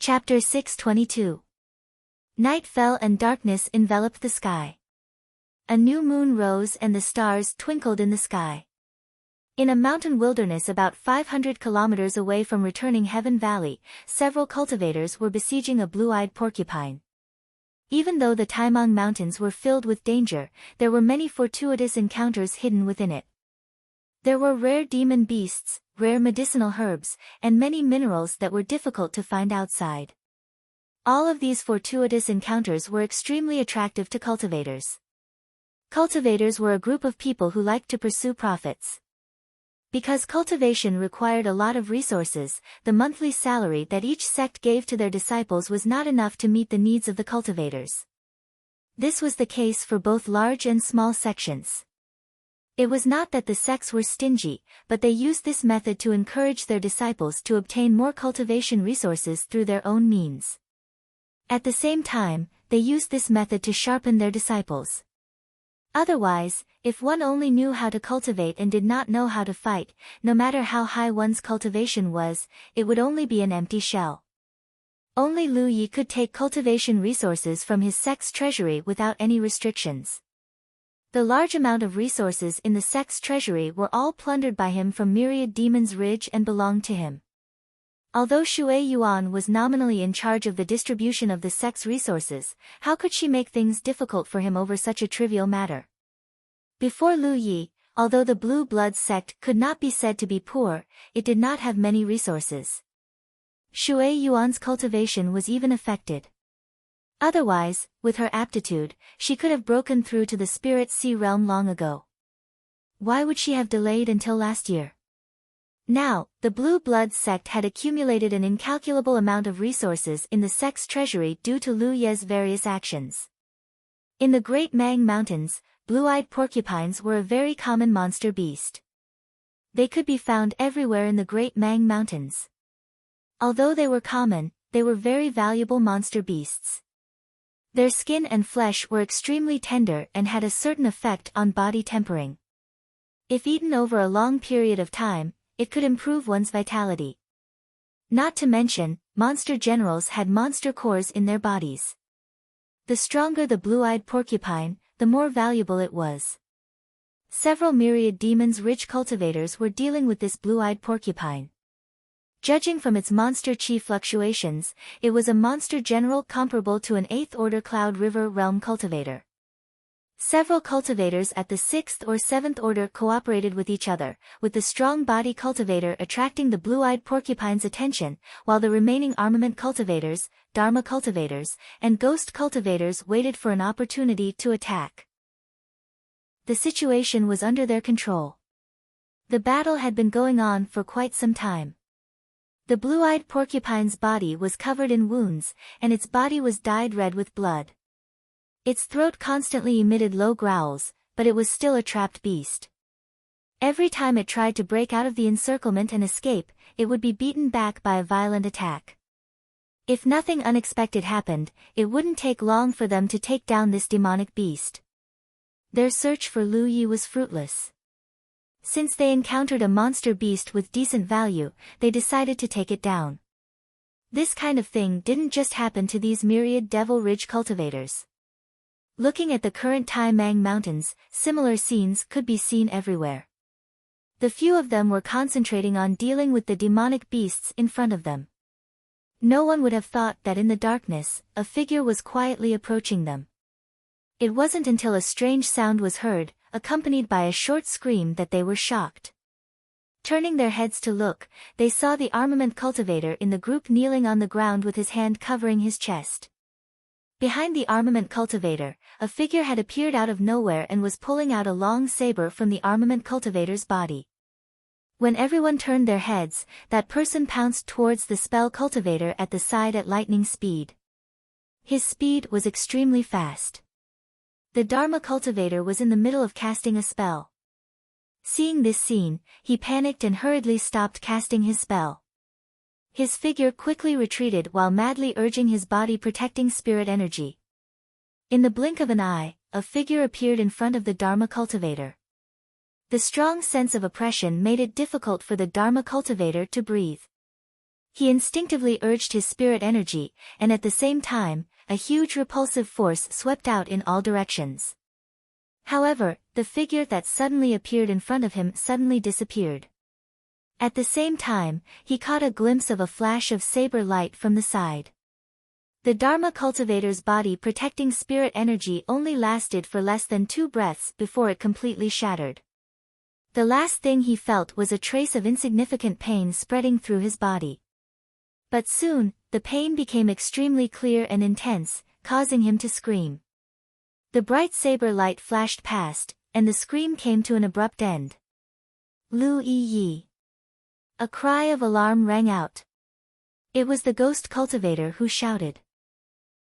Chapter 622. Night fell and darkness enveloped the sky. A new moon rose and the stars twinkled in the sky. In a mountain wilderness about 500 kilometers away from returning Heaven Valley, several cultivators were besieging a blue-eyed porcupine. Even though the Taimang Mountains were filled with danger, there were many fortuitous encounters hidden within it. There were rare demon beasts, rare medicinal herbs, and many minerals that were difficult to find outside. All of these fortuitous encounters were extremely attractive to cultivators. Cultivators were a group of people who liked to pursue profits. Because cultivation required a lot of resources, the monthly salary that each sect gave to their disciples was not enough to meet the needs of the cultivators. This was the case for both large and small sections. It was not that the sects were stingy, but they used this method to encourage their disciples to obtain more cultivation resources through their own means. At the same time, they used this method to sharpen their disciples. Otherwise, if one only knew how to cultivate and did not know how to fight, no matter how high one's cultivation was, it would only be an empty shell. Only Lu Yi could take cultivation resources from his sect's treasury without any restrictions. The large amount of resources in the sect's treasury were all plundered by him from myriad demons' ridge and belonged to him. Although Shui Yuan was nominally in charge of the distribution of the sect's resources, how could she make things difficult for him over such a trivial matter? Before Lu Yi, although the Blue Blood sect could not be said to be poor, it did not have many resources. Shui Yuan's cultivation was even affected. Otherwise, with her aptitude, she could have broken through to the Spirit Sea realm long ago. Why would she have delayed until last year? Now, the Blue Blood sect had accumulated an incalculable amount of resources in the sect's treasury due to Lu Ye's various actions. In the Great Mang Mountains, blue-eyed porcupines were a very common monster beast. They could be found everywhere in the Great Mang Mountains. Although they were common, they were very valuable monster beasts. Their skin and flesh were extremely tender and had a certain effect on body tempering. If eaten over a long period of time, it could improve one's vitality. Not to mention, monster generals had monster cores in their bodies. The stronger the blue-eyed porcupine, the more valuable it was. Several myriad demons' rich cultivators were dealing with this blue-eyed porcupine. Judging from its monster chi fluctuations, it was a monster general comparable to an 8th-order Cloud River realm cultivator. Several cultivators at the 6th or 7th order cooperated with each other, with the strong body cultivator attracting the blue-eyed porcupine's attention, while the remaining armament cultivators, Dharma cultivators, and ghost cultivators waited for an opportunity to attack. The situation was under their control. The battle had been going on for quite some time. The blue-eyed porcupine's body was covered in wounds, and its body was dyed red with blood. Its throat constantly emitted low growls, but it was still a trapped beast. Every time it tried to break out of the encirclement and escape, it would be beaten back by a violent attack. If nothing unexpected happened, it wouldn't take long for them to take down this demonic beast. Their search for Lu Yi was fruitless. Since they encountered a monster beast with decent value, they decided to take it down. This kind of thing didn't just happen to these myriad Devil Ridge cultivators. Looking at the current Taimang Mountains, similar scenes could be seen everywhere. The few of them were concentrating on dealing with the demonic beasts in front of them. No one would have thought that in the darkness, a figure was quietly approaching them. It wasn't until a strange sound was heard, accompanied by a short scream, that they were shocked. Turning their heads to look, they saw the armament cultivator in the group kneeling on the ground with his hand covering his chest. Behind the armament cultivator, a figure had appeared out of nowhere and was pulling out a long saber from the armament cultivator's body. When everyone turned their heads, that person pounced towards the spell cultivator at the side at lightning speed. His speed was extremely fast. The Dharma cultivator was in the middle of casting a spell. Seeing this scene, he panicked and hurriedly stopped casting his spell. His figure quickly retreated while madly urging his body protecting spirit energy. In the blink of an eye, a figure appeared in front of the Dharma cultivator. The strong sense of oppression made it difficult for the Dharma cultivator to breathe. He instinctively urged his spirit energy, and at the same time, a huge repulsive force swept out in all directions. However, the figure that suddenly appeared in front of him suddenly disappeared. At the same time, he caught a glimpse of a flash of saber light from the side. The Dharma cultivator's body protecting spirit energy only lasted for less than 2 breaths before it completely shattered. The last thing he felt was a trace of insignificant pain spreading through his body. But soon, the pain became extremely clear and intense, causing him to scream. The bright saber light flashed past, and the scream came to an abrupt end. Lu Yi. A cry of alarm rang out. It was the ghost cultivator who shouted.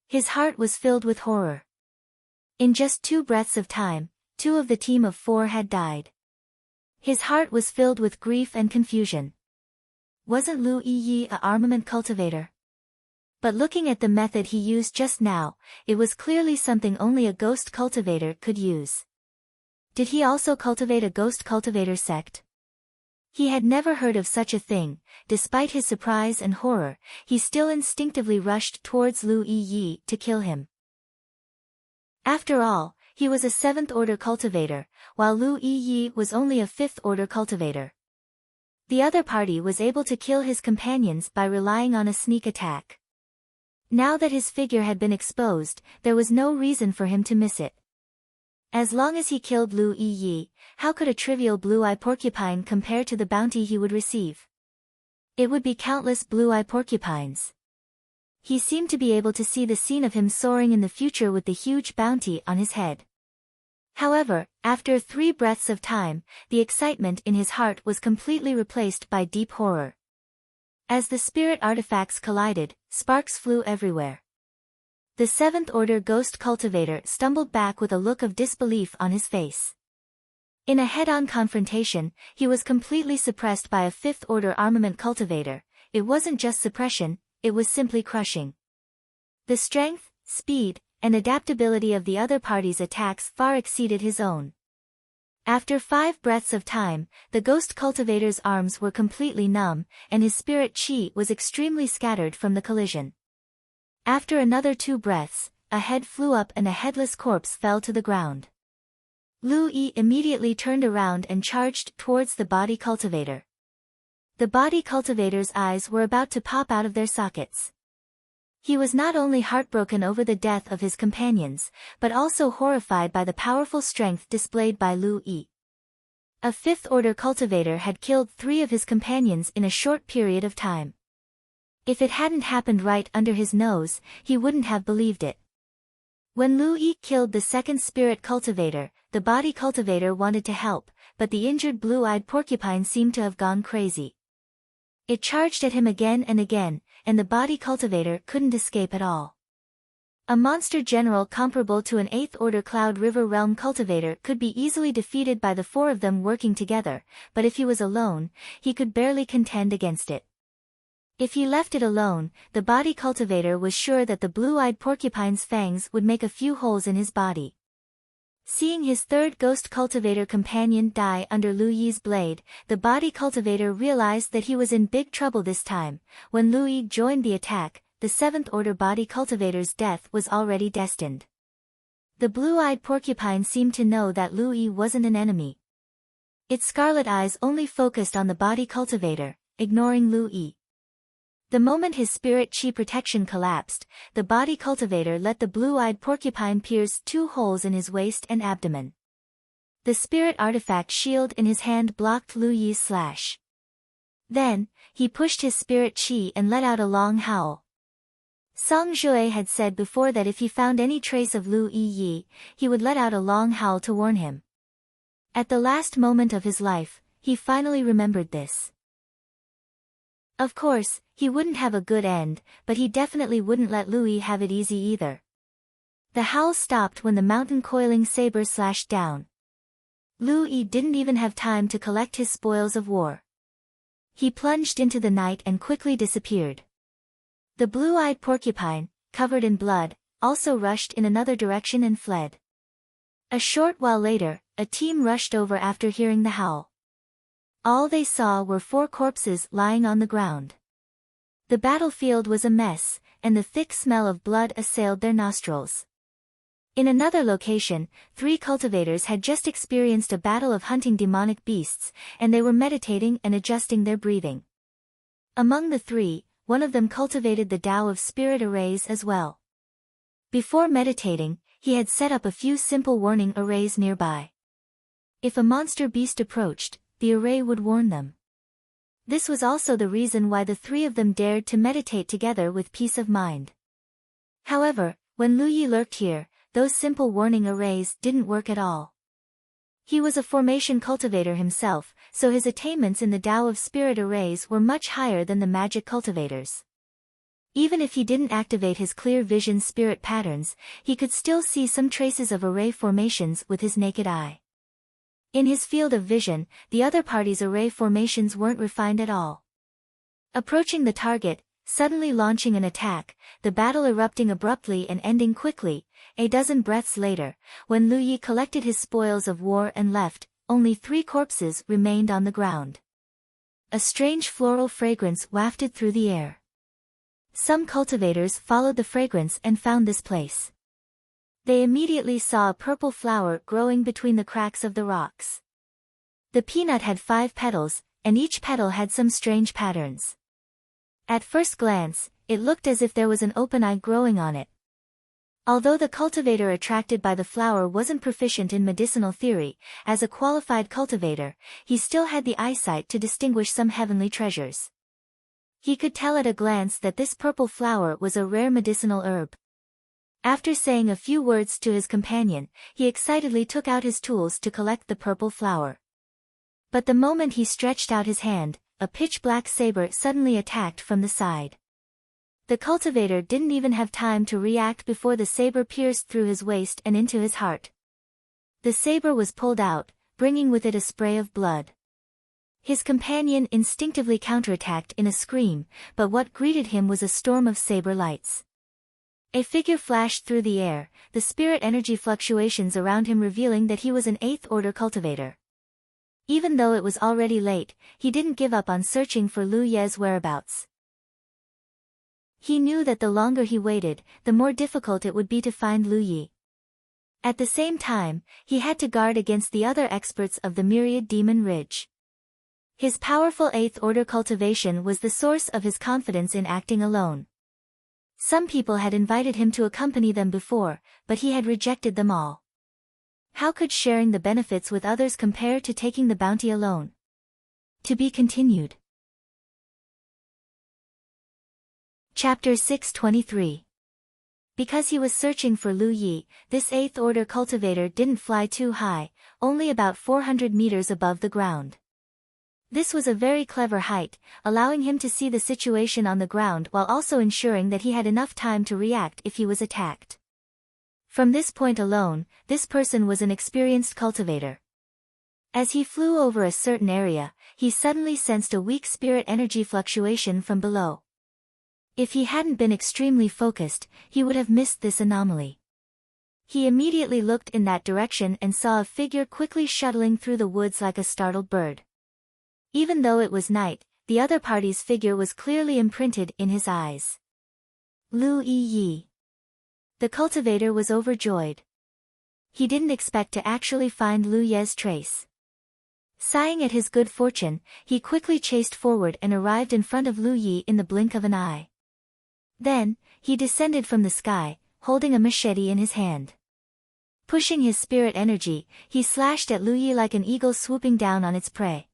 His heart was filled with horror. In just 2 breaths of time, 2 of the team of 4 had died. His heart was filled with grief and confusion. Wasn't Lu Yi an armament cultivator? But looking at the method he used just now, it was clearly something only a ghost cultivator could use. Did he also cultivate a ghost cultivator sect? He had never heard of such a thing. Despite his surprise and horror, he still instinctively rushed towards Lu Yi to kill him. After all, he was a 7th-order cultivator, while Lu Yi was only a 5th-order cultivator. The other party was able to kill his companions by relying on a sneak attack. Now that his figure had been exposed, there was no reason for him to miss it. As long as he killed Lu Yi, how could a trivial blue-eye porcupine compare to the bounty he would receive? It would be countless blue-eye porcupines. He seemed to be able to see the scene of him soaring in the future with the huge bounty on his head. However, after 3 breaths of time, the excitement in his heart was completely replaced by deep horror. As the spirit artifacts collided, sparks flew everywhere. The 7th-order ghost cultivator stumbled back with a look of disbelief on his face. In a head-on confrontation, he was completely suppressed by a 5th-order armament cultivator. It wasn't just suppression, it was simply crushing. The strength, speed, and adaptability of the other party's attacks far exceeded his own. After 5 breaths of time, the ghost cultivator's arms were completely numb, and his spirit chi was extremely scattered from the collision. After another 2 breaths, a head flew up and a headless corpse fell to the ground. Lu Yi immediately turned around and charged towards the body cultivator. The body cultivator's eyes were about to pop out of their sockets. He was not only heartbroken over the death of his companions, but also horrified by the powerful strength displayed by Lu Yi. A 5th-order cultivator had killed 3 of his companions in a short period of time. If it hadn't happened right under his nose, he wouldn't have believed it. When Lu Yi killed the 2nd spirit cultivator, the body cultivator wanted to help, but the injured blue-eyed porcupine seemed to have gone crazy. It charged at him again and again, and the body cultivator couldn't escape at all. A monster general comparable to an 8th-order Cloud River Realm cultivator could be easily defeated by the 4 of them working together, but if he was alone, he could barely contend against it. If he left it alone, the body cultivator was sure that the blue-eyed porcupine's fangs would make a few holes in his body. Seeing his 3rd ghost cultivator companion die under Lu Yi's blade, the body cultivator realized that he was in big trouble this time. When Lu Yi joined the attack, the 7th-order body cultivator's death was already destined. The blue-eyed porcupine seemed to know that Lu Yi wasn't an enemy. Its scarlet eyes only focused on the body cultivator, ignoring Lu Yi. The moment his spirit chi protection collapsed, the body cultivator let the blue-eyed porcupine pierce 2 holes in his waist and abdomen. The spirit artifact shield in his hand blocked Lu Yi's slash. Then, he pushed his spirit chi and let out a long howl. Song Jue had said before that if he found any trace of Lu Yi, he would let out a long howl to warn him. At the last moment of his life, he finally remembered this. Of course, he wouldn't have a good end, but he definitely wouldn't let Lu Yi have it easy either. The howl stopped when the mountain coiling saber slashed down. Lu Yi didn't even have time to collect his spoils of war. He plunged into the night and quickly disappeared. The blue-eyed porcupine, covered in blood, also rushed in another direction and fled. A short while later, a team rushed over after hearing the howl. All they saw were 4 corpses lying on the ground. The battlefield was a mess, and the thick smell of blood assailed their nostrils. In another location, 3 cultivators had just experienced a battle of hunting demonic beasts, and they were meditating and adjusting their breathing. Among the 3, one of them cultivated the Tao of Spirit arrays as well. Before meditating, he had set up a few simple warning arrays nearby. If a monster beast approached, the array would warn them. This was also the reason why the 3 of them dared to meditate together with peace of mind. However, when Lu Yi lurked here, those simple warning arrays didn't work at all. He was a formation cultivator himself, so his attainments in the Tao of Spirit arrays were much higher than the magic cultivators. Even if he didn't activate his clear vision spirit patterns, he could still see some traces of array formations with his naked eye. In his field of vision, the other party's array formations weren't refined at all. Approaching the target, suddenly launching an attack, the battle erupting abruptly and ending quickly, a dozen breaths later, when Lu Yi collected his spoils of war and left, only 3 corpses remained on the ground. A strange floral fragrance wafted through the air. Some cultivators followed the fragrance and found this place. They immediately saw a purple flower growing between the cracks of the rocks. The peanut had 5 petals, and each petal had some strange patterns. At first glance, it looked as if there was an open eye growing on it. Although the cultivator attracted by the flower wasn't proficient in medicinal theory, as a qualified cultivator, he still had the eyesight to distinguish some heavenly treasures. He could tell at a glance that this purple flower was a rare medicinal herb. After saying a few words to his companion, he excitedly took out his tools to collect the purple flower. But the moment he stretched out his hand, a pitch-black saber suddenly attacked from the side. The cultivator didn't even have time to react before the saber pierced through his waist and into his heart. The saber was pulled out, bringing with it a spray of blood. His companion instinctively counterattacked in a scream, but what greeted him was a storm of saber lights. A figure flashed through the air, the spirit energy fluctuations around him revealing that he was an 8th order cultivator. Even though it was already late, he didn't give up on searching for Lu Ye's whereabouts. He knew that the longer he waited, the more difficult it would be to find Lu Yi. At the same time, he had to guard against the other experts of the Myriad Demon Ridge. His powerful 8th order cultivation was the source of his confidence in acting alone. Some people had invited him to accompany them before, but he had rejected them all. How could sharing the benefits with others compare to taking the bounty alone? To be continued. Chapter 623. Because he was searching for Lu Yi, this 8th order cultivator didn't fly too high, only about 400 meters above the ground. This was a very clever height, allowing him to see the situation on the ground while also ensuring that he had enough time to react if he was attacked. From this point alone, this person was an experienced cultivator. As he flew over a certain area, he suddenly sensed a weak spirit energy fluctuation from below. If he hadn't been extremely focused, he would have missed this anomaly. He immediately looked in that direction and saw a figure quickly shuttling through the woods like a startled bird. Even though it was night, the other party's figure was clearly imprinted in his eyes. Lu Yi. The cultivator was overjoyed. He didn't expect to actually find Lu Ye's trace. Sighing at his good fortune, he quickly chased forward and arrived in front of Lu Yi in the blink of an eye. Then, he descended from the sky, holding a machete in his hand. Pushing his spirit energy, he slashed at Lu Yi like an eagle swooping down on its prey.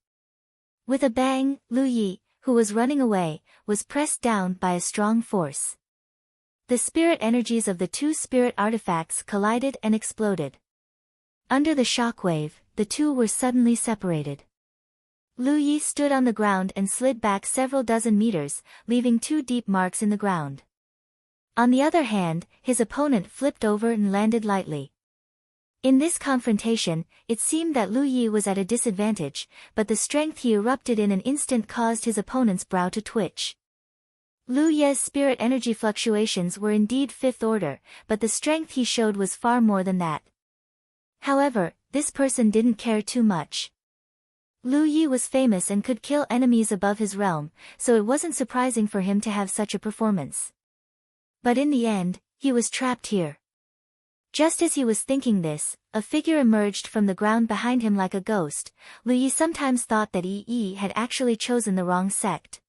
With a bang, Lu Yi, who was running away, was pressed down by a strong force. The spirit energies of the 2 spirit artifacts collided and exploded. Under the shockwave, the 2 were suddenly separated. Lu Yi stood on the ground and slid back several dozen meters, leaving 2 deep marks in the ground. On the other hand, his opponent flipped over and landed lightly. In this confrontation, it seemed that Lu Yi was at a disadvantage, but the strength he erupted in an instant caused his opponent's brow to twitch. Lu Ye's spirit energy fluctuations were indeed 5th order, but the strength he showed was far more than that. However, this person didn't care too much. Lu Yi was famous and could kill enemies above his realm, so it wasn't surprising for him to have such a performance. But in the end, he was trapped here. Just as he was thinking this, a figure emerged from the ground behind him like a ghost. Lu Yi sometimes thought that Yi had actually chosen the wrong sect.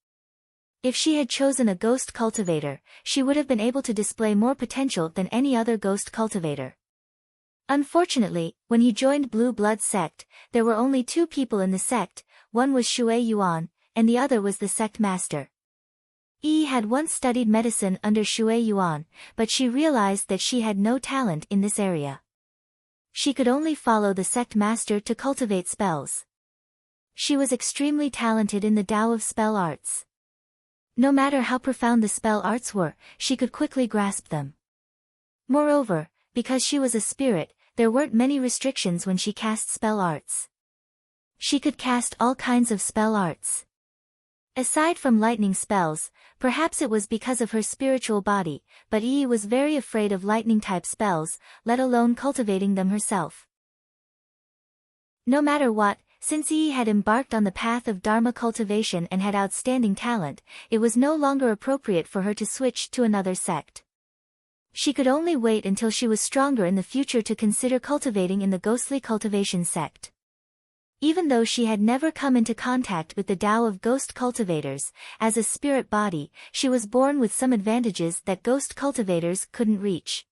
If she had chosen a ghost cultivator, she would have been able to display more potential than any other ghost cultivator. Unfortunately, when he joined Blue Blood sect, there were only 2 people in the sect, one was Shui Yuan, and the other was the sect master. Yi had once studied medicine under Shui Yuan, but she realized that she had no talent in this area. She could only follow the sect master to cultivate spells. She was extremely talented in the Tao of spell arts. No matter how profound the spell arts were, she could quickly grasp them. Moreover, because she was a spirit, there weren't many restrictions when she cast spell arts. She could cast all kinds of spell arts. Aside from lightning spells, perhaps it was because of her spiritual body, but Yi was very afraid of lightning-type spells, let alone cultivating them herself. No matter what, since Yi had embarked on the path of Dharma cultivation and had outstanding talent, it was no longer appropriate for her to switch to another sect. She could only wait until she was stronger in the future to consider cultivating in the ghostly cultivation sect. Even though she had never come into contact with the Tao of ghost cultivators, as a spirit body, she was born with some advantages that ghost cultivators couldn't reach.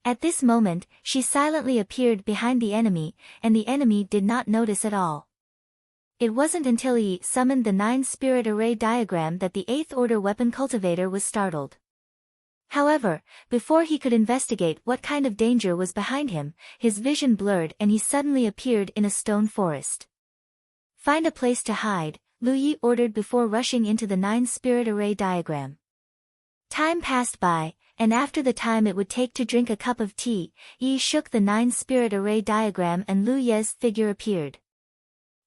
At this moment, she silently appeared behind the enemy, and the enemy did not notice at all. It wasn't until Yi summoned the 9-spirit array diagram that the 8th order weapon cultivator was startled. However, before he could investigate what kind of danger was behind him, his vision blurred and he suddenly appeared in a stone forest. Find a place to hide, Lu Yi ordered before rushing into the 9-spirit array diagram. Time passed by, and after the time it would take to drink a cup of tea, Yi shook the 9-spirit array diagram and Lu Ye's figure appeared.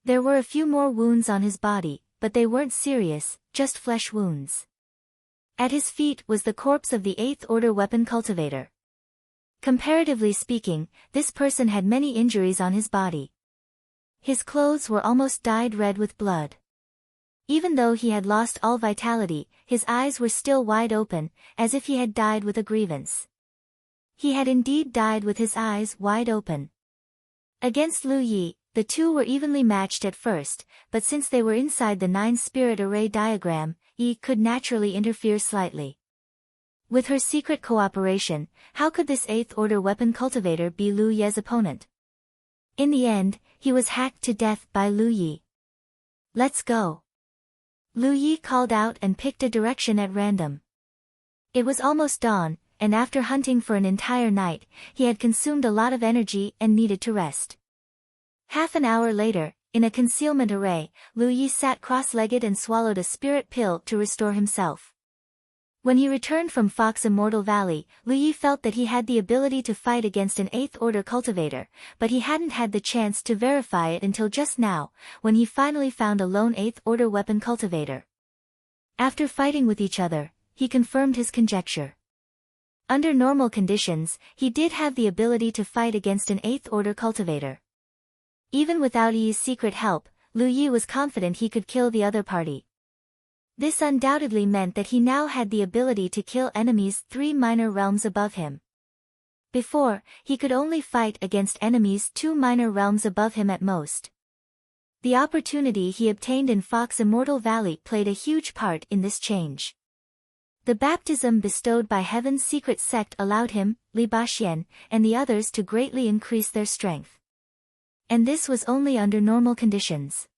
There were a few more wounds on his body, but they weren't serious, just flesh wounds. At his feet was the corpse of the 8th order weapon cultivator. Comparatively speaking, this person had many injuries on his body. His clothes were almost dyed red with blood. Even though he had lost all vitality, his eyes were still wide open, as if he had died with a grievance. He had indeed died with his eyes wide open. Against Lu Yi, the two were evenly matched at first, but since they were inside the 9-spirit array diagram, Yi could naturally interfere slightly. With her secret cooperation, how could this 8th order weapon cultivator be Lu Ye's opponent? In the end, he was hacked to death by Lu Yi. Let's go. Lu Yi called out and picked a direction at random. It was almost dawn, and after hunting for an entire night, he had consumed a lot of energy and needed to rest. Half an hour later, in a concealment array, Lu Yi sat cross-legged and swallowed a spirit pill to restore himself. When he returned from Fox Immortal Valley, Lu Yi felt that he had the ability to fight against an 8th order cultivator, but he hadn't had the chance to verify it until just now, when he finally found a lone 8th order weapon cultivator. After fighting with each other, he confirmed his conjecture. Under normal conditions, he did have the ability to fight against an 8th order cultivator. Even without Yi's secret help, Lu Yi was confident he could kill the other party. This undoubtedly meant that he now had the ability to kill enemies 3 minor realms above him. Before, he could only fight against enemies 2 minor realms above him at most. The opportunity he obtained in Fox Immortal Valley played a huge part in this change. The baptism bestowed by Heaven's secret sect allowed him, Li Baxien, and the others to greatly increase their strength. And this was only under normal conditions.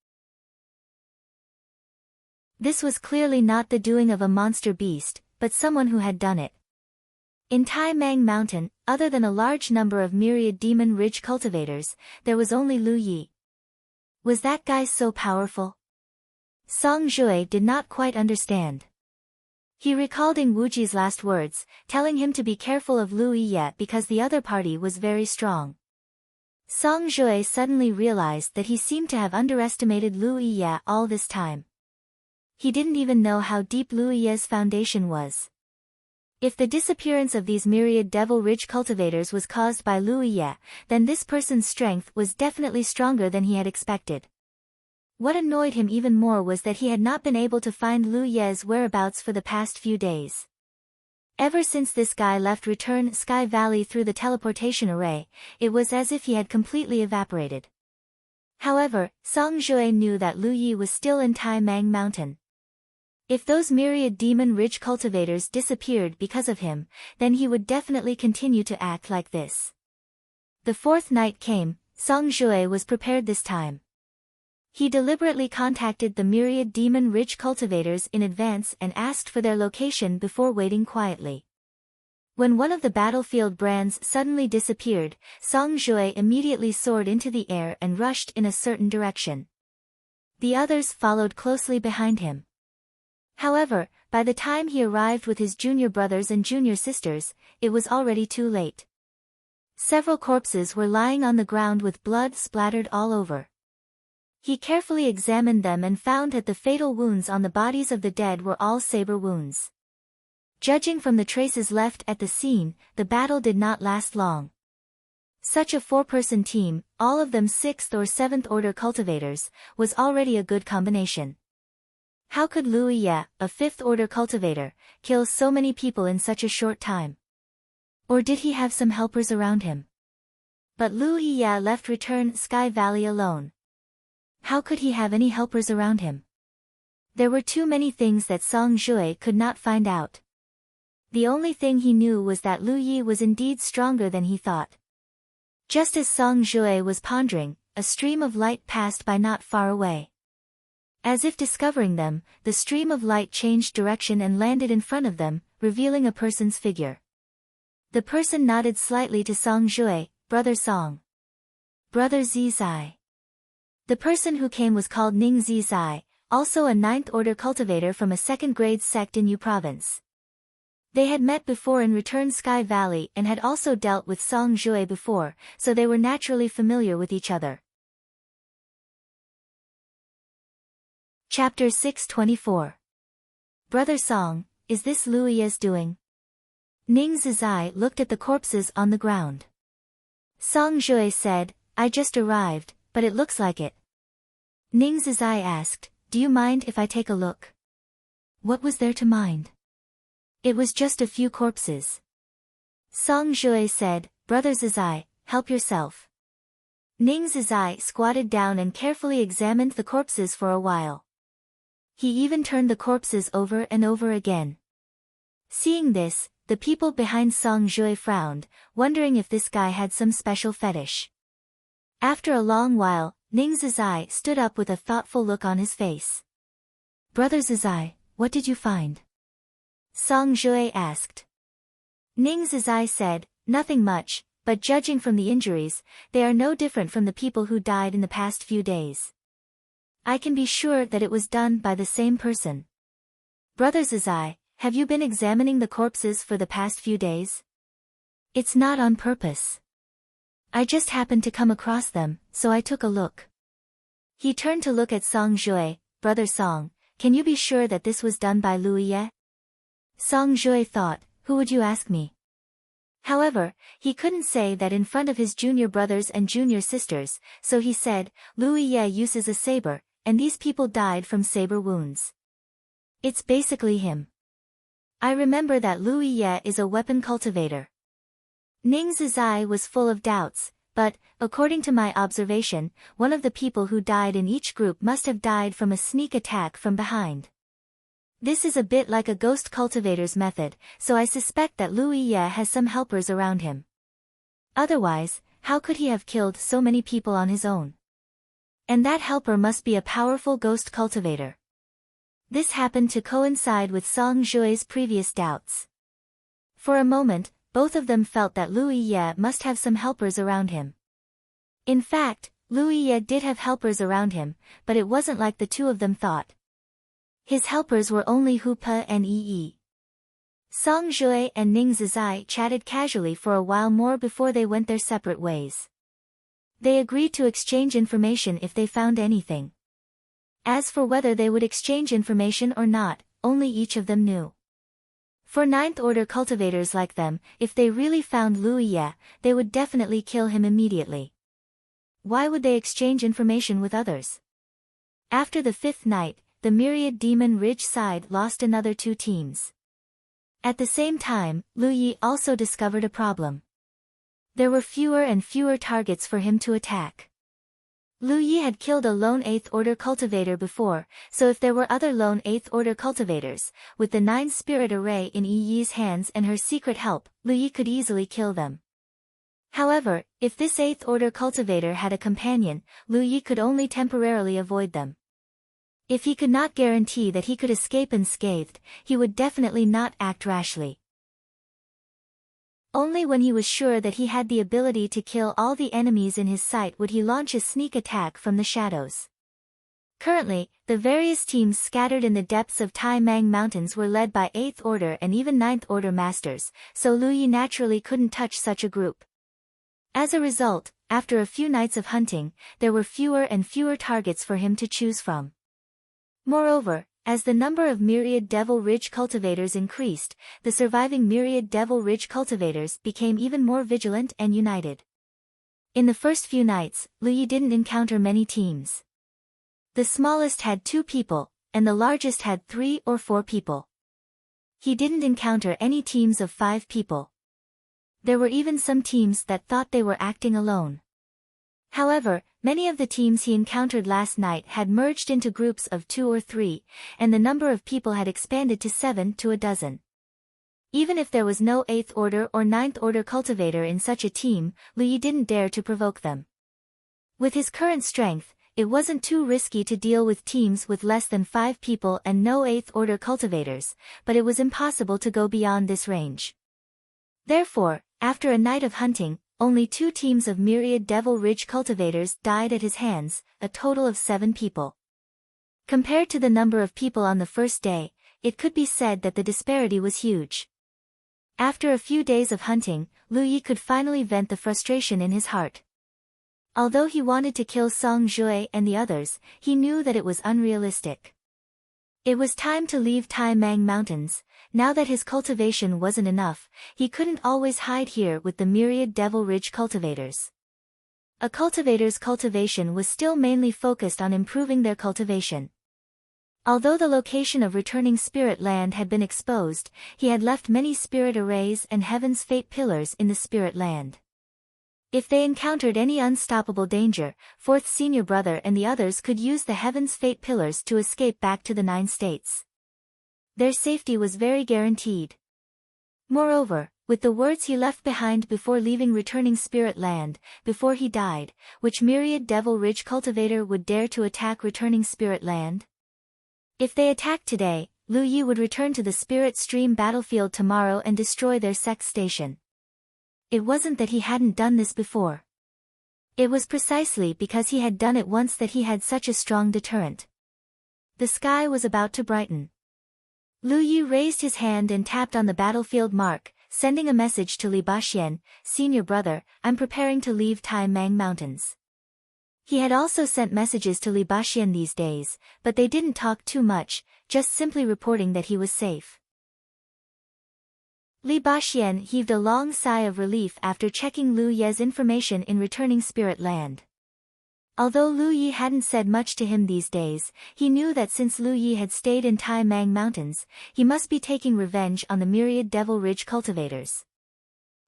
This was clearly not the doing of a monster beast, but someone who had done it. In Tai Mang Mountain, other than a large number of myriad demon ridge cultivators, there was only Lu Yi. Was that guy so powerful? Song Jue did not quite understand. He recalled Ing Wuji's last words, telling him to be careful of Lu Yi because the other party was very strong. Song Jue suddenly realized that he seemed to have underestimated Lu Yi all this time. He didn't even know how deep Lu Yi's foundation was. If the disappearance of these myriad Devil Ridge cultivators was caused by Lu Yi, then this person's strength was definitely stronger than he had expected. What annoyed him even more was that he had not been able to find Lu Ye's whereabouts for the past few days. Ever since this guy left Return Sky Valley through the teleportation array, it was as if he had completely evaporated. However, Song Jue knew that Lu Yi was still in Tai Mang Mountain. If those myriad Demon Ridge cultivators disappeared because of him, then he would definitely continue to act like this. The fourth night came. Song Jue was prepared this time. He deliberately contacted the myriad Demon Ridge cultivators in advance and asked for their location before waiting quietly. When one of the battlefield brands suddenly disappeared, Song Jue immediately soared into the air and rushed in a certain direction. The others followed closely behind him. However, by the time he arrived with his junior brothers and junior sisters, it was already too late. Several corpses were lying on the ground with blood splattered all over. He carefully examined them and found that the fatal wounds on the bodies of the dead were all saber wounds. Judging from the traces left at the scene, the battle did not last long. Such a four-person team, all of them 6th or 7th order cultivators, was already a good combination. How could Lu Yi, a 5th order cultivator, kill so many people in such a short time? Or did he have some helpers around him? But Lu Yi left Return Sky Valley alone. How could he have any helpers around him? There were too many things that Song Jue could not find out. The only thing he knew was that Lu Yi was indeed stronger than he thought. Just as Song Jue was pondering, a stream of light passed by not far away. As if discovering them, the stream of light changed direction and landed in front of them, revealing a person's figure. The person nodded slightly to Song Jue. Brother Song. Brother Zizai. The person who came was called Ning Zizai, also a 9th order cultivator from a 2nd grade sect in Yu Province. They had met before in Return Sky Valley and had also dealt with Song Jue before, so they were naturally familiar with each other. Chapter 624. Brother Song, is this Lu Yi's doing? Ning Zizai looked at the corpses on the ground. Song Jue said, I just arrived, but it looks like it. Ning Zizai asked, do you mind if I take a look? What was there to mind? It was just a few corpses. Song Jue said, Brother Zizai, help yourself. Ning Zizai squatted down and carefully examined the corpses for a while. He even turned the corpses over and over again. Seeing this, the people behind Song Jue frowned, wondering if this guy had some special fetish. After a long while, Ning Zizai stood up with a thoughtful look on his face. Brother Zizai, what did you find? Song Jue asked. Ning Zizai said, nothing much, but judging from the injuries, they are no different from the people who died in the past few days. I can be sure that it was done by the same person. Brother Zizai, have you been examining the corpses for the past few days? It's not on purpose. I just happened to come across them, so I took a look. He turned to look at Song Jue. Brother Song, can you be sure that this was done by Lu Yi? Song Jue thought, who would you ask me? However, he couldn't say that in front of his junior brothers and junior sisters, so he said, Lu Yi uses a saber, and these people died from saber wounds. It's basically him. I remember that Lu Yi is a weapon cultivator. Ning Zizai was full of doubts, but, according to my observation, one of the people who died in each group must have died from a sneak attack from behind. This is a bit like a ghost cultivator's method, so I suspect that Lu Yi has some helpers around him. Otherwise, how could he have killed so many people on his own? And that helper must be a powerful ghost cultivator. This happened to coincide with Song Jue's previous doubts. For a moment, both of them felt that Lu Yi must have some helpers around him. In fact, Lu Yi did have helpers around him, but it wasn't like the two of them thought. His helpers were only Hupa and Yi. Song Jue and Ning Zizai chatted casually for a while more before they went their separate ways. They agreed to exchange information if they found anything. As for whether they would exchange information or not, only each of them knew. For ninth-order cultivators like them, if they really found Lu Yi, they would definitely kill him immediately. Why would they exchange information with others? After the fifth night, the myriad demon ridge side lost another 2 teams. At the same time, Lu Yi also discovered a problem. There were fewer and fewer targets for him to attack. Lu Yi had killed a lone 8th order cultivator before, so if there were other lone 8th order cultivators, with the 9 spirit array in Yi Yi's hands and her secret help, Lu Yi could easily kill them. However, if this 8th order cultivator had a companion, Lu Yi could only temporarily avoid them. If he could not guarantee that he could escape unscathed, he would definitely not act rashly. Only when he was sure that he had the ability to kill all the enemies in his sight would he launch a sneak attack from the shadows. Currently, the various teams scattered in the depths of Tai Mang Mountains were led by 8th order and even 9th order masters, so Lu Yi naturally couldn't touch such a group. As a result, after a few nights of hunting, there were fewer and fewer targets for him to choose from. Moreover, as the number of myriad Devil Ridge cultivators increased, the surviving myriad Devil Ridge cultivators became even more vigilant and united. In the first few nights, Lu Yi didn't encounter many teams. The smallest had 2 people, and the largest had 3 or 4 people. He didn't encounter any teams of 5 people. There were even some teams that thought they were acting alone. However, many of the teams he encountered last night had merged into groups of 2 or 3, and the number of people had expanded to 7 to a dozen. Even if there was no 8th order or 9th order cultivator in such a team, Lu Yi didn't dare to provoke them. With his current strength, it wasn't too risky to deal with teams with less than 5 people and no 8th order cultivators, but it was impossible to go beyond this range. Therefore, after a night of hunting, only 2 teams of myriad Devil Ridge cultivators died at his hands, a total of 7 people. Compared to the number of people on the first day, it could be said that the disparity was huge. After a few days of hunting, Lu Yi could finally vent the frustration in his heart. Although he wanted to kill Song Jue and the others, he knew that it was unrealistic. It was time to leave Tai Mang Mountains. Now that his cultivation wasn't enough, he couldn't always hide here with the myriad Devil Ridge cultivators. A cultivator's cultivation was still mainly focused on improving their cultivation. Although the location of returning spirit land had been exposed, he had left many spirit arrays and heaven's fate pillars in the spirit land. If they encountered any unstoppable danger, 4th senior brother and the others could use the heaven's fate pillars to escape back to the 9 states. Their safety was very guaranteed. Moreover, with the words he left behind before leaving returning spirit land, before he died, which myriad Devil Ridge cultivator would dare to attack returning spirit land? If they attacked today, Lu Yi would return to the spirit stream battlefield tomorrow and destroy their sex station. It wasn't that he hadn't done this before. It was precisely because he had done it once that he had such a strong deterrent. The sky was about to brighten. Lu Yi raised his hand and tapped on the battlefield mark, sending a message to Li Baxien, senior brother, I'm preparing to leave Tai Mang Mountains. He had also sent messages to Li Baxien these days, but they didn't talk too much, just simply reporting that he was safe. Li Baxien heaved a long sigh of relief after checking Lu Ye's information in returning spirit land. Although Lu Yi hadn't said much to him these days, he knew that since Lu Yi had stayed in Tai Mang Mountains, he must be taking revenge on the myriad Devil Ridge cultivators.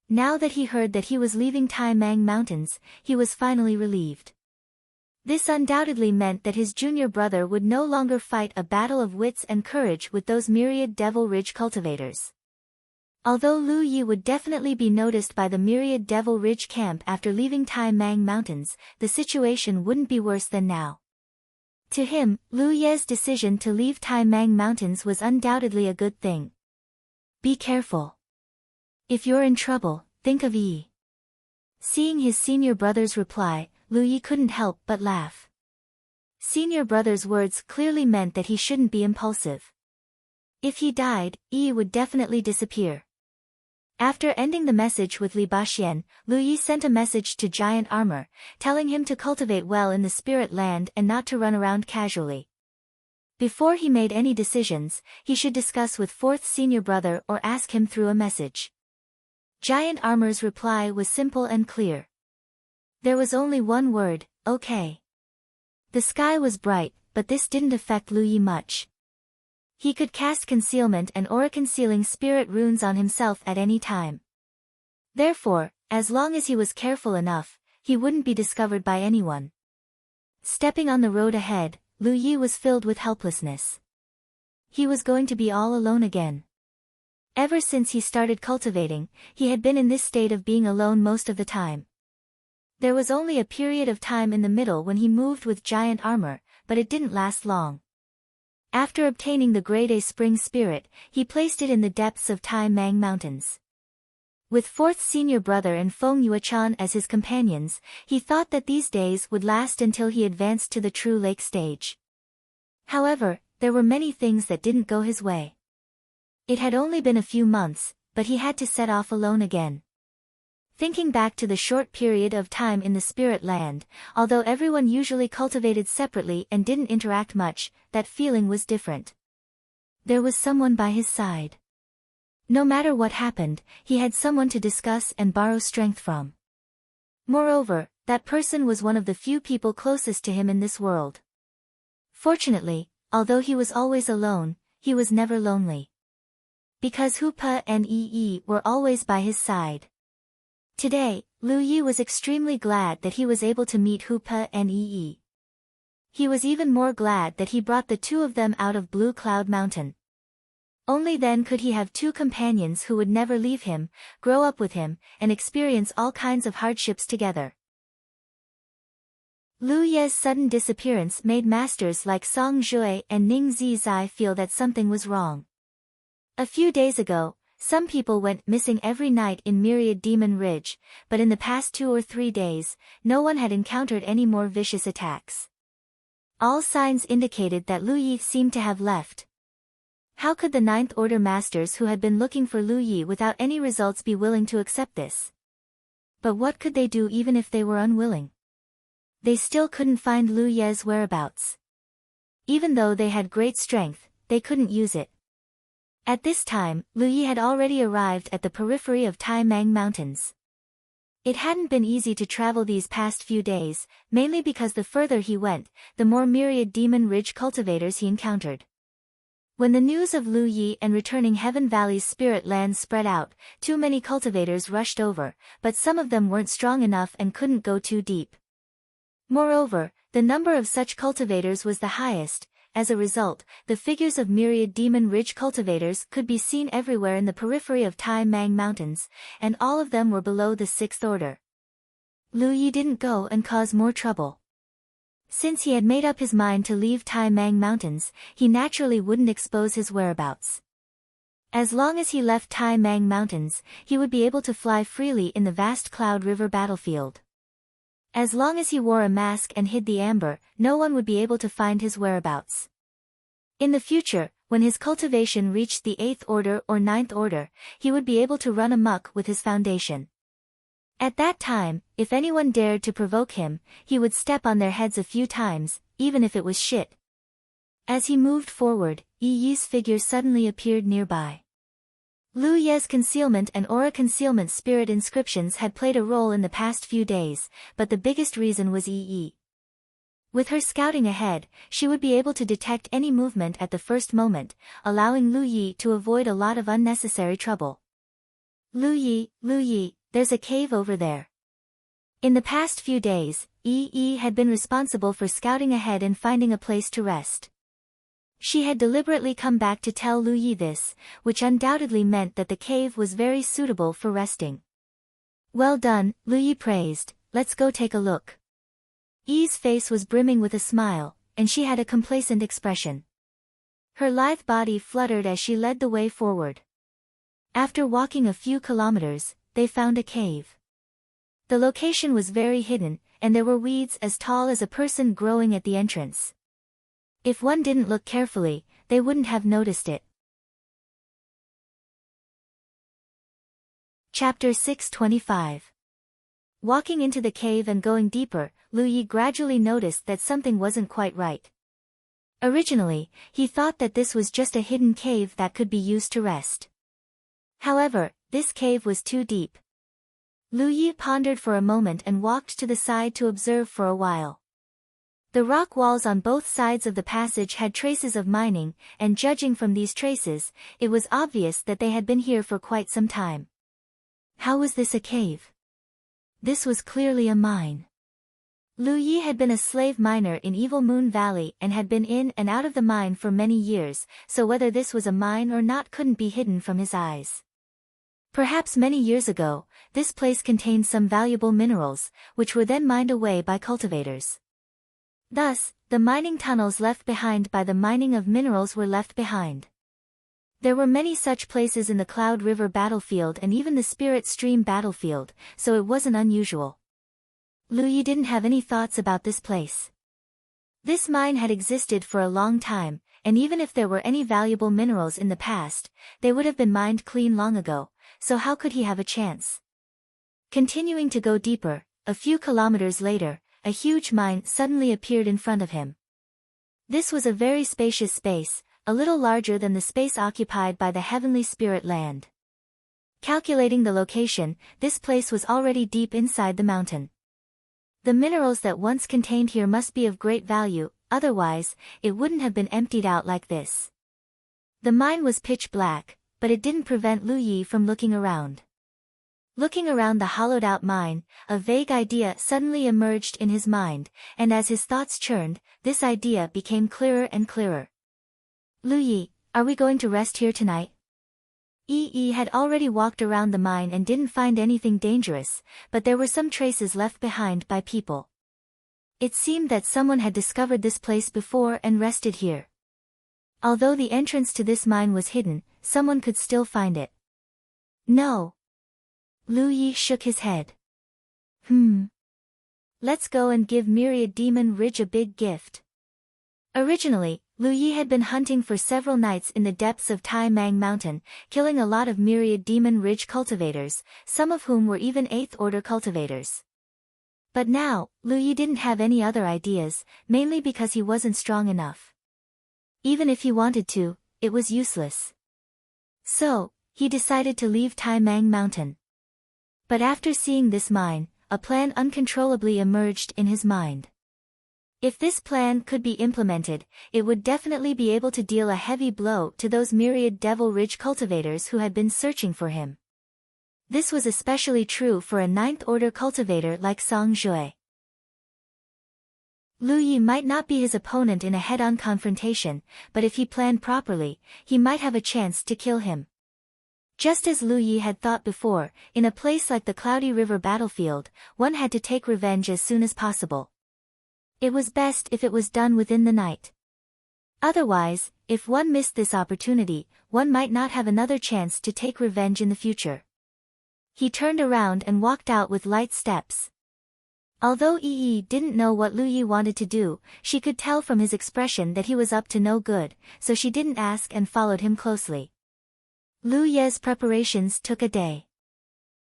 Now that he heard that he was leaving Tai Mang Mountains, he was finally relieved. This undoubtedly meant that his junior brother would no longer fight a battle of wits and courage with those myriad Devil Ridge cultivators. Although Lu Yi would definitely be noticed by the myriad Devil Ridge camp after leaving Tai Mang Mountains, the situation wouldn't be worse than now. To him, Lu Ye's decision to leave Tai Mang Mountains was undoubtedly a good thing. Be careful. If you're in trouble, think of Yi. Seeing his senior brother's reply, Lu Yi couldn't help but laugh. Senior brother's words clearly meant that he shouldn't be impulsive. If he died, Yi would definitely disappear. After ending the message with Li Baxien, Lu Yi sent a message to Giant Armor, telling him to cultivate well in the spirit land and not to run around casually. Before he made any decisions, he should discuss with 4th senior brother or ask him through a message. Giant Armor's reply was simple and clear. There was only one word, okay. The sky was bright, but this didn't affect Lu Yi much. He could cast concealment and aura-concealing spirit runes on himself at any time. Therefore, as long as he was careful enough, he wouldn't be discovered by anyone. Stepping on the road ahead, Lu Yi was filled with helplessness. He was going to be all alone again. Ever since he started cultivating, he had been in this state of being alone most of the time. There was only a period of time in the middle when he moved with giant armor, but it didn't last long. After obtaining the Grade A Spring Spirit, he placed it in the depths of Tai Mang Mountains. With fourth senior brother and Feng Yuechan as his companions, he thought that these days would last until he advanced to the true lake stage. However, there were many things that didn't go his way. It had only been a few months, but he had to set off alone again. Thinking back to the short period of time in the spirit land, although everyone usually cultivated separately and didn't interact much, that feeling was different. There was someone by his side. No matter what happened, he had someone to discuss and borrow strength from. Moreover, that person was one of the few people closest to him in this world. Fortunately, although he was always alone, he was never lonely. Because Hu Pe and Yi were always by his side. Today, Lu Yi was extremely glad that he was able to meet Hu Pe and Yi. He was even more glad that he brought the two of them out of Blue Cloud Mountain. Only then could he have two companions who would never leave him, grow up with him, and experience all kinds of hardships together. Lu Ye's sudden disappearance made masters like Song Jue and Ning Zizai feel that something was wrong. A few days ago, some people went missing every night in Myriad Demon Ridge, but in the past 2 or 3 days, no one had encountered any more vicious attacks. All signs indicated that Lu Yi seemed to have left. How could the Ninth Order masters who had been looking for Lu Yi without any results be willing to accept this? But what could they do even if they were unwilling? They still couldn't find Lu Ye's whereabouts. Even though they had great strength, they couldn't use it. At this time, Lu Yi had already arrived at the periphery of Tai Mang Mountains. It hadn't been easy to travel these past few days, mainly because the further he went, the more Myriad Demon Ridge cultivators he encountered. When the news of Lu Yi and returning Heaven Valley's spirit land spread out, too many cultivators rushed over, but some of them weren't strong enough and couldn't go too deep. Moreover, the number of such cultivators was the highest. As a result, the figures of Myriad Demon Ridge cultivators could be seen everywhere in the periphery of Tai Mang Mountains, and all of them were below the 6th order. Lu Yi didn't go and cause more trouble. Since he had made up his mind to leave Tai Mang Mountains, he naturally wouldn't expose his whereabouts. As long as he left Tai Mang Mountains, he would be able to fly freely in the vast Cloud River battlefield. As long as he wore a mask and hid the amber, no one would be able to find his whereabouts. In the future, when his cultivation reached the 8th order or 9th order, he would be able to run amok with his foundation. At that time, if anyone dared to provoke him, he would step on their heads a few times, even if it was shit. As he moved forward, Yi Yi's figure suddenly appeared nearby. Lu Ye's concealment and aura concealment spirit inscriptions had played a role in the past few days, but the biggest reason was Yi Yi. With her scouting ahead, she would be able to detect any movement at the first moment, allowing Lu Yi to avoid a lot of unnecessary trouble. Lu Yi, there's a cave over there. In the past few days, Yi Yi had been responsible for scouting ahead and finding a place to rest. She had deliberately come back to tell Lu Yi this, which undoubtedly meant that the cave was very suitable for resting. Well done, Lu Yi praised, let's go take a look. Yi's face was brimming with a smile, and she had a complacent expression. Her lithe body fluttered as she led the way forward. After walking a few kilometers, they found a cave. The location was very hidden, and there were weeds as tall as a person growing at the entrance. If one didn't look carefully, they wouldn't have noticed it. Chapter 625. Walking into the cave and going deeper, Lu Yi gradually noticed that something wasn't quite right. Originally, he thought that this was just a hidden cave that could be used to rest. However, this cave was too deep. Lu Yi pondered for a moment and walked to the side to observe for a while. The rock walls on both sides of the passage had traces of mining, and judging from these traces, it was obvious that they had been here for quite some time. How was this a cave? This was clearly a mine. Lu Yi had been a slave miner in Evil Moon Valley and had been in and out of the mine for many years, so whether this was a mine or not couldn't be hidden from his eyes. Perhaps many years ago, this place contained some valuable minerals, which were then mined away by cultivators. Thus, the mining tunnels left behind by the mining of minerals were left behind. There were many such places in the Cloud River battlefield and even the Spirit Stream battlefield, so it wasn't unusual. Lu Yi didn't have any thoughts about this place. This mine had existed for a long time, and even if there were any valuable minerals in the past, they would have been mined clean long ago, so how could he have a chance? Continuing to go deeper, a few kilometers later, a huge mine suddenly appeared in front of him. This was a very spacious space, a little larger than the space occupied by the Heavenly Spirit Land. Calculating the location, this place was already deep inside the mountain. The minerals that once contained here must be of great value, otherwise, it wouldn't have been emptied out like this. The mine was pitch black, but it didn't prevent Lu Yi from looking around. Looking around the hollowed-out mine, a vague idea suddenly emerged in his mind, and as his thoughts churned, this idea became clearer and clearer. Lu Yi, are we going to rest here tonight? Yi had already walked around the mine and didn't find anything dangerous, but there were some traces left behind by people. It seemed that someone had discovered this place before and rested here. Although the entrance to this mine was hidden, someone could still find it. No. Lu Yi shook his head. Let's go and give Myriad Demon Ridge a big gift. Originally, Lu Yi had been hunting for several nights in the depths of Tai Mang Mountain, killing a lot of Myriad Demon Ridge cultivators, some of whom were even 8th Order cultivators. But now, Lu Yi didn't have any other ideas, mainly because he wasn't strong enough. Even if he wanted to, it was useless. So, he decided to leave Tai Mang Mountain. But after seeing this mine, a plan uncontrollably emerged in his mind. If this plan could be implemented, it would definitely be able to deal a heavy blow to those Myriad Devil Ridge cultivators who had been searching for him. This was especially true for a 9th Order cultivator like Song Jue. Lu Yi might not be his opponent in a head-on confrontation, but if he planned properly, he might have a chance to kill him. Just as Lu Yi had thought before, in a place like the Cloudy River battlefield, one had to take revenge as soon as possible. It was best if it was done within the night. Otherwise, if one missed this opportunity, one might not have another chance to take revenge in the future. He turned around and walked out with light steps. Although Yi didn't know what Lu Yi wanted to do, she could tell from his expression that he was up to no good, so she didn't ask and followed him closely. Lu Ye's preparations took a day.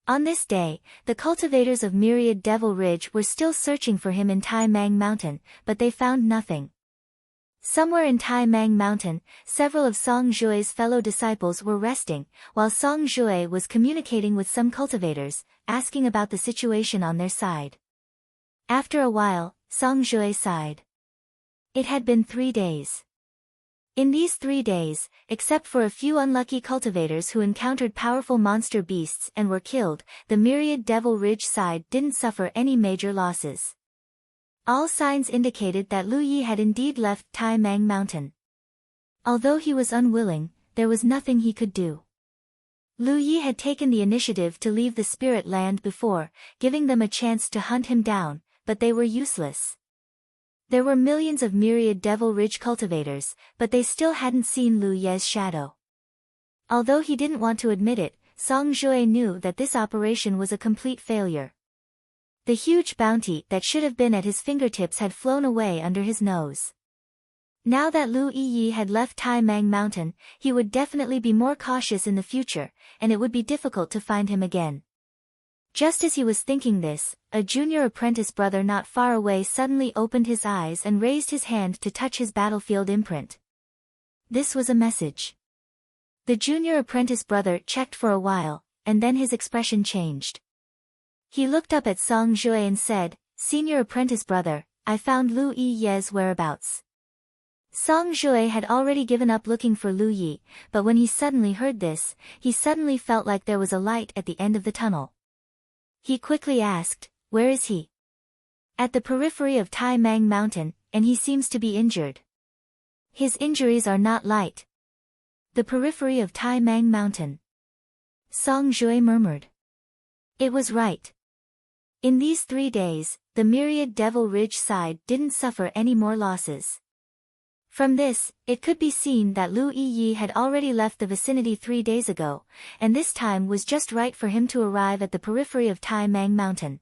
On this day, the cultivators of Myriad Devil Ridge were still searching for him in Tai Mang Mountain, but they found nothing. Somewhere in Tai Mang Mountain, several of Song Jue's fellow disciples were resting, while Song Jue was communicating with some cultivators, asking about the situation on their side. After a while, Song Jue sighed. It had been 3 days. In these 3 days, except for a few unlucky cultivators who encountered powerful monster beasts and were killed, the Myriad Devil Ridge side didn't suffer any major losses. All signs indicated that Lu Yi had indeed left Tai Mang Mountain. Although he was unwilling, there was nothing he could do. Lu Yi had taken the initiative to leave the Spirit Land before, giving them a chance to hunt him down, but they were useless. There were millions of Myriad Devil Ridge cultivators, but they still hadn't seen Lu Ye's shadow. Although he didn't want to admit it, Song Jue knew that this operation was a complete failure. The huge bounty that should have been at his fingertips had flown away under his nose. Now that Lu Yi had left Tai Mang Mountain, he would definitely be more cautious in the future, and it would be difficult to find him again. Just as he was thinking this, a junior apprentice brother not far away suddenly opened his eyes and raised his hand to touch his battlefield imprint. This was a message. The junior apprentice brother checked for a while, and then his expression changed. He looked up at Song Jue and said, "Senior apprentice brother, I found Lu Yi's whereabouts. Song Jue had already given up looking for Lu Yi, but when he suddenly heard this, he suddenly felt like there was a light at the end of the tunnel. He quickly asked, "Where is he?" "At the periphery of Tai Mang Mountain, and he seems to be injured." "His injuries are not light." "The periphery of Tai Mang Mountain." Song Jue murmured. It was right. In these 3 days, the myriad Devil Ridge side didn't suffer any more losses. From this, it could be seen that Lu Yi had already left the vicinity 3 days ago, and this time was just right for him to arrive at the periphery of Tai Mang Mountain.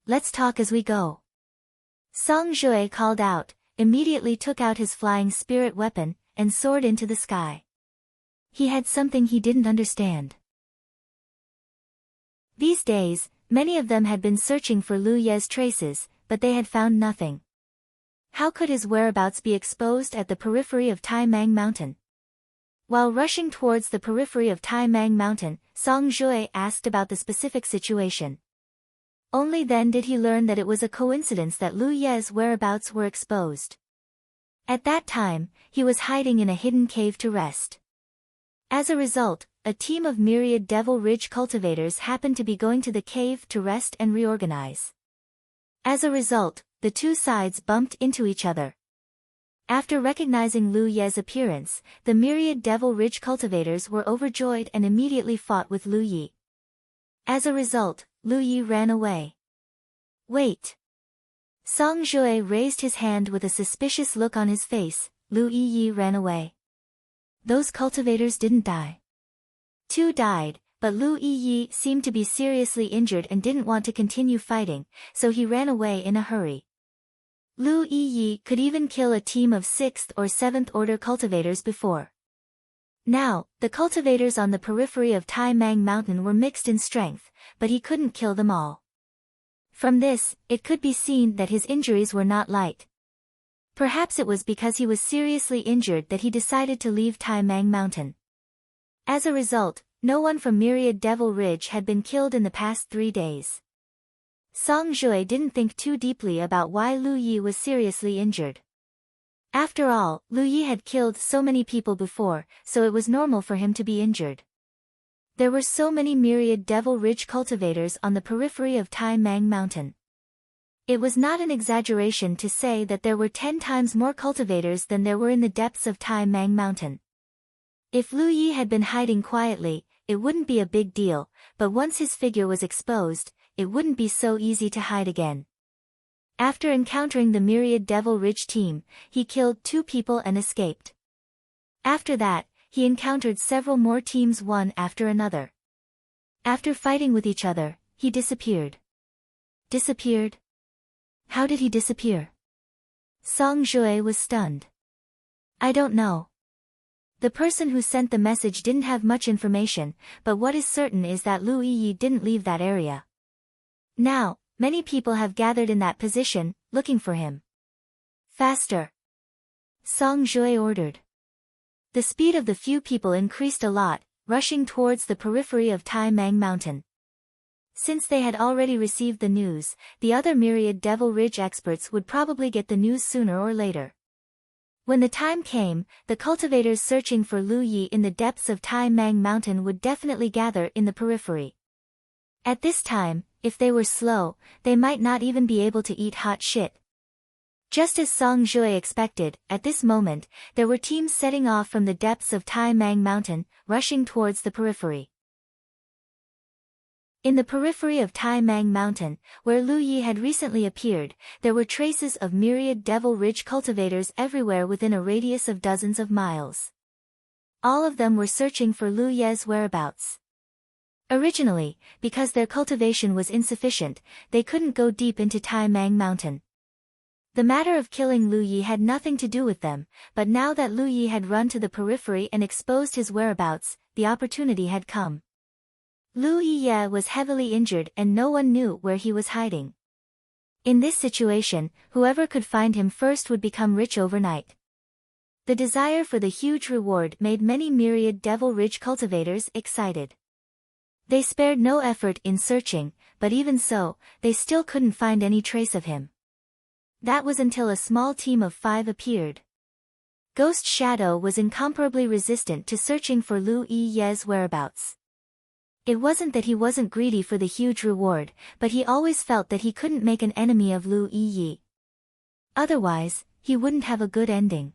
"Let's talk as we go." Song Jue called out, immediately took out his flying spirit weapon, and soared into the sky. He had something he didn't understand. These days, many of them had been searching for Lu Yi's traces, but they had found nothing. How could his whereabouts be exposed at the periphery of Tai Mang Mountain? While rushing towards the periphery of Tai Mang Mountain, Song Jue asked about the specific situation. Only then did he learn that it was a coincidence that Lu Yi's whereabouts were exposed. At that time, he was hiding in a hidden cave to rest. As a result, a team of myriad Devil Ridge cultivators happened to be going to the cave to rest and reorganize. As a result, the two sides bumped into each other. After recognizing Lu Yi's appearance, the myriad Devil Ridge cultivators were overjoyed and immediately fought with Lu Yi. As a result, Lu Yi ran away. "Wait." Song Jue raised his hand with a suspicious look on his face. "Lu Yi ran away. Those cultivators didn't die." "Two died, but Lu Yi seemed to be seriously injured and didn't want to continue fighting, so he ran away in a hurry." Lu Yi could even kill a team of 6th or 7th order cultivators before. Now, the cultivators on the periphery of Tai Mang Mountain were mixed in strength, but he couldn't kill them all. From this, it could be seen that his injuries were not light. Perhaps it was because he was seriously injured that he decided to leave Tai Mang Mountain. As a result, no one from Myriad Devil Ridge had been killed in the past 3 days. Song Jue didn't think too deeply about why Lu Yi was seriously injured. After all, Lu Yi had killed so many people before, so it was normal for him to be injured. There were so many myriad Devil Ridge cultivators on the periphery of Tai Mang Mountain. It was not an exaggeration to say that there were 10 times more cultivators than there were in the depths of Tai Mang Mountain. If Lu Yi had been hiding quietly, it wouldn't be a big deal, but once his figure was exposed, it wouldn't be so easy to hide again. After encountering the myriad Devil Ridge team, he killed 2 people and escaped. After that, he encountered several more teams one after another. After fighting with each other, he disappeared. Disappeared? How did he disappear? Song Jue was stunned. "I don't know. The person who sent the message didn't have much information, but what is certain is that Lu Yi didn't leave that area. Now, many people have gathered in that position, looking for him. Faster!" Song Jue ordered. The speed of the few people increased a lot, rushing towards the periphery of Tai Mang Mountain. Since they had already received the news, the other myriad Devil Ridge experts would probably get the news sooner or later. When the time came, the cultivators searching for Lu Yi in the depths of Tai Mang Mountain would definitely gather in the periphery. At this time, if they were slow, they might not even be able to eat hot shit. Just as Song Jue expected, at this moment, there were teams setting off from the depths of Tai Mang Mountain, rushing towards the periphery. In the periphery of Tai Mang Mountain, where Lu Yi had recently appeared, there were traces of myriad Devil Ridge cultivators everywhere within a radius of dozens of miles. All of them were searching for Lu Yi's whereabouts. Originally, because their cultivation was insufficient, they couldn't go deep into Tai Mang Mountain. The matter of killing Lu Yi had nothing to do with them, but now that Lu Yi had run to the periphery and exposed his whereabouts, the opportunity had come. Lu Yi was heavily injured and no one knew where he was hiding. In this situation, whoever could find him first would become rich overnight. The desire for the huge reward made many myriad Devil Ridge cultivators excited. They spared no effort in searching, but even so, they still couldn't find any trace of him. That was until a small team of 5 appeared. Ghost Shadow was incomparably resistant to searching for Lu Yi's whereabouts. It wasn't that he wasn't greedy for the huge reward, but he always felt that he couldn't make an enemy of Lu Yi. Otherwise, he wouldn't have a good ending.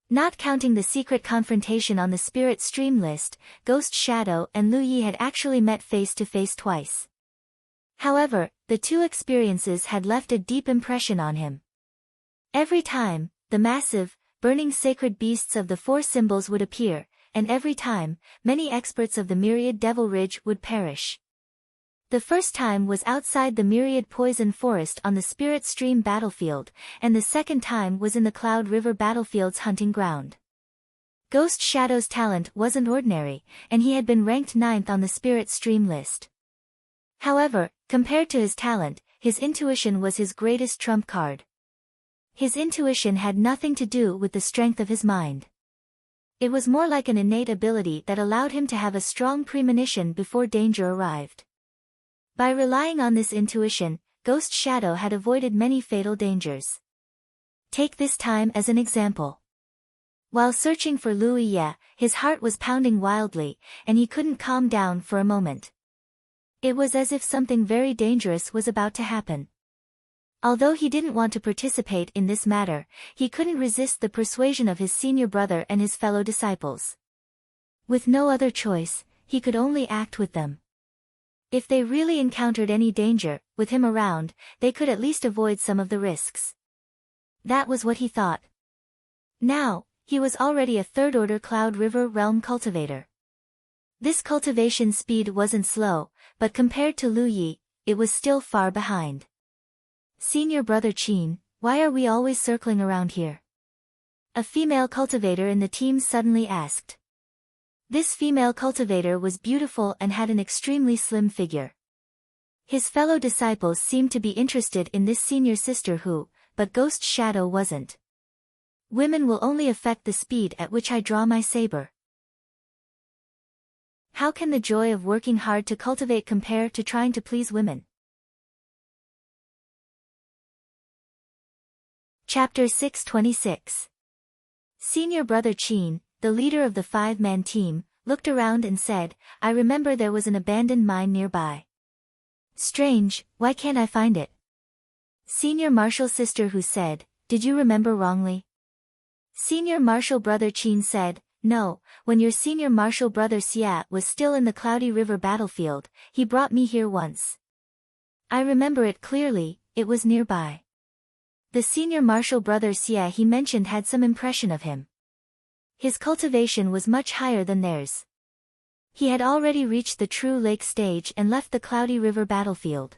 Not counting the secret confrontation on the Spirit Stream list, Ghost Shadow and Lu Yi had actually met face to face twice. However, the two experiences had left a deep impression on him. Every time, the massive, burning sacred beasts of the 4 symbols would appear, and every time, many experts of the Myriad Devil Ridge would perish. The first time was outside the Myriad Poison Forest on the Spirit Stream battlefield, and the second time was in the Cloud River battlefield's hunting ground. Ghost Shadow's talent wasn't ordinary, and he had been ranked 9th on the Spirit Stream list. However, compared to his talent, his intuition was his greatest trump card. His intuition had nothing to do with the strength of his mind. It was more like an innate ability that allowed him to have a strong premonition before danger arrived. By relying on this intuition, Ghost Shadow had avoided many fatal dangers. Take this time as an example. While searching for Lu Yi, his heart was pounding wildly, and he couldn't calm down for a moment. It was as if something very dangerous was about to happen. Although he didn't want to participate in this matter, he couldn't resist the persuasion of his senior brother and his fellow disciples. With no other choice, he could only act with them. If they really encountered any danger, with him around, they could at least avoid some of the risks. That was what he thought. Now, he was already a 3rd-order Cloud River Realm cultivator. This cultivation speed wasn't slow, but compared to Lu Yi, it was still far behind. Senior Brother Qin, why are we always circling around here? A female cultivator in the team suddenly asked. This female cultivator was beautiful and had an extremely slim figure. His fellow disciples seemed to be interested in this senior sister but Ghost Shadow wasn't. Women will only affect the speed at which I draw my saber. How can the joy of working hard to cultivate compare to trying to please women? Chapter 626. Senior Brother Qin, the leader of the 5-man team, looked around and said, I remember there was an abandoned mine nearby. Strange, why can't I find it? Senior Martial Sister said, did you remember wrongly? Senior Martial Brother Qin said, no, when your senior Martial Brother Xia was still in the Cloudy River battlefield, he brought me here once. I remember it clearly, it was nearby. The senior Martial Brother Xia he mentioned had some impression of him. His cultivation was much higher than theirs. He had already reached the true lake stage and left the Cloudy River battlefield.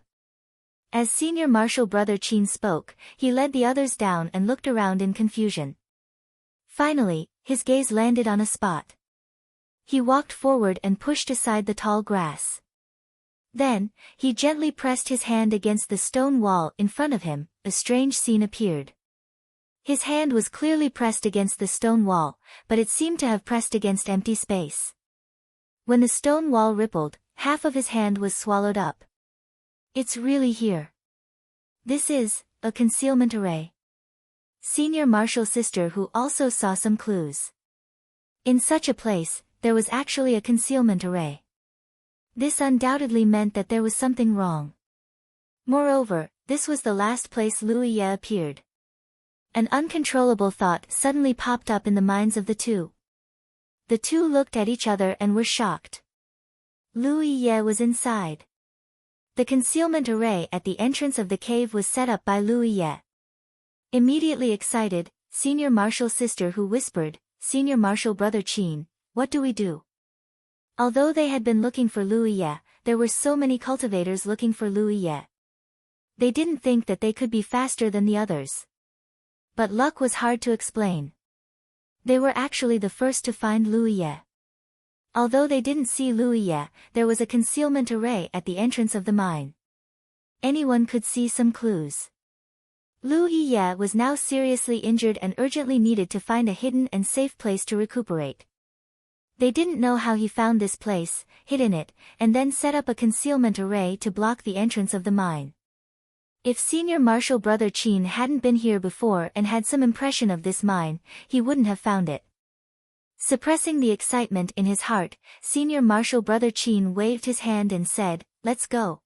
As senior Martial Brother Qin spoke, he led the others down and looked around in confusion. Finally, his gaze landed on a spot. He walked forward and pushed aside the tall grass. Then, he gently pressed his hand against the stone wall in front of him. A strange scene appeared. His hand was clearly pressed against the stone wall, but it seemed to have pressed against empty space. When the stone wall rippled, half of his hand was swallowed up. It's really here. This is a concealment array. Senior Martial Sister also saw some clues. In such a place, there was actually a concealment array. This undoubtedly meant that there was something wrong. Moreover, this was the last place Lu Yi appeared. An uncontrollable thought suddenly popped up in the minds of the two. The two looked at each other and were shocked. Lu Yi was inside. The concealment array at the entrance of the cave was set up by Lu Yi. Immediately excited, Senior Martial Sister whispered, Senior Martial Brother Qin, what do we do? Although they had been looking for Lu Yi, there were so many cultivators looking for Lu Yi. They didn't think that they could be faster than the others. But luck was hard to explain. They were actually the first to find Lu Yi. Although they didn't see Lu Yi, there was a concealment array at the entrance of the mine. Anyone could see some clues. Lu Yi was now seriously injured and urgently needed to find a hidden and safe place to recuperate. They didn't know how he found this place, hid in it, and then set up a concealment array to block the entrance of the mine. If Senior Marshal Brother Qin hadn't been here before and had some impression of this mine, he wouldn't have found it. Suppressing the excitement in his heart, Senior Marshal Brother Qin waved his hand and said, "Let's go."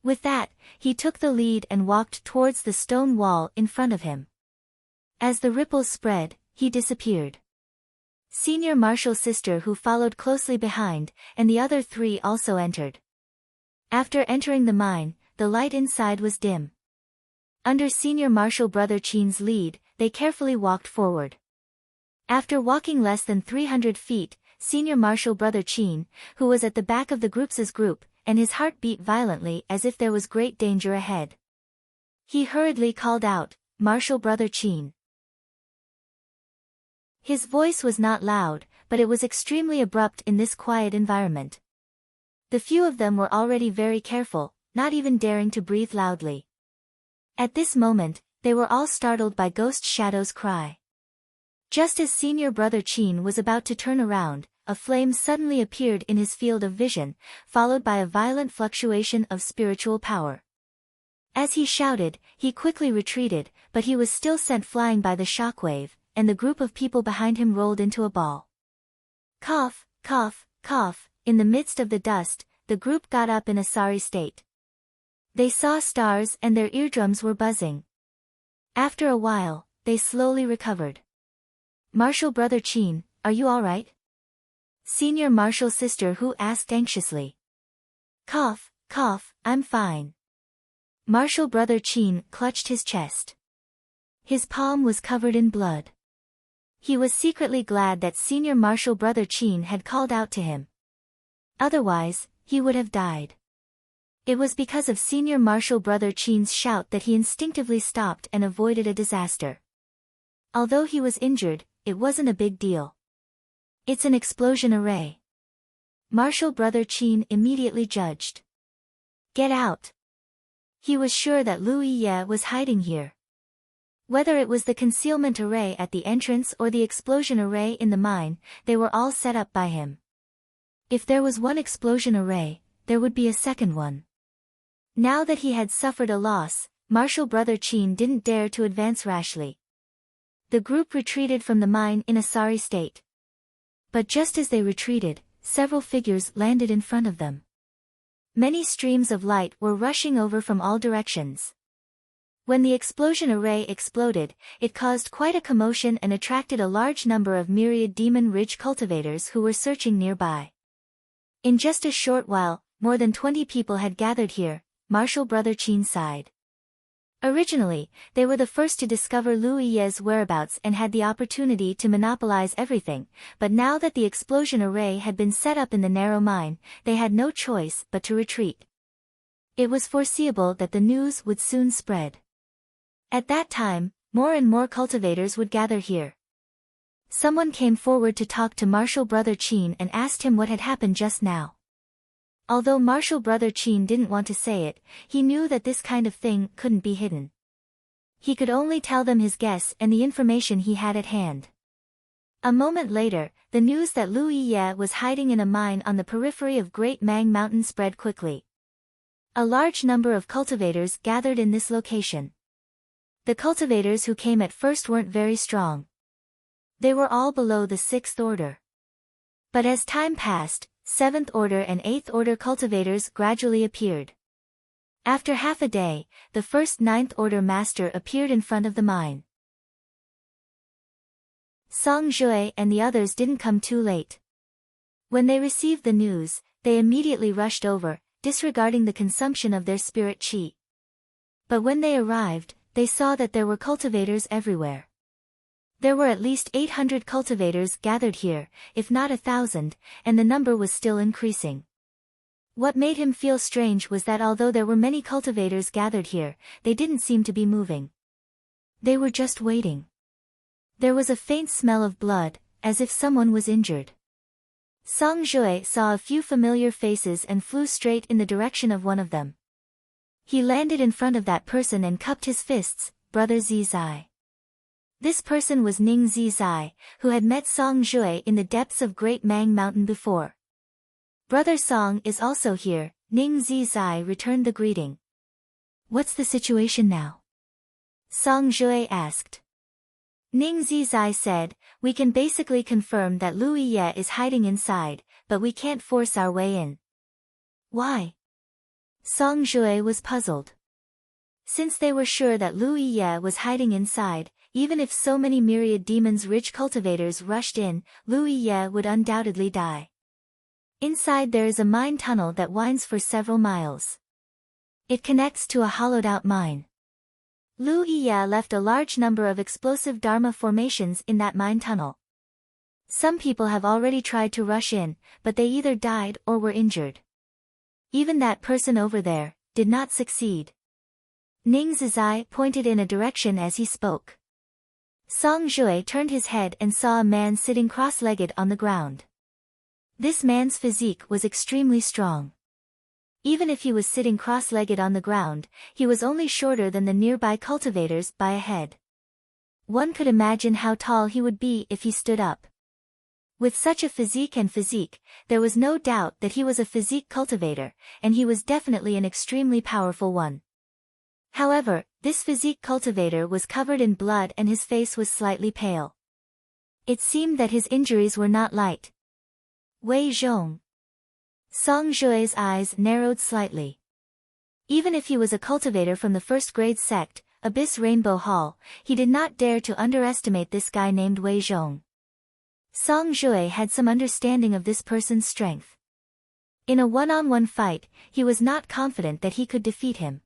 With that, he took the lead and walked towards the stone wall in front of him. As the ripples spread, he disappeared. Senior Marshal's sister, who followed closely behind, and the other three also entered. After entering the mine, the light inside was dim. Under Senior Marshal Brother Qin's lead, they carefully walked forward. After walking less than 300 feet, Senior Marshal Brother Qin, who was at the back of the group's group, and his heart beat violently as if there was great danger ahead. He hurriedly called out, "Marshal Brother Qin." His voice was not loud, but it was extremely abrupt in this quiet environment. The few of them were already very careful, not even daring to breathe loudly. At this moment, they were all startled by Ghost Shadow's cry. Just as Senior Brother Qin was about to turn around, a flame suddenly appeared in his field of vision, followed by a violent fluctuation of spiritual power. As he shouted, he quickly retreated, but he was still sent flying by the shockwave, and the group of people behind him rolled into a ball. Cough, cough, cough, in the midst of the dust, the group got up in a sorry state. They saw stars and their eardrums were buzzing. After a while, they slowly recovered. "Marshal Brother Qin, are you all right?" Senior Marshal's sister Hu asked anxiously. "Cough, cough, I'm fine." Marshal Brother Qin clutched his chest. His palm was covered in blood. He was secretly glad that Senior Marshal Brother Qin had called out to him. Otherwise, he would have died. It was because of Senior Marshal Brother Qin's shout that he instinctively stopped and avoided a disaster. Although he was injured, it wasn't a big deal. "It's an explosion array," Marshal Brother Qin immediately judged. "Get out." He was sure that Lu Ye was hiding here. Whether it was the concealment array at the entrance or the explosion array in the mine, they were all set up by him. If there was one explosion array, there would be a second one. Now that he had suffered a loss, Marshal Brother Qin didn't dare to advance rashly. The group retreated from the mine in a sorry state. But just as they retreated, several figures landed in front of them. Many streams of light were rushing over from all directions. When the explosion array exploded, it caused quite a commotion and attracted a large number of myriad Demon Ridge cultivators who were searching nearby. In just a short while, more than 20 people had gathered here, Marshal Brother Qin sighed. Originally, they were the first to discover Lu Ye's whereabouts and had the opportunity to monopolize everything, but now that the explosion array had been set up in the narrow mine, they had no choice but to retreat. It was foreseeable that the news would soon spread. At that time, more and more cultivators would gather here. Someone came forward to talk to Marshal Brother Qin and asked him what had happened just now. Although Marshal Brother Qin didn't want to say it, he knew that this kind of thing couldn't be hidden. He could only tell them his guess and the information he had at hand. A moment later, the news that Lu Ye was hiding in a mine on the periphery of Great Mang Mountain spread quickly. A large number of cultivators gathered in this location. The cultivators who came at first weren't very strong. They were all below the 6th order. But as time passed, 7th order and 8th order cultivators gradually appeared. After half a day, the first 9th order master appeared in front of the mine. Song Jue and the others didn't come too late. When they received the news, they immediately rushed over, disregarding the consumption of their spirit qi. But when they arrived, they saw that there were cultivators everywhere. There were at least 800 cultivators gathered here, if not 1,000, and the number was still increasing. What made him feel strange was that although there were many cultivators gathered here, they didn't seem to be moving. They were just waiting. There was a faint smell of blood, as if someone was injured. Song Jue saw a few familiar faces and flew straight in the direction of one of them. He landed in front of that person and cupped his fists, "Brother Zizai." This person was Ning Zizai, who had met Song Jue in the depths of Great Mang Mountain before. "Brother Song is also here," Ning Zizai returned the greeting. What's the situation now? Song Jue asked. Ning Zizai said, we can basically confirm that Lu Ye is hiding inside, but we can't force our way in. Why? Song Jue was puzzled. Since they were sure that Lu Ye was hiding inside, even if so many myriad demons rich cultivators rushed in, Lu Ye would undoubtedly die. Inside there is a mine tunnel that winds for several miles. It connects to a hollowed-out mine. Lu Ye left a large number of explosive Dharma formations in that mine tunnel. Some people have already tried to rush in, but they either died or were injured. Even that person over there did not succeed. Ning Zizai pointed in a direction as he spoke. Song Jue turned his head and saw a man sitting cross-legged on the ground. This man's physique was extremely strong. Even if he was sitting cross-legged on the ground, he was only shorter than the nearby cultivators by a head. One could imagine how tall he would be if he stood up. With such a physique, there was no doubt that he was a physique cultivator, and he was definitely an extremely powerful one. However, this physique cultivator was covered in blood and his face was slightly pale. It seemed that his injuries were not light. Wei Zhong. Song Jue's eyes narrowed slightly. Even if he was a cultivator from the first-grade sect, Abyss Rainbow Hall, he did not dare to underestimate this guy named Wei Zhong. Song Jue had some understanding of this person's strength. In a one-on-one fight, he was not confident that he could defeat him.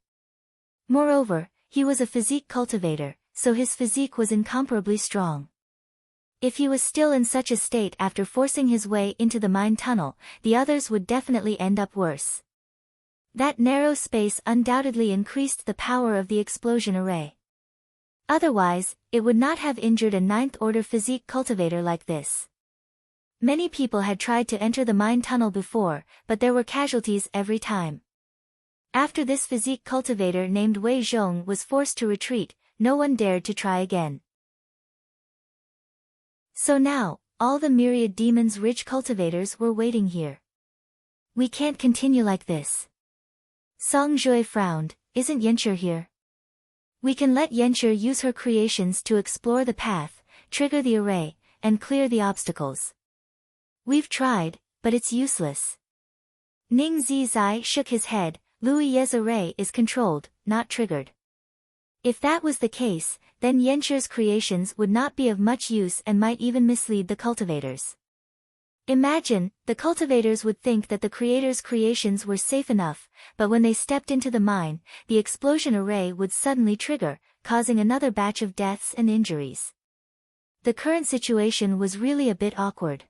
Moreover, he was a physique cultivator, so his physique was incomparably strong. If he was still in such a state after forcing his way into the mine tunnel, the others would definitely end up worse. That narrow space undoubtedly increased the power of the explosion array. Otherwise, it would not have injured a ninth-order physique cultivator like this. Many people had tried to enter the mine tunnel before, but there were casualties every time. After this physique cultivator named Wei Zhong was forced to retreat, no one dared to try again. So now, all the myriad demons rich cultivators were waiting here. We can't continue like this. Song Jue frowned, isn't Yencher here? We can let Yencher use her creations to explore the path, trigger the array, and clear the obstacles. We've tried, but it's useless. Ning Zizai shook his head, Lu Ye's array is controlled, not triggered. If that was the case, then Yencher's creations would not be of much use and might even mislead the cultivators. Imagine, the cultivators would think that the creator's creations were safe enough, but when they stepped into the mine, the explosion array would suddenly trigger, causing another batch of deaths and injuries. The current situation was really a bit awkward.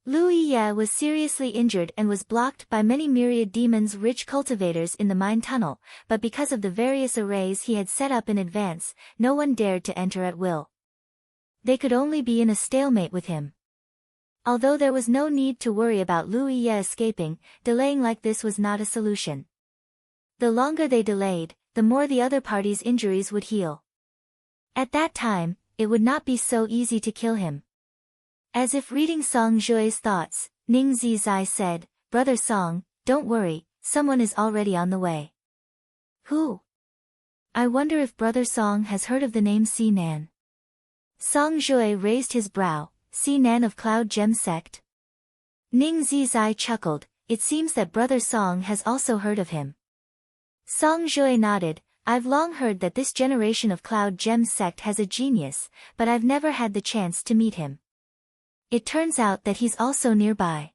Lu Ye was seriously injured and was blocked by many myriad demons rich cultivators in the mine tunnel, but because of the various arrays he had set up in advance, no one dared to enter at will. They could only be in a stalemate with him. Although there was no need to worry about Lu Ye escaping, delaying like this was not a solution. The longer they delayed, the more the other party's injuries would heal. At that time, it would not be so easy to kill him. As if reading Song Jue's thoughts, Ning Zizai said, Brother Song, don't worry, someone is already on the way. Who? I wonder if Brother Song has heard of the name Si Nan. Song Jue raised his brow, Si Nan of Cloud Gem Sect? Ning Zizai chuckled, it seems that Brother Song has also heard of him. Song Jue nodded, I've long heard that this generation of Cloud Gem Sect has a genius, but I've never had the chance to meet him. It turns out that he's also nearby.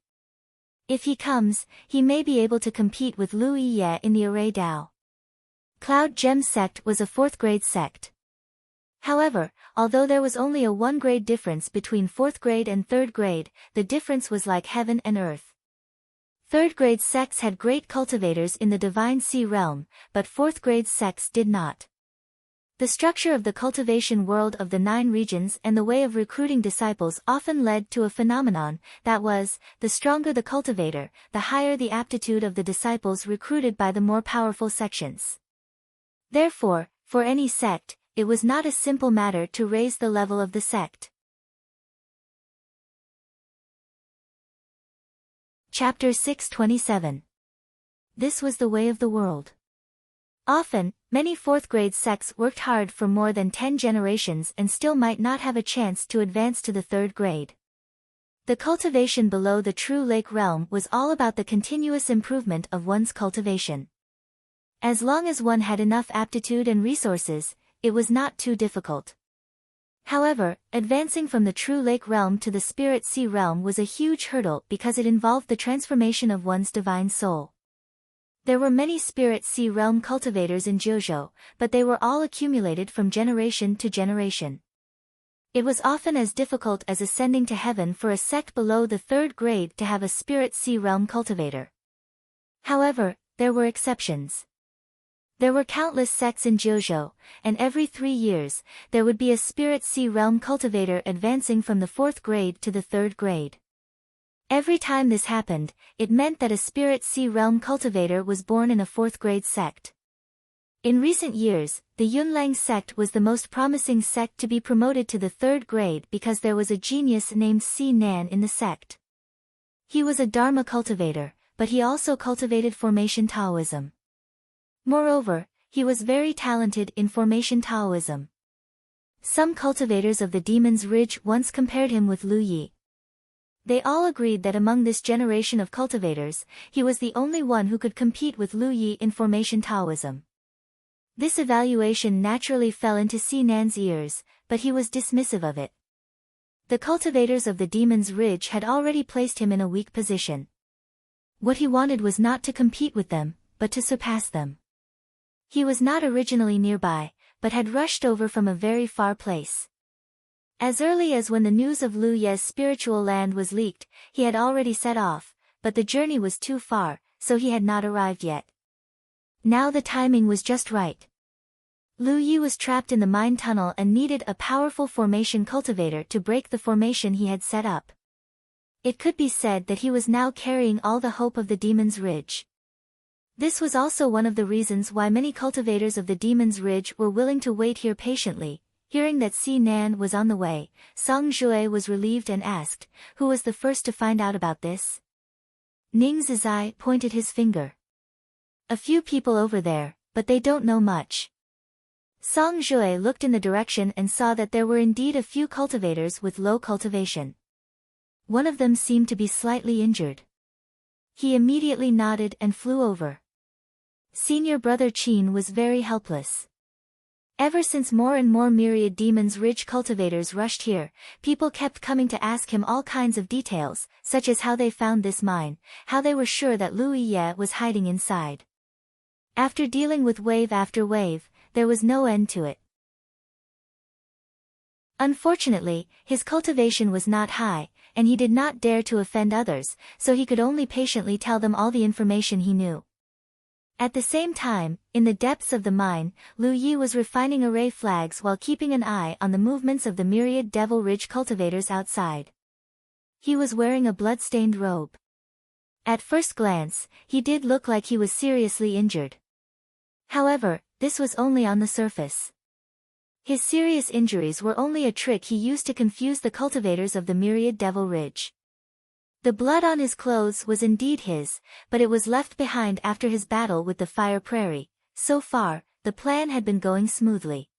If he comes, he may be able to compete with Lu Ye in the Array Dao. Cloud Gem Sect was a 4th-grade sect. However, although there was only a 1-grade difference between 4th grade and 3rd grade, the difference was like heaven and earth. 3rd-grade sects had great cultivators in the Divine Sea realm, but 4th-grade sects did not. The structure of the cultivation world of the 9 regions and the way of recruiting disciples often led to a phenomenon, that was, the stronger the cultivator, the higher the aptitude of the disciples recruited by the more powerful sections. Therefore, for any sect, it was not a simple matter to raise the level of the sect. Chapter 627. This was the way of the world. Often, many fourth-grade sects worked hard for more than 10 generations and still might not have a chance to advance to the third grade. The cultivation below the true lake realm was all about the continuous improvement of one's cultivation. As long as one had enough aptitude and resources, it was not too difficult. However, advancing from the true lake realm to the spirit sea realm was a huge hurdle because it involved the transformation of one's divine soul. There were many spirit sea realm cultivators in Jojo, but they were all accumulated from generation to generation. It was often as difficult as ascending to heaven for a sect below the third grade to have a spirit sea realm cultivator. However, there were exceptions. There were countless sects in Jojo, and every 3 years, there would be a spirit sea realm cultivator advancing from the 4th grade to the 3rd grade. Every time this happened, it meant that a spirit sea realm cultivator was born in a 4th grade sect. In recent years, the Yunlang sect was the most promising sect to be promoted to the 3rd grade because there was a genius named Si Nan in the sect. He was a Dharma cultivator, but he also cultivated formation Taoism. Moreover, he was very talented in formation Taoism. Some cultivators of the Demon's Ridge once compared him with Lu Yi. They all agreed that among this generation of cultivators, he was the only one who could compete with Lu Yi in formation Taoism. This evaluation naturally fell into Si Nan's ears, but he was dismissive of it. The cultivators of the Demon's Ridge had already placed him in a weak position. What he wanted was not to compete with them, but to surpass them. He was not originally nearby, but had rushed over from a very far place. As early as when the news of Lu Ye's spiritual land was leaked, he had already set off, but the journey was too far, so he had not arrived yet. Now the timing was just right. Lu Yi was trapped in the mine tunnel and needed a powerful formation cultivator to break the formation he had set up. It could be said that he was now carrying all the hope of the Demon's Ridge. This was also one of the reasons why many cultivators of the Demon's Ridge were willing to wait here patiently. Hearing that Si Nan was on the way, Song Jue was relieved and asked, "Who was the first to find out about this?" Ning Zizai pointed his finger. "A few people over there, but they don't know much." Song Jue looked in the direction and saw that there were indeed a few cultivators with low cultivation. One of them seemed to be slightly injured. He immediately nodded and flew over. Senior brother Qin was very helpless. Ever since more and more myriad Demon's Ridge cultivators rushed here, people kept coming to ask him all kinds of details, such as how they found this mine, how they were sure that Lu Yi was hiding inside. After dealing with wave after wave, there was no end to it. Unfortunately, his cultivation was not high, and he did not dare to offend others, so he could only patiently tell them all the information he knew. At the same time, in the depths of the mine, Lu Yi was refining array flags while keeping an eye on the movements of the myriad Devil Ridge cultivators outside. He was wearing a blood-stained robe. At first glance, he did look like he was seriously injured. However, this was only on the surface. His serious injuries were only a trick he used to confuse the cultivators of the myriad Devil Ridge. The blood on his clothes was indeed his, but it was left behind after his battle with the Fire Prairie. So far, the plan had been going smoothly.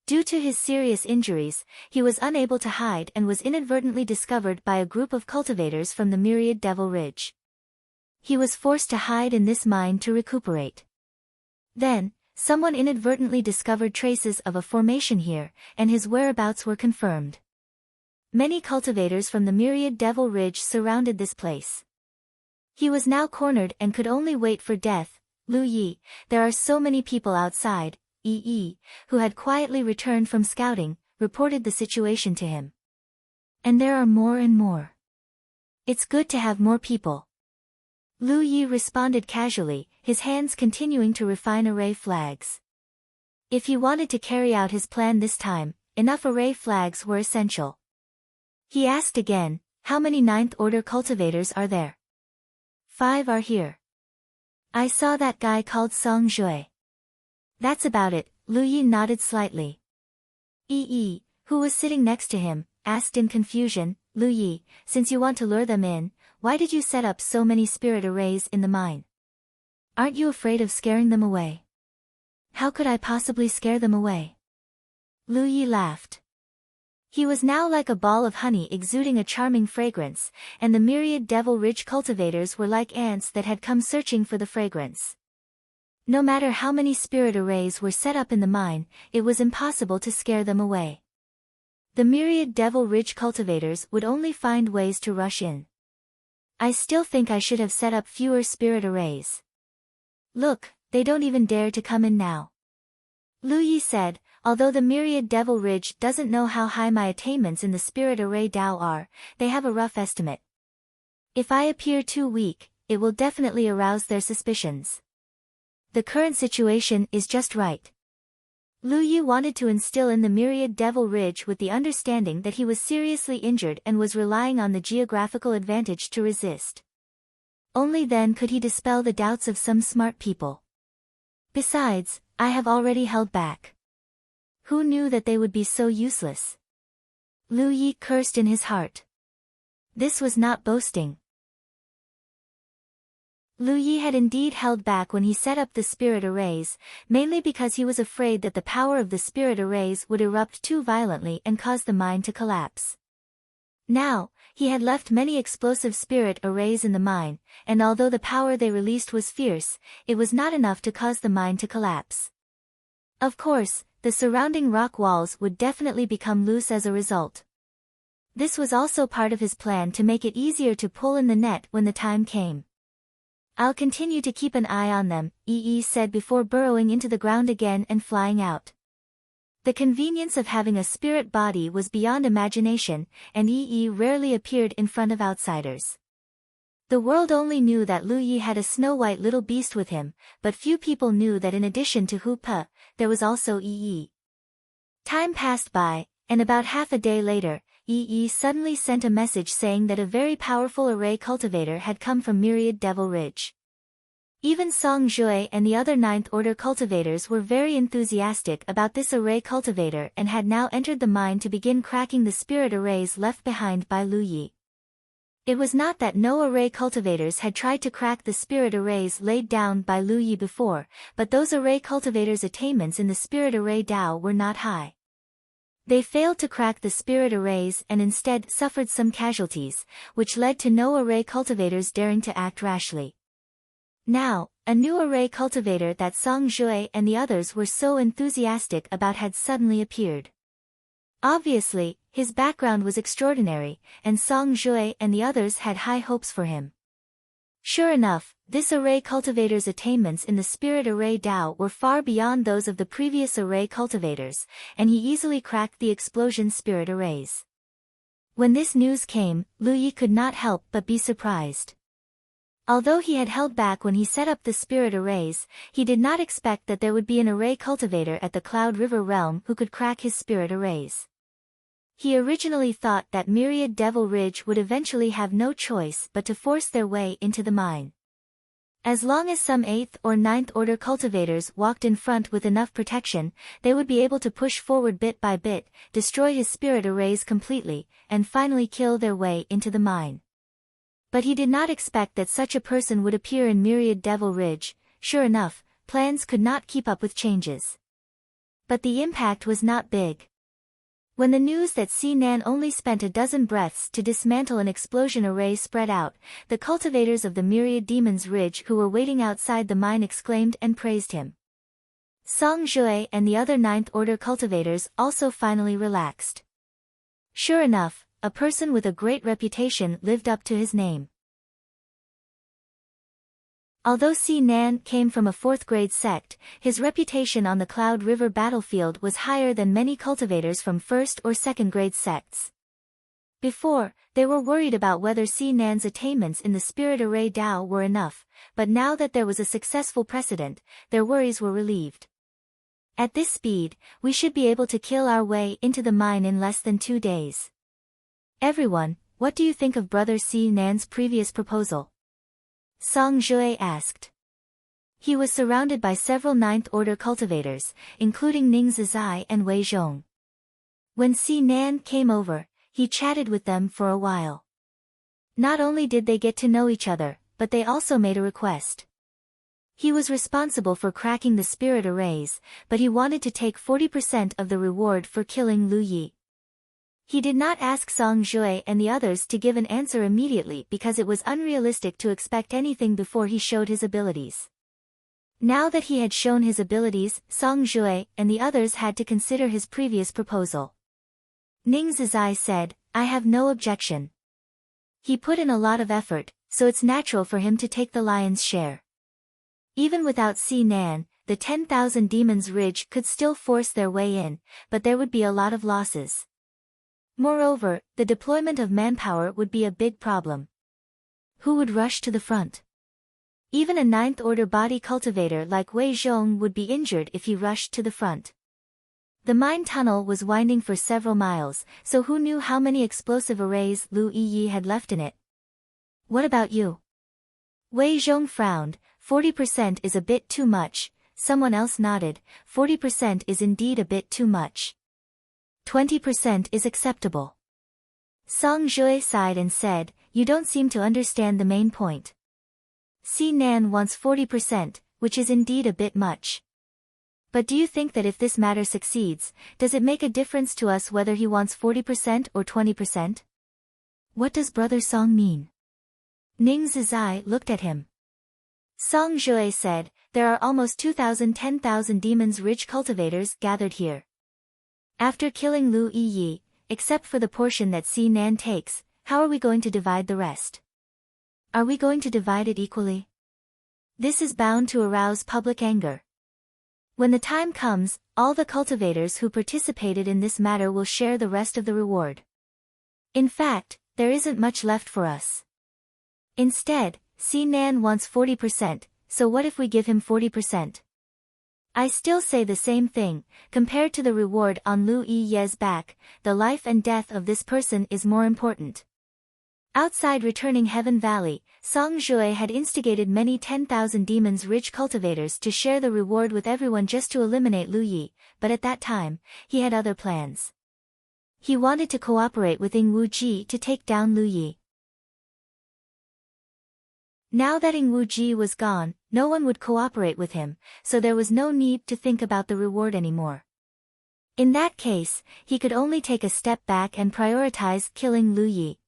Due to his serious injuries, he was unable to hide and was inadvertently discovered by a group of cultivators from the myriad Devil Ridge. He was forced to hide in this mine to recuperate. Then, someone inadvertently discovered traces of a formation here, and his whereabouts were confirmed. Many cultivators from the myriad Devil Ridge surrounded this place. He was now cornered and could only wait for death. Lu Yi, there are so many people outside, Yi, who had quietly returned from scouting, reported the situation to him. And there are more and more. It's good to have more people. Lu Yi responded casually, his hands continuing to refine array flags. If he wanted to carry out his plan this time, enough array flags were essential. He asked again, "How many 9th order cultivators are there?" 5 are here. I saw that guy called Song Jue. That's about it, Lu Yi nodded slightly. Yi, who was sitting next to him, asked in confusion, "Lu Yi, since you want to lure them in, why did you set up so many spirit arrays in the mine? Aren't you afraid of scaring them away?" How could I possibly scare them away? Lu Yi laughed. He was now like a ball of honey exuding a charming fragrance, and the myriad Devil Ridge cultivators were like ants that had come searching for the fragrance. No matter how many spirit arrays were set up in the mine, it was impossible to scare them away. The myriad Devil Ridge cultivators would only find ways to rush in. I still think I should have set up fewer spirit arrays. Look, they don't even dare to come in now. Lu Yi said, although the myriad Devil Ridge doesn't know how high my attainments in the spirit array Dao are, they have a rough estimate. If I appear too weak, it will definitely arouse their suspicions. The current situation is just right. Lu Yi wanted to instill in the myriad Devil Ridge with the understanding that he was seriously injured and was relying on the geographical advantage to resist. Only then could he dispel the doubts of some smart people. Besides, I have already held back. Who knew that they would be so useless? Lu Yi cursed in his heart. This was not boasting. Lu Yi had indeed held back when he set up the spirit arrays, mainly because he was afraid that the power of the spirit arrays would erupt too violently and cause the mine to collapse. Now, he had left many explosive spirit arrays in the mine, and although the power they released was fierce, it was not enough to cause the mine to collapse. Of course, the surrounding rock walls would definitely become loose as a result. This was also part of his plan to make it easier to pull in the net when the time came. I'll continue to keep an eye on them, Yi said before burrowing into the ground again and flying out. The convenience of having a spirit body was beyond imagination, and Yi rarely appeared in front of outsiders. The world only knew that Lu Yi had a snow-white little beast with him, but few people knew that in addition to Hu Pe, there was also Yi. Time passed by, and about half a day later, Yi suddenly sent a message saying that a very powerful array cultivator had come from Myriad Devil Ridge. Even Song Jue and the other Ninth Order cultivators were very enthusiastic about this array cultivator and had now entered the mine to begin cracking the spirit arrays left behind by Lu Yi. It was not that no array cultivators had tried to crack the spirit arrays laid down by Lu Yi before, but those array cultivators' attainments in the spirit array Dao were not high. They failed to crack the spirit arrays and instead suffered some casualties, which led to no array cultivators daring to act rashly. Now, a new array cultivator that Song Jue and the others were so enthusiastic about had suddenly appeared. Obviously, his background was extraordinary, and Song Jue and the others had high hopes for him. Sure enough, this array cultivator's attainments in the spirit array Dao were far beyond those of the previous array cultivators, and he easily cracked the explosion spirit arrays. When this news came, Lu Yi could not help but be surprised. Although he had held back when he set up the spirit arrays, he did not expect that there would be an array cultivator at the Cloud River realm who could crack his spirit arrays. He originally thought that Myriad Devil Ridge would eventually have no choice but to force their way into the mine. As long as some 8th or 9th order cultivators walked in front with enough protection, they would be able to push forward bit by bit, destroy his spirit arrays completely, and finally kill their way into the mine. But he did not expect that such a person would appear in Myriad Devil Ridge. Sure enough, plans could not keep up with changes. But the impact was not big. When the news that Si Nan only spent a dozen breaths to dismantle an explosion array spread out, the cultivators of the Myriad Demon's Ridge who were waiting outside the mine exclaimed and praised him. Song Jue and the other 9th Order cultivators also finally relaxed. Sure enough, a person with a great reputation lived up to his name. Although Si Nan came from a 4th grade sect, his reputation on the Cloud River battlefield was higher than many cultivators from 1st or 2nd grade sects. Before, they were worried about whether Si Nan's attainments in the Spirit Array Dao were enough, but now that there was a successful precedent, their worries were relieved. At this speed, we should be able to kill our way into the mine in less than 2 days. Everyone, what do you think of Brother Si Nan's previous proposal? Song Jue asked. He was surrounded by several 9th Order cultivators, including Ning Zizai and Wei Zhong. When Si Nan came over, he chatted with them for a while. Not only did they get to know each other, but they also made a request. He was responsible for cracking the spirit arrays, but he wanted to take 40% of the reward for killing Lu Yi. He did not ask Song Jue and the others to give an answer immediately because it was unrealistic to expect anything before he showed his abilities. Now that he had shown his abilities, Song Jue and the others had to consider his previous proposal. Ning Zizai said, I have no objection. He put in a lot of effort, so it's natural for him to take the lion's share. Even without Si Nan, the 10,000 demons Ridge could still force their way in, but there would be a lot of losses. Moreover, the deployment of manpower would be a big problem. Who would rush to the front? Even a 9th order body cultivator like Wei Zhong would be injured if he rushed to the front. The mine tunnel was winding for several miles, so who knew how many explosive arrays Lu Yi had left in it? What about you? Wei Zhong frowned. 40% is a bit too much. Someone else nodded. 40% is indeed a bit too much. 20% is acceptable. Song Jue sighed and said, you don't seem to understand the main point. Si Nan wants 40%, which is indeed a bit much. But do you think that if this matter succeeds, does it make a difference to us whether he wants 40% or 20%? What does Brother Song mean? Ning Zizai looked at him. Song Jue said, there are almost 10,000 demons Ridge cultivators gathered here. After killing Lu Yi, except for the portion that Si Nan takes, how are we going to divide the rest? Are we going to divide it equally? This is bound to arouse public anger. When the time comes, all the cultivators who participated in this matter will share the rest of the reward. In fact, there isn't much left for us. Instead, Si Nan wants 40%, so what if we give him 40%? I still say the same thing. Compared to the reward on Lu Yi's back, the life and death of this person is more important. Outside returning Heaven Valley, Song Jue had instigated many 10,000 demons Ridge cultivators to share the reward with everyone just to eliminate Lu Yi, but at that time, he had other plans. He wanted to cooperate with Ying Wuji to take down Lu Yi. Now that Ying Wuji was gone, no one would cooperate with him, so there was no need to think about the reward anymore. In that case, he could only take a step back and prioritize killing Lu Yi.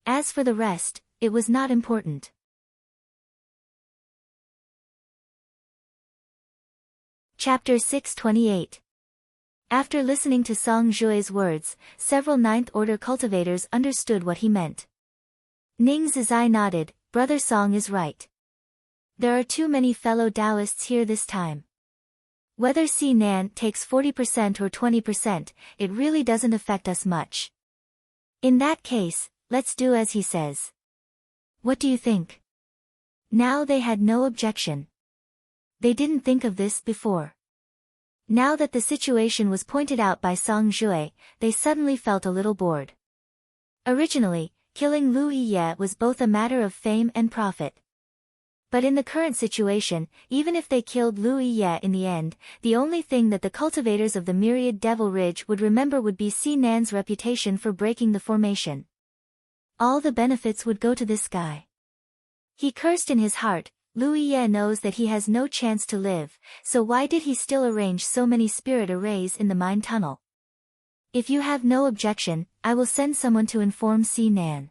As for the rest, it was not important. Chapter 628. After listening to Song Jue's words, several 9th order cultivators understood what he meant. Ning Zizai nodded. Brother Song is right. There are too many fellow Taoists here this time. Whether Si Nan takes 40% or 20%, it really doesn't affect us much. In that case, let's do as he says. What do you think? Now they had no objection. They didn't think of this before. Now that the situation was pointed out by Song Jue, they suddenly felt a little bored. Originally, killing Lu Yi was both a matter of fame and profit. But in the current situation, even if they killed Lu Yi in the end, the only thing that the cultivators of the Myriad Devil Ridge would remember would be Si Nan's reputation for breaking the formation. All the benefits would go to this guy. He cursed in his heart. Lu Yi knows that he has no chance to live, so why did he still arrange so many spirit arrays in the mine tunnel? If you have no objection, I will send someone to inform Si Nan.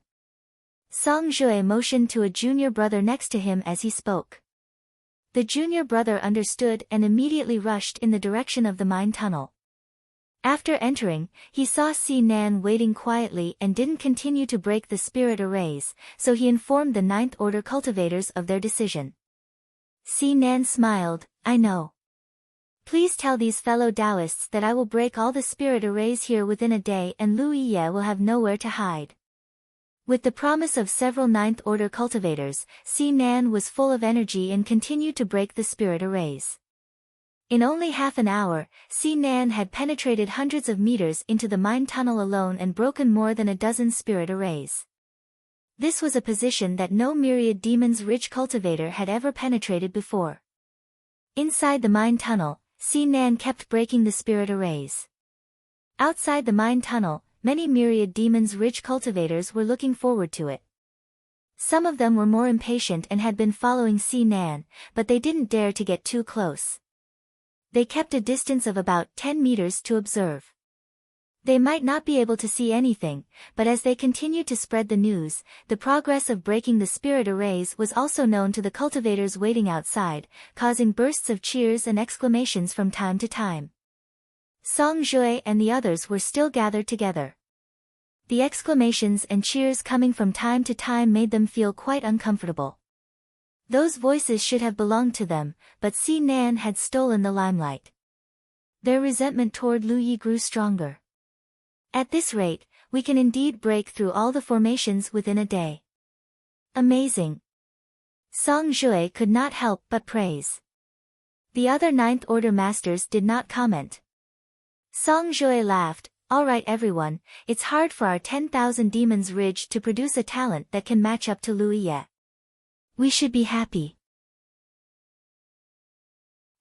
Song Jue motioned to a junior brother next to him as he spoke. The junior brother understood and immediately rushed in the direction of the mine tunnel. After entering, he saw Si Nan waiting quietly and didn't continue to break the spirit arrays, so he informed the 9th order cultivators of their decision. Si Nan smiled, I know. Please tell these fellow Taoists that I will break all the spirit arrays here within a day and Lu Yi will have nowhere to hide. With the promise of several 9th order cultivators, Si Nan was full of energy and continued to break the spirit arrays. In only half an hour, Si Nan had penetrated hundreds of meters into the mine tunnel alone and broken more than a dozen spirit arrays. This was a position that no Myriad Demons Ridge cultivator had ever penetrated before. Inside the mine tunnel, Si Nan kept breaking the spirit arrays. Outside the mine tunnel, many Myriad Demons Ridge cultivators were looking forward to it. Some of them were more impatient and had been following Si Nan, but they didn't dare to get too close. They kept a distance of about 10 meters to observe. They might not be able to see anything, but as they continued to spread the news, the progress of breaking the spirit arrays was also known to the cultivators waiting outside, causing bursts of cheers and exclamations from time to time. Song Jue and the others were still gathered together. The exclamations and cheers coming from time to time made them feel quite uncomfortable. Those voices should have belonged to them, but Si Nan had stolen the limelight. Their resentment toward Lu Yi grew stronger. At this rate, we can indeed break through all the formations within a day. Amazing. Song Jue could not help but praise. The other Ninth Order Masters did not comment. Song Jue laughed. All right everyone, it's hard for our 10,000 Demons Ridge to produce a talent that can match up to Lu Yi yet. We should be happy.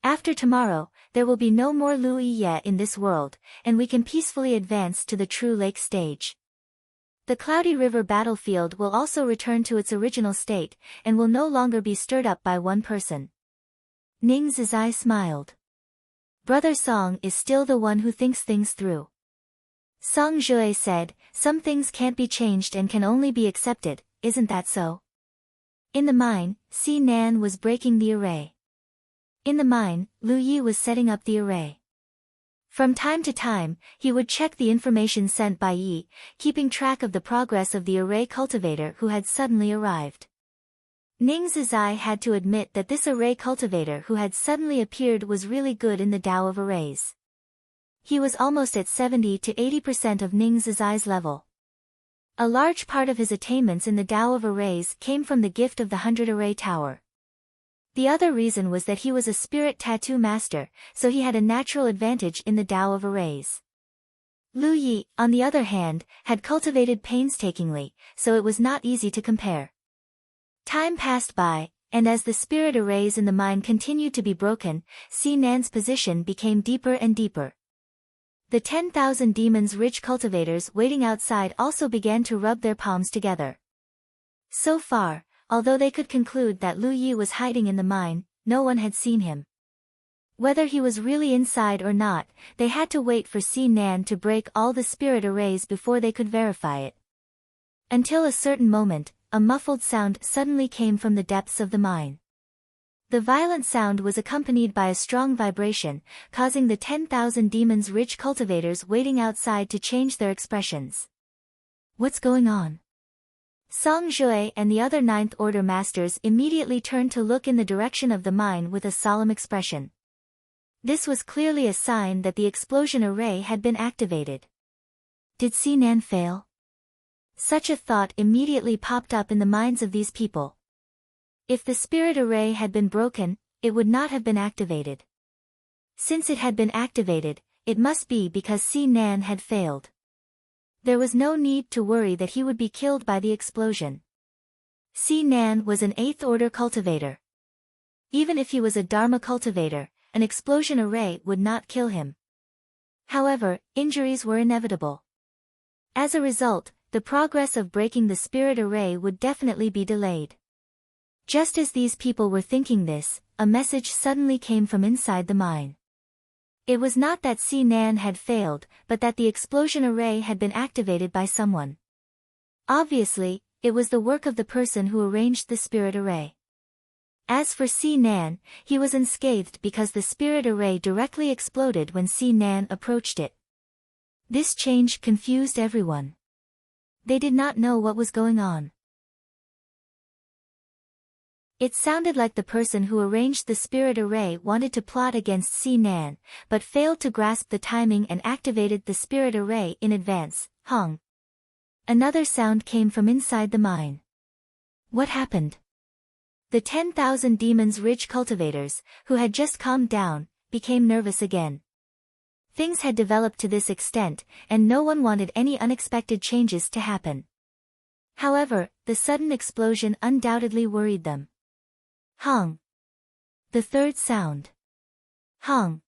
After tomorrow, there will be no more Lu Yi yet in this world, and we can peacefully advance to the true lake stage. The Cloudy River battlefield will also return to its original state, and will no longer be stirred up by one person. Ning Zizai smiled. Brother Song is still the one who thinks things through. Song Jue said, some things can't be changed and can only be accepted, isn't that so? In the mine, Si Nan was breaking the array. In the mine, Lu Yi was setting up the array. From time to time, he would check the information sent by Yi, keeping track of the progress of the array cultivator who had suddenly arrived. Ning Zizai had to admit that this array cultivator who had suddenly appeared was really good in the Tao of arrays. He was almost at 70 to 80% of Ning Zizai's level. A large part of his attainments in the Tao of arrays came from the gift of the 100 Array Tower. The other reason was that he was a spirit tattoo master, so he had a natural advantage in the Tao of arrays. Lu Yi, on the other hand, had cultivated painstakingly, so it was not easy to compare. Time passed by, and as the spirit arrays in the mine continued to be broken, Si Nan's position became deeper and deeper. The 10,000 Demons Ridge cultivators waiting outside also began to rub their palms together. So far, although they could conclude that Lu Yi was hiding in the mine, no one had seen him. Whether he was really inside or not, they had to wait for Si Nan to break all the spirit arrays before they could verify it. Until a certain moment, a muffled sound suddenly came from the depths of the mine. The violent sound was accompanied by a strong vibration, causing the 10,000 Demons Ridge cultivators waiting outside to change their expressions. What's going on? Song Jue and the other Ninth Order Masters immediately turned to look in the direction of the mine with a solemn expression. This was clearly a sign that the explosion array had been activated. Did Si Nan fail? Such a thought immediately popped up in the minds of these people. If the spirit array had been broken, it would not have been activated. Since it had been activated, it must be because Si Nan had failed. There was no need to worry that he would be killed by the explosion. Si Nan was an 8th order cultivator. Even if he was a Dharma cultivator, an explosion array would not kill him. However, injuries were inevitable. As a result, the progress of breaking the spirit array would definitely be delayed. Just as these people were thinking this, a message suddenly came from inside the mine. It was not that Si Nan had failed, but that the explosion array had been activated by someone. Obviously, it was the work of the person who arranged the spirit array. As for Si Nan, he was unscathed because the spirit array directly exploded when Si Nan approached it. This change confused everyone. They did not know what was going on. It sounded like the person who arranged the spirit array wanted to plot against Si Nan, but failed to grasp the timing and activated the spirit array in advance. Hong. Another sound came from inside the mine. What happened? The 10,000 Demons Ridge cultivators, who had just calmed down, became nervous again. Things had developed to this extent, and no one wanted any unexpected changes to happen. However, the sudden explosion undoubtedly worried them. Hong. The third sound. Hong.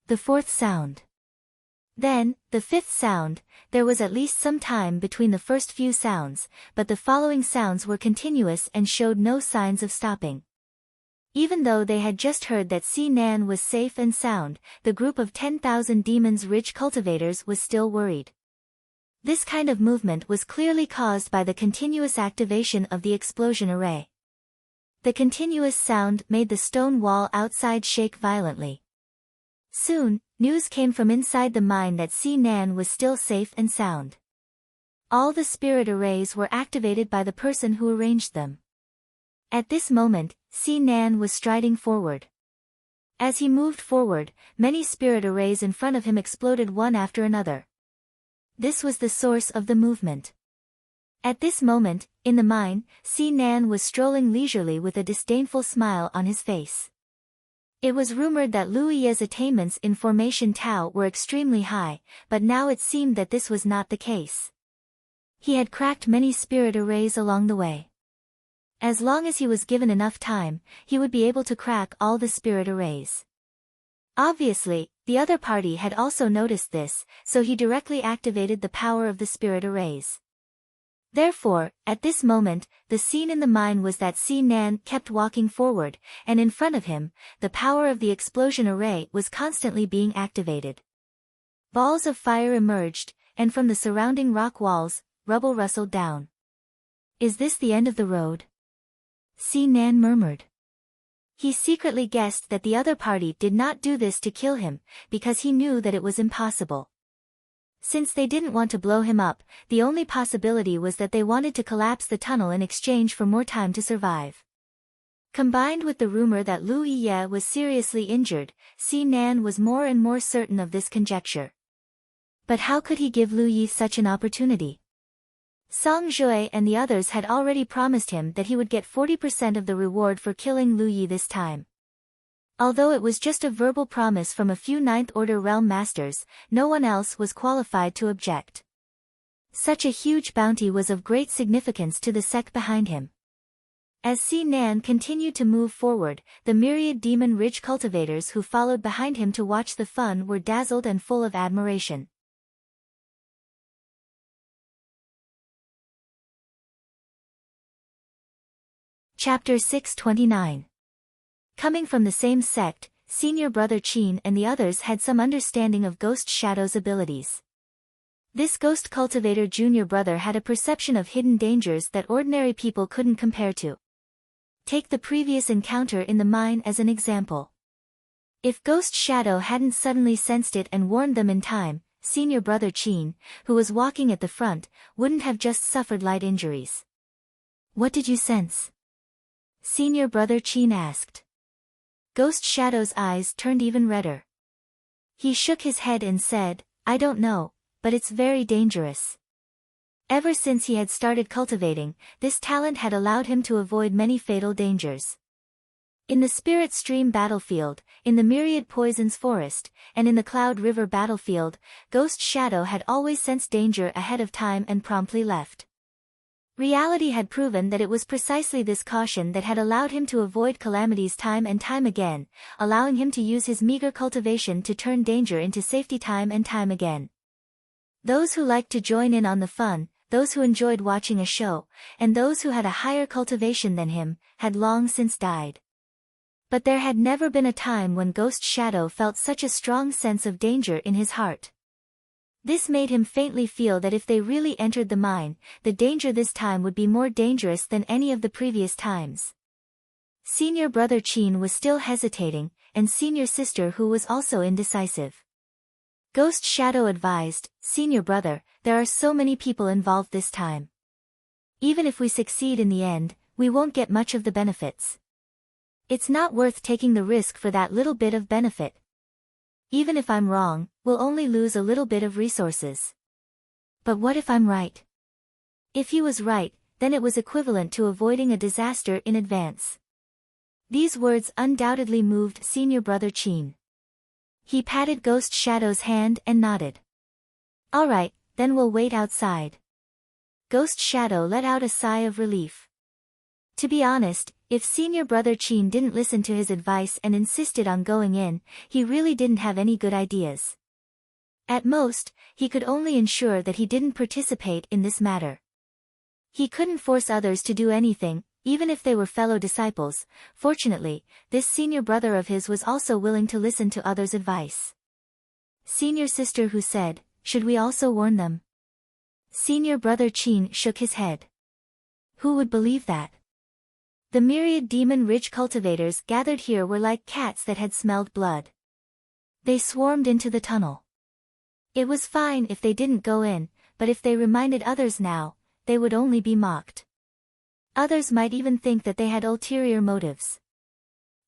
The fourth sound. Then, the fifth sound, there was at least some time between the first few sounds, but the following sounds were continuous and showed no signs of stopping. Even though they had just heard that Si Nan was safe and sound, the group of 10,000 demons rich cultivators was still worried. This kind of movement was clearly caused by the continuous activation of the explosion array. The continuous sound made the stone wall outside shake violently. Soon, news came from inside the mine that Si Nan was still safe and sound. All the spirit arrays were activated by the person who arranged them. At this moment, Si Nan was striding forward. As he moved forward, many spirit arrays in front of him exploded one after another. This was the source of the movement. At this moment, in the mine, Si Nan was strolling leisurely with a disdainful smile on his face. It was rumored that Lu Ye's attainments in Formation Tao were extremely high, but now it seemed that this was not the case. He had cracked many spirit arrays along the way. As long as he was given enough time, he would be able to crack all the spirit arrays. Obviously, the other party had also noticed this, so he directly activated the power of the spirit arrays. Therefore, at this moment, the scene in the mine was that Si Nan kept walking forward, and in front of him, the power of the explosion array was constantly being activated. Balls of fire emerged, and from the surrounding rock walls, rubble rustled down. "Is this the end of the road?" Si Nan murmured. He secretly guessed that the other party did not do this to kill him, because he knew that it was impossible. Since they didn't want to blow him up, the only possibility was that they wanted to collapse the tunnel in exchange for more time to survive. Combined with the rumor that Lu Ye was seriously injured, Si Nan was more and more certain of this conjecture. But how could he give Lu Yi such an opportunity? Song Jue and the others had already promised him that he would get 40% of the reward for killing Lu Yi this time. Although it was just a verbal promise from a few ninth-order realm masters, no one else was qualified to object. Such a huge bounty was of great significance to the sect behind him. As Si Nan continued to move forward, the myriad demon-rich cultivators who followed behind him to watch the fun were dazzled and full of admiration. Chapter 629. Coming from the same sect, senior brother Qin and the others had some understanding of Ghost Shadow's abilities. This ghost cultivator junior brother had a perception of hidden dangers that ordinary people couldn't compare to. Take the previous encounter in the mine as an example. If Ghost Shadow hadn't suddenly sensed it and warned them in time, senior brother Qin, who was walking at the front, wouldn't have just suffered light injuries. "What did you sense?" Senior brother Qin asked. Ghost Shadow's eyes turned even redder. He shook his head and said, "I don't know, but it's very dangerous." Ever since he had started cultivating, this talent had allowed him to avoid many fatal dangers. In the Spirit Stream battlefield, in the Myriad Poisons forest, and in the Cloud River battlefield, Ghost Shadow had always sensed danger ahead of time and promptly left. Reality had proven that it was precisely this caution that had allowed him to avoid calamities time and time again, allowing him to use his meager cultivation to turn danger into safety time and time again. Those who liked to join in on the fun, those who enjoyed watching a show, and those who had a higher cultivation than him, had long since died. But there had never been a time when Ghost Shadow felt such a strong sense of danger in his heart. This made him faintly feel that if they really entered the mine, the danger this time would be more dangerous than any of the previous times. Senior brother Qin was still hesitating, and senior sister Hu was also indecisive. Ghost Shadow advised, "Senior brother, there are so many people involved this time. Even if we succeed in the end, we won't get much of the benefits. It's not worth taking the risk for that little bit of benefit. Even if I'm wrong, we'll only lose a little bit of resources. But what if I'm right?" If he was right, then it was equivalent to avoiding a disaster in advance. These words undoubtedly moved senior brother Qin. He patted Ghost Shadow's hand and nodded. "All right, then we'll wait outside." Ghost Shadow let out a sigh of relief. To be honest, if senior brother Qin didn't listen to his advice and insisted on going in, he really didn't have any good ideas. At most, he could only ensure that he didn't participate in this matter. He couldn't force others to do anything, even if they were fellow disciples. Fortunately, this senior brother of his was also willing to listen to others' advice. Senior sister Hu said, "Should we also warn them?" Senior brother Qin shook his head. Who would believe that? The myriad Demon Ridge cultivators gathered here were like cats that had smelled blood. They swarmed into the tunnel. It was fine if they didn't go in, but if they reminded others now, they would only be mocked. Others might even think that they had ulterior motives.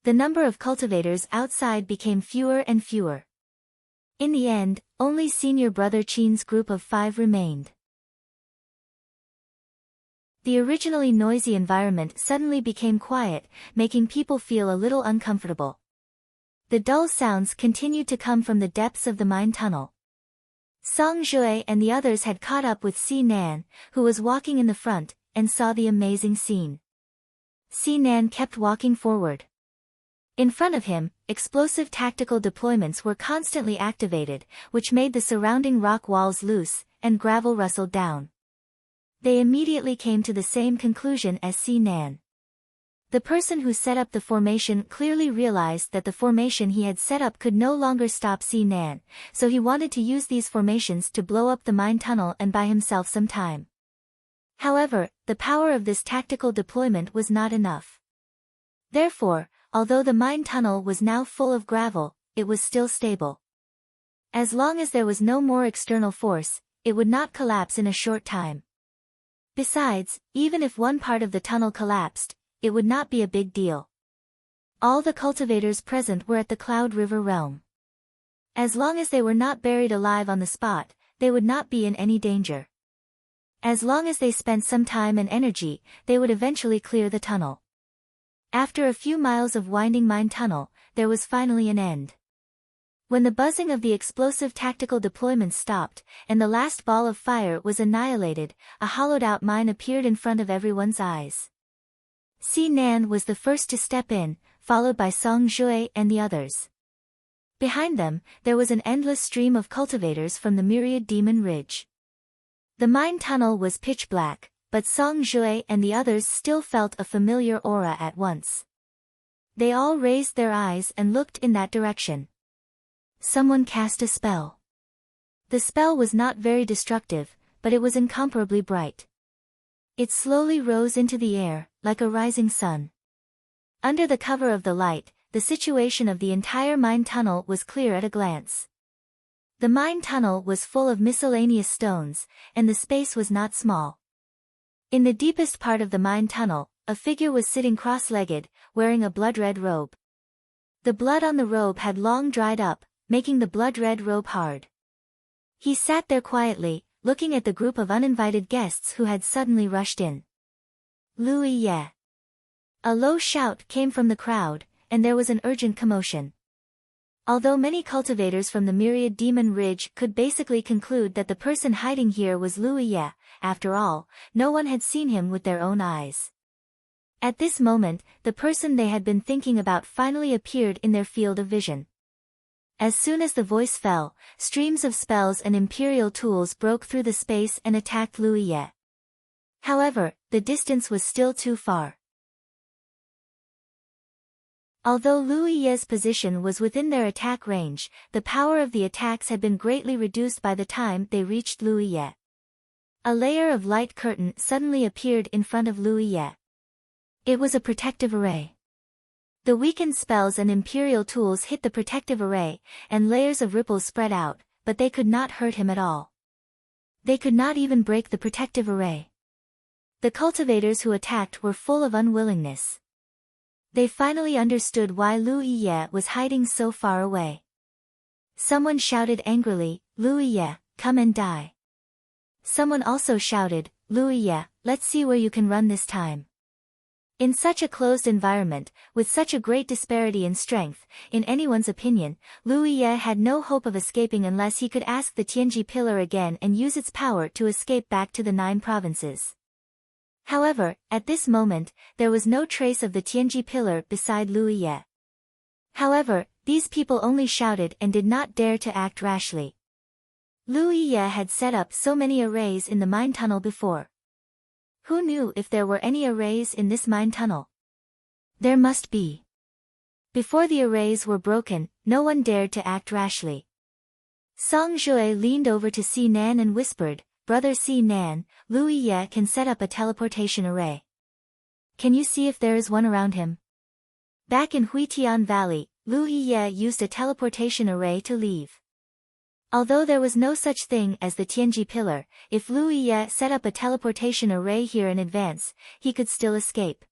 The number of cultivators outside became fewer and fewer. In the end, only senior brother Qin's group of 5 remained. The originally noisy environment suddenly became quiet, making people feel a little uncomfortable. The dull sounds continued to come from the depths of the mine tunnel. Song Jue and the others had caught up with Si Nan, who was walking in the front, and saw the amazing scene. Si Nan kept walking forward. In front of him, explosive tactical deployments were constantly activated, which made the surrounding rock walls loose, and gravel rustled down. They immediately came to the same conclusion as Si Nan. The person who set up the formation clearly realized that the formation he had set up could no longer stop Si Nan, so he wanted to use these formations to blow up the mine tunnel and buy himself some time. However, the power of this tactical deployment was not enough. Therefore, although the mine tunnel was now full of gravel, it was still stable. As long as there was no more external force, it would not collapse in a short time. Besides, even if one part of the tunnel collapsed, it would not be a big deal. All the cultivators present were at the Cloud River realm. As long as they were not buried alive on the spot, they would not be in any danger. As long as they spent some time and energy, they would eventually clear the tunnel. After a few miles of winding mine tunnel, there was finally an end. When the buzzing of the explosive tactical deployments stopped, and the last ball of fire was annihilated, a hollowed-out mine appeared in front of everyone's eyes. Si Nan was the first to step in, followed by Song Jue and the others. Behind them, there was an endless stream of cultivators from the myriad Demon Ridge. The mine tunnel was pitch black, but Song Jue and the others still felt a familiar aura at once. They all raised their eyes and looked in that direction. Someone cast a spell. The spell was not very destructive, but it was incomparably bright. It slowly rose into the air, like a rising sun. Under the cover of the light, the situation of the entire mine tunnel was clear at a glance. The mine tunnel was full of miscellaneous stones, and the space was not small. In the deepest part of the mine tunnel, a figure was sitting cross-legged, wearing a blood-red robe. The blood on the robe had long dried up, making the blood-red robe hard. He sat there quietly, looking at the group of uninvited guests who had suddenly rushed in. Louis Ye. A low shout came from the crowd, and there was an urgent commotion. Although many cultivators from the myriad Demon Ridge could basically conclude that the person hiding here was Louis Ye, after all, no one had seen him with their own eyes. At this moment, the person they had been thinking about finally appeared in their field of vision. As soon as the voice fell, streams of spells and imperial tools broke through the space and attacked Louis Ye. However, the distance was still too far. Although Louis Ye's position was within their attack range, the power of the attacks had been greatly reduced by the time they reached Louis Ye. A layer of light curtain suddenly appeared in front of Louis Ye. It was a protective array. The weakened spells and imperial tools hit the protective array, and layers of ripples spread out, but they could not hurt him at all. They could not even break the protective array. The cultivators who attacked were full of unwillingness. They finally understood why Louis Ye was hiding so far away. Someone shouted angrily, "Louis Ye, come and die." Someone also shouted, "Louis Ye, let's see where you can run this time." In such a closed environment, with such a great disparity in strength, in anyone's opinion, Louis Ye had no hope of escaping unless he could ask the Tianji Pillar again and use its power to escape back to the 9 provinces. However, at this moment, there was no trace of the Tianji Pillar beside Louis Ye. However, these people only shouted and did not dare to act rashly. Lu Ye had set up so many arrays in the mine tunnel before. Who knew if there were any arrays in this mine tunnel? There must be. Before the arrays were broken, no one dared to act rashly. Song Jue leaned over to Si Nan and whispered, "Brother Si Nan, Lu Ye can set up a teleportation array. Can you see if there is one around him?" Back in Huitian Valley, Lu Ye used a teleportation array to leave. Although there was no such thing as the Tianji pillar, if Lu Ye set up a teleportation array here in advance, he could still escape.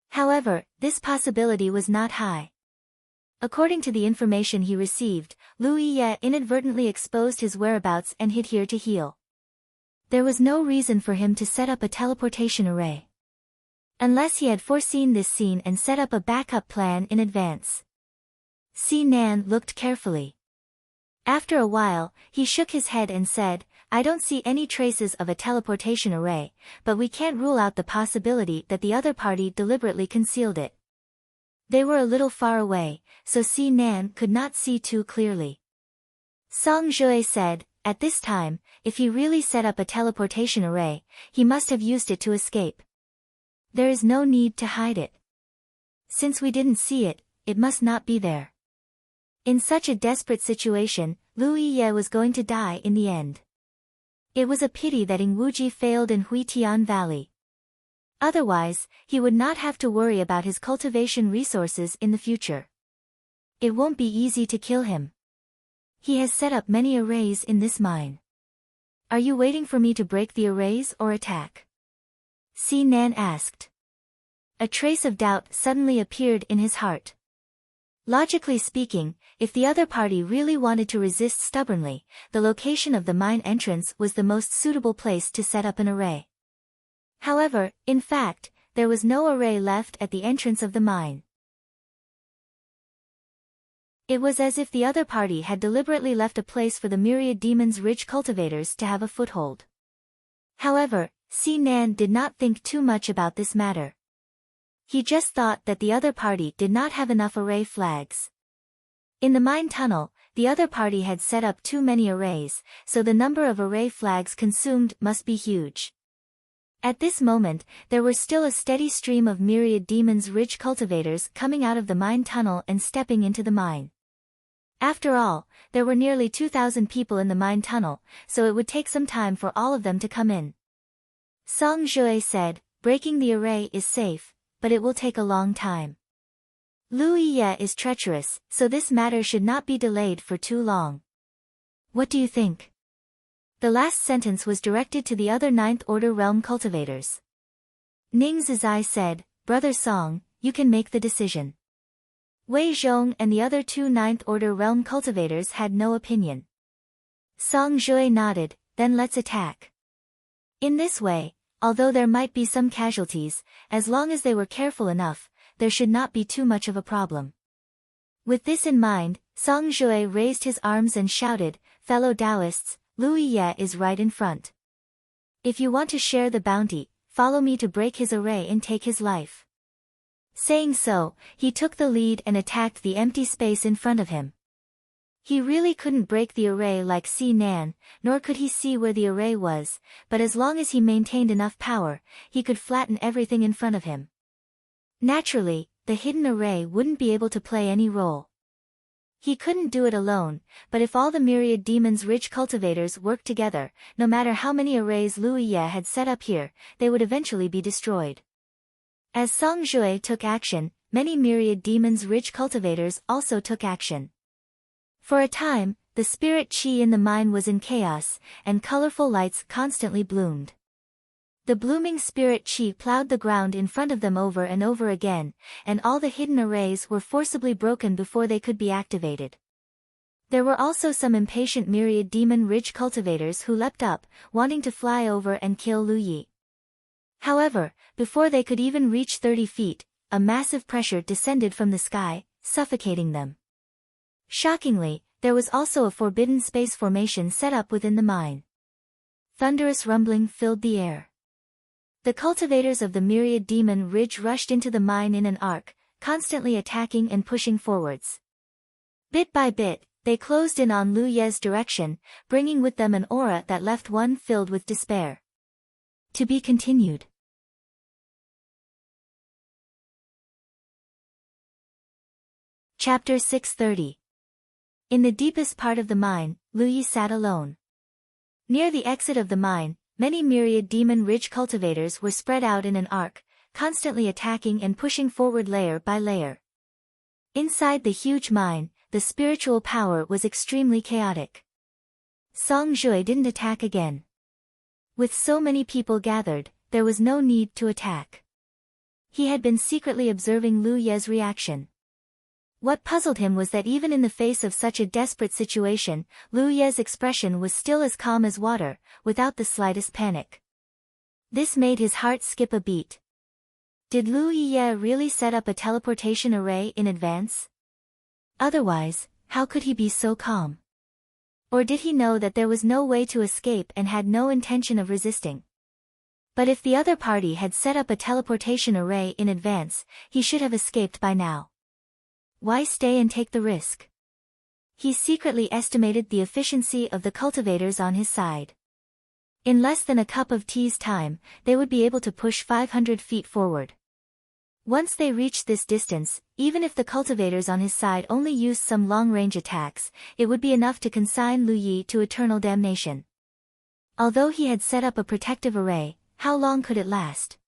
However, this possibility was not high. According to the information he received, Lu Ye inadvertently exposed his whereabouts and hid here to heal. There was no reason for him to set up a teleportation array. Unless he had foreseen this scene and set up a backup plan in advance. Si Nan looked carefully. After a while, he shook his head and said, "I don't see any traces of a teleportation array, but we can't rule out the possibility that the other party deliberately concealed it." They were a little far away, so Si Nan could not see too clearly. Song Jue said, "At this time, if he really set up a teleportation array, he must have used it to escape. There is no need to hide it. Since we didn't see it, it must not be there." In such a desperate situation, Lu Ye was going to die in the end. It was a pity that Ing Wuji failed in Huitian Valley. Otherwise, he would not have to worry about his cultivation resources in the future. It won't be easy to kill him. He has set up many arrays in this mine. Are you waiting for me to break the arrays or attack? Si Nan asked. A trace of doubt suddenly appeared in his heart. Logically speaking, if the other party really wanted to resist stubbornly, the location of the mine entrance was the most suitable place to set up an array. However, in fact, there was no array left at the entrance of the mine. It was as if the other party had deliberately left a place for the myriad demons' rich cultivators to have a foothold. However, Si Nan did not think too much about this matter. He just thought that the other party did not have enough array flags. In the mine tunnel, the other party had set up too many arrays, so the number of array flags consumed must be huge. At this moment, there were still a steady stream of myriad demons' rich cultivators coming out of the mine tunnel and stepping into the mine. After all, there were nearly 2,000 people in the mine tunnel, so it would take some time for all of them to come in. Song Jue said, "Breaking the array is safe, but it will take a long time. Lu Ye is treacherous, so this matter should not be delayed for too long. What do you think?" The last sentence was directed to the other Ninth Order Realm cultivators. Ning Zizai said, "Brother Song, you can make the decision." Wei Zhong and the other two Ninth Order Realm cultivators had no opinion. Song Jue nodded, "Then let's attack." In this way, although there might be some casualties, as long as they were careful enough, there should not be too much of a problem. With this in mind, Song Jue raised his arms and shouted, "Fellow Taoists, Lu Ye is right in front. If you want to share the bounty, follow me to break his array and take his life." Saying so, he took the lead and attacked the empty space in front of him. He really couldn't break the array like Si Nan, nor could he see where the array was, but as long as he maintained enough power, he could flatten everything in front of him. Naturally, the hidden array wouldn't be able to play any role. He couldn't do it alone, but if all the myriad demons' rich cultivators worked together, no matter how many arrays Lu Ye had set up here, they would eventually be destroyed. As Song Jue took action, many myriad demons' rich cultivators also took action. For a time, the spirit chi in the mine was in chaos, and colorful lights constantly bloomed. The blooming spirit chi plowed the ground in front of them over and over again, and all the hidden arrays were forcibly broken before they could be activated. There were also some impatient myriad demon ridge cultivators who leapt up, wanting to fly over and kill Lu Yi. However, before they could even reach 30 feet, a massive pressure descended from the sky, suffocating them. Shockingly, there was also a forbidden space formation set up within the mine. Thunderous rumbling filled the air. The cultivators of the myriad demon ridge rushed into the mine in an arc, constantly attacking and pushing forwards. Bit by bit, They closed in on Lu Ye's direction, bringing with them an aura that left one filled with despair. To be continued. Chapter 630. In the deepest part of the mine, Lu Yi sat alone. Near the exit of the mine, many myriad demon ridge cultivators were spread out in an arc, constantly attacking and pushing forward layer by layer. Inside the huge mine, the spiritual power was extremely chaotic. Song Jue didn't attack again. With so many people gathered, there was no need to attack. He had been secretly observing Lu Ye's reaction. What puzzled him was that even in the face of such a desperate situation, Lu Ye's expression was still as calm as water, without the slightest panic. This made his heart skip a beat. Did Lu Ye really set up a teleportation array in advance? Otherwise, how could he be so calm? Or did he know that there was no way to escape and had no intention of resisting? But if the other party had set up a teleportation array in advance, he should have escaped by now. Why stay and take the risk? He secretly estimated the efficiency of the cultivators on his side. In less than a cup of tea's time, they would be able to push 500 feet forward. Once they reached this distance, even if the cultivators on his side only used some long-range attacks, it would be enough to consign Lu Yi to eternal damnation. Although he had set up a protective array, how long could it last?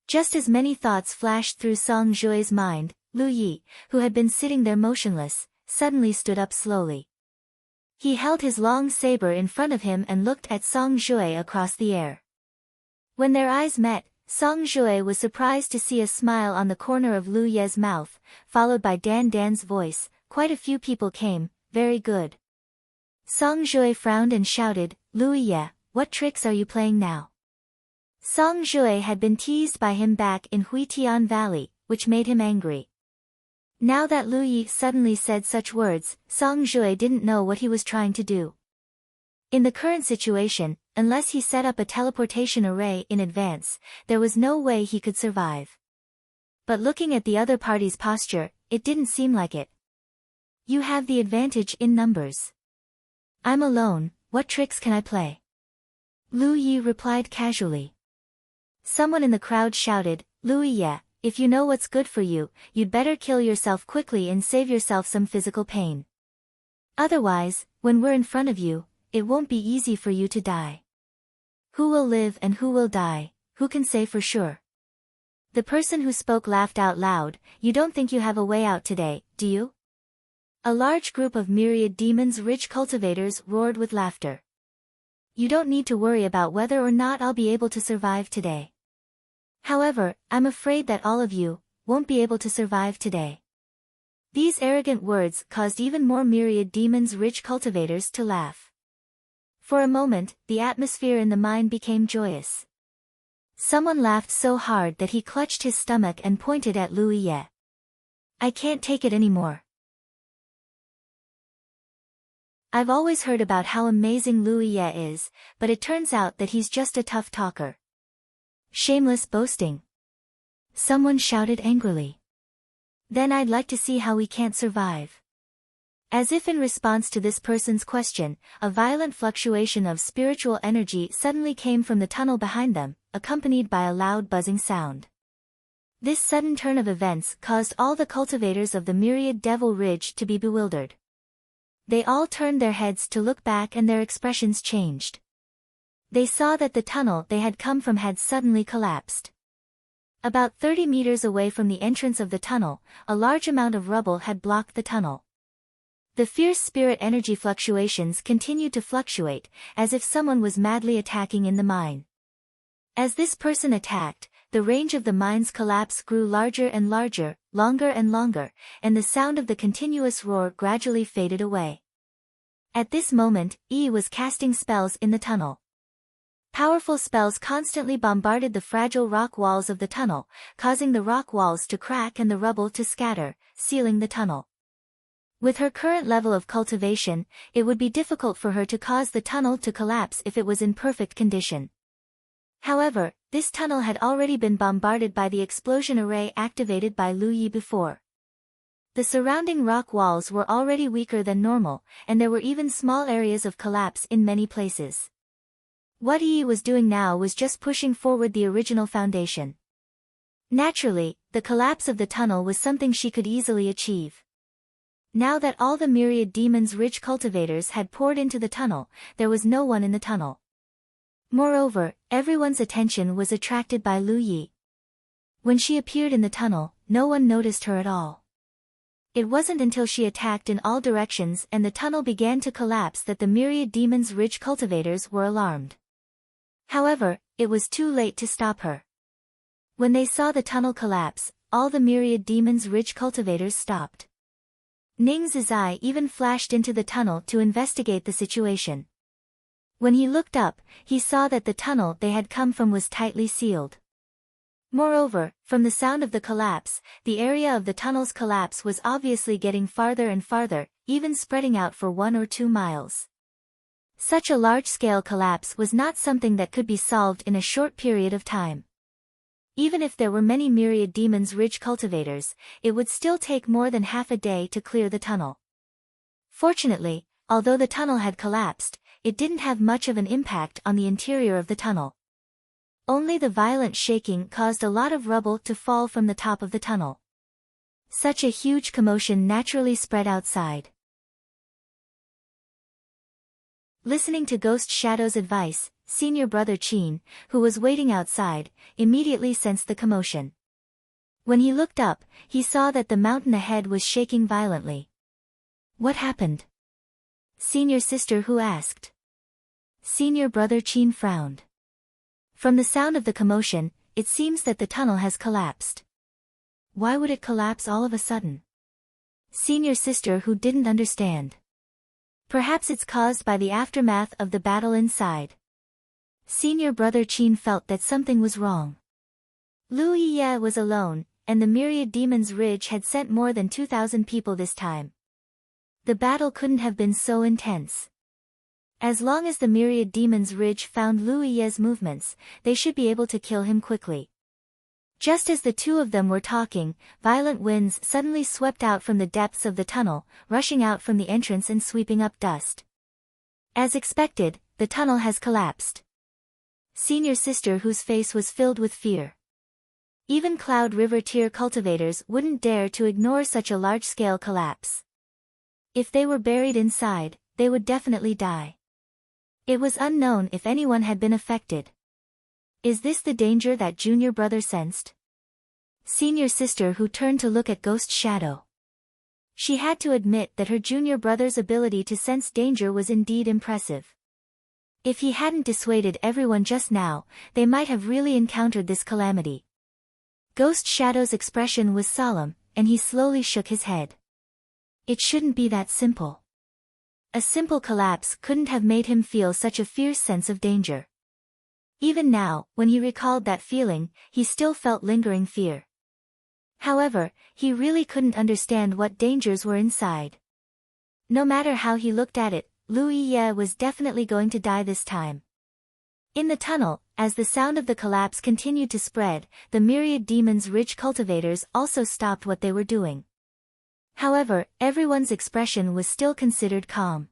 Just as many thoughts flashed through Song Jue's mind, Lu Yi, who had been sitting there motionless, suddenly stood up slowly. He held his long saber in front of him and looked at Song Jue across the air. When their eyes met, Song Jue was surprised to see a smile on the corner of Lu Ye's mouth, followed by Dan Dan's voice. Quite a few people came, very good. Song Jue frowned and shouted, Lu Ye, what tricks are you playing now? Song Jue had been teased by him back in Huitian Valley, which made him angry. Now that Lu Yi suddenly said such words, Song Jue didn't know what he was trying to do. In the current situation, unless he set up a teleportation array in advance, there was no way he could survive. But looking at the other party's posture, it didn't seem like it. You have the advantage in numbers. I'm alone, what tricks can I play? Lu Yi replied casually. Someone in the crowd shouted, Lu Yi, if you know what's good for you, you'd better kill yourself quickly and save yourself some physical pain. Otherwise, when we're in front of you, it won't be easy for you to die. Who will live and who will die, who can say for sure? The person who spoke laughed out loud. You don't think you have a way out today, do you? A large group of myriad demons ridge cultivators roared with laughter. You don't need to worry about whether or not I'll be able to survive today. However, I'm afraid that all of you won't be able to survive today. These arrogant words caused even more myriad demons ridge cultivators to laugh. For a moment, the atmosphere in the mine became joyous. Someone laughed so hard that he clutched his stomach and pointed at Lu Yi. I can't take it anymore. I've always heard about how amazing Lu Yi is, but it turns out that he's just a tough talker. Shameless boasting. Someone shouted angrily. Then I'd like to see how we can't survive. As if in response to this person's question, a violent fluctuation of spiritual energy suddenly came from the tunnel behind them, accompanied by a loud buzzing sound. This sudden turn of events caused all the cultivators of the myriad Devil Ridge to be bewildered. They all turned their heads to look back and their expressions changed. They saw that the tunnel they had come from had suddenly collapsed. About 30 meters away from the entrance of the tunnel, a large amount of rubble had blocked the tunnel. The fierce spirit energy fluctuations continued to fluctuate, as if someone was madly attacking in the mine. As this person attacked, the range of the mine's collapse grew larger and larger, longer and longer, and the sound of the continuous roar gradually faded away. At this moment, Yi was casting spells in the tunnel. Powerful spells constantly bombarded the fragile rock walls of the tunnel, causing the rock walls to crack and the rubble to scatter, sealing the tunnel. With her current level of cultivation, it would be difficult for her to cause the tunnel to collapse if it was in perfect condition. However, this tunnel had already been bombarded by the explosion array activated by Lu Yi before. The surrounding rock walls were already weaker than normal, and there were even small areas of collapse in many places. What Yi was doing now was just pushing forward the original foundation. Naturally, the collapse of the tunnel was something she could easily achieve. Now that all the myriad demons' ridge cultivators had poured into the tunnel, there was no one in the tunnel. Moreover, everyone's attention was attracted by Lu Yi. When she appeared in the tunnel, no one noticed her at all. It wasn't until she attacked in all directions and the tunnel began to collapse that the myriad demons' ridge cultivators were alarmed. However, it was too late to stop her. When they saw the tunnel collapse, all the myriad demons' ridge cultivators stopped. Ning's eye even flashed into the tunnel to investigate the situation. When he looked up, he saw that the tunnel they had come from was tightly sealed. Moreover, from the sound of the collapse, the area of the tunnel's collapse was obviously getting farther and farther, even spreading out for 1 or 2 miles. Such a large-scale collapse was not something that could be solved in a short period of time. Even if there were many myriad demons' ridge cultivators, it would still take more than half a day to clear the tunnel. Fortunately, although the tunnel had collapsed, it didn't have much of an impact on the interior of the tunnel. Only the violent shaking caused a lot of rubble to fall from the top of the tunnel. Such a huge commotion naturally spread outside. Listening to Ghost Shadow's advice, senior brother Qin, who was waiting outside, immediately sensed the commotion. When he looked up, he saw that the mountain ahead was shaking violently. What happened? Senior sister Hu asked. Senior brother Qin frowned. From the sound of the commotion, it seems that the tunnel has collapsed. Why would it collapse all of a sudden? Senior sister Hu didn't understand. Perhaps it's caused by the aftermath of the battle inside. Senior brother Qin felt that something was wrong. Lu Yi was alone, and the myriad demons' ridge had sent more than 2,000 people this time. The battle couldn't have been so intense. As long as the myriad demons' ridge found Lu Yi's movements, they should be able to kill him quickly. Just as the two of them were talking, violent winds suddenly swept out from the depths of the tunnel, rushing out from the entrance and sweeping up dust. As expected, the tunnel has collapsed. Senior sister whose face was filled with fear. Even Cloud River tier cultivators wouldn't dare to ignore such a large-scale collapse. If they were buried inside, they would definitely die. It was unknown if anyone had been affected. Is this the danger that junior brother sensed? Senior sister Hu turned to look at Ghost Shadow. She had to admit that her junior brother's ability to sense danger was indeed impressive. If he hadn't dissuaded everyone just now, they might have really encountered this calamity. Ghost Shadow's expression was solemn, and he slowly shook his head. It shouldn't be that simple. A simple collapse couldn't have made him feel such a fierce sense of danger. Even now, when he recalled that feeling, he still felt lingering fear. However, he really couldn't understand what dangers were inside. No matter how he looked at it, Lu Yi was definitely going to die this time. In the tunnel, as the sound of the collapse continued to spread, the myriad demons' ridge cultivators also stopped what they were doing. However, everyone's expression was still considered calm.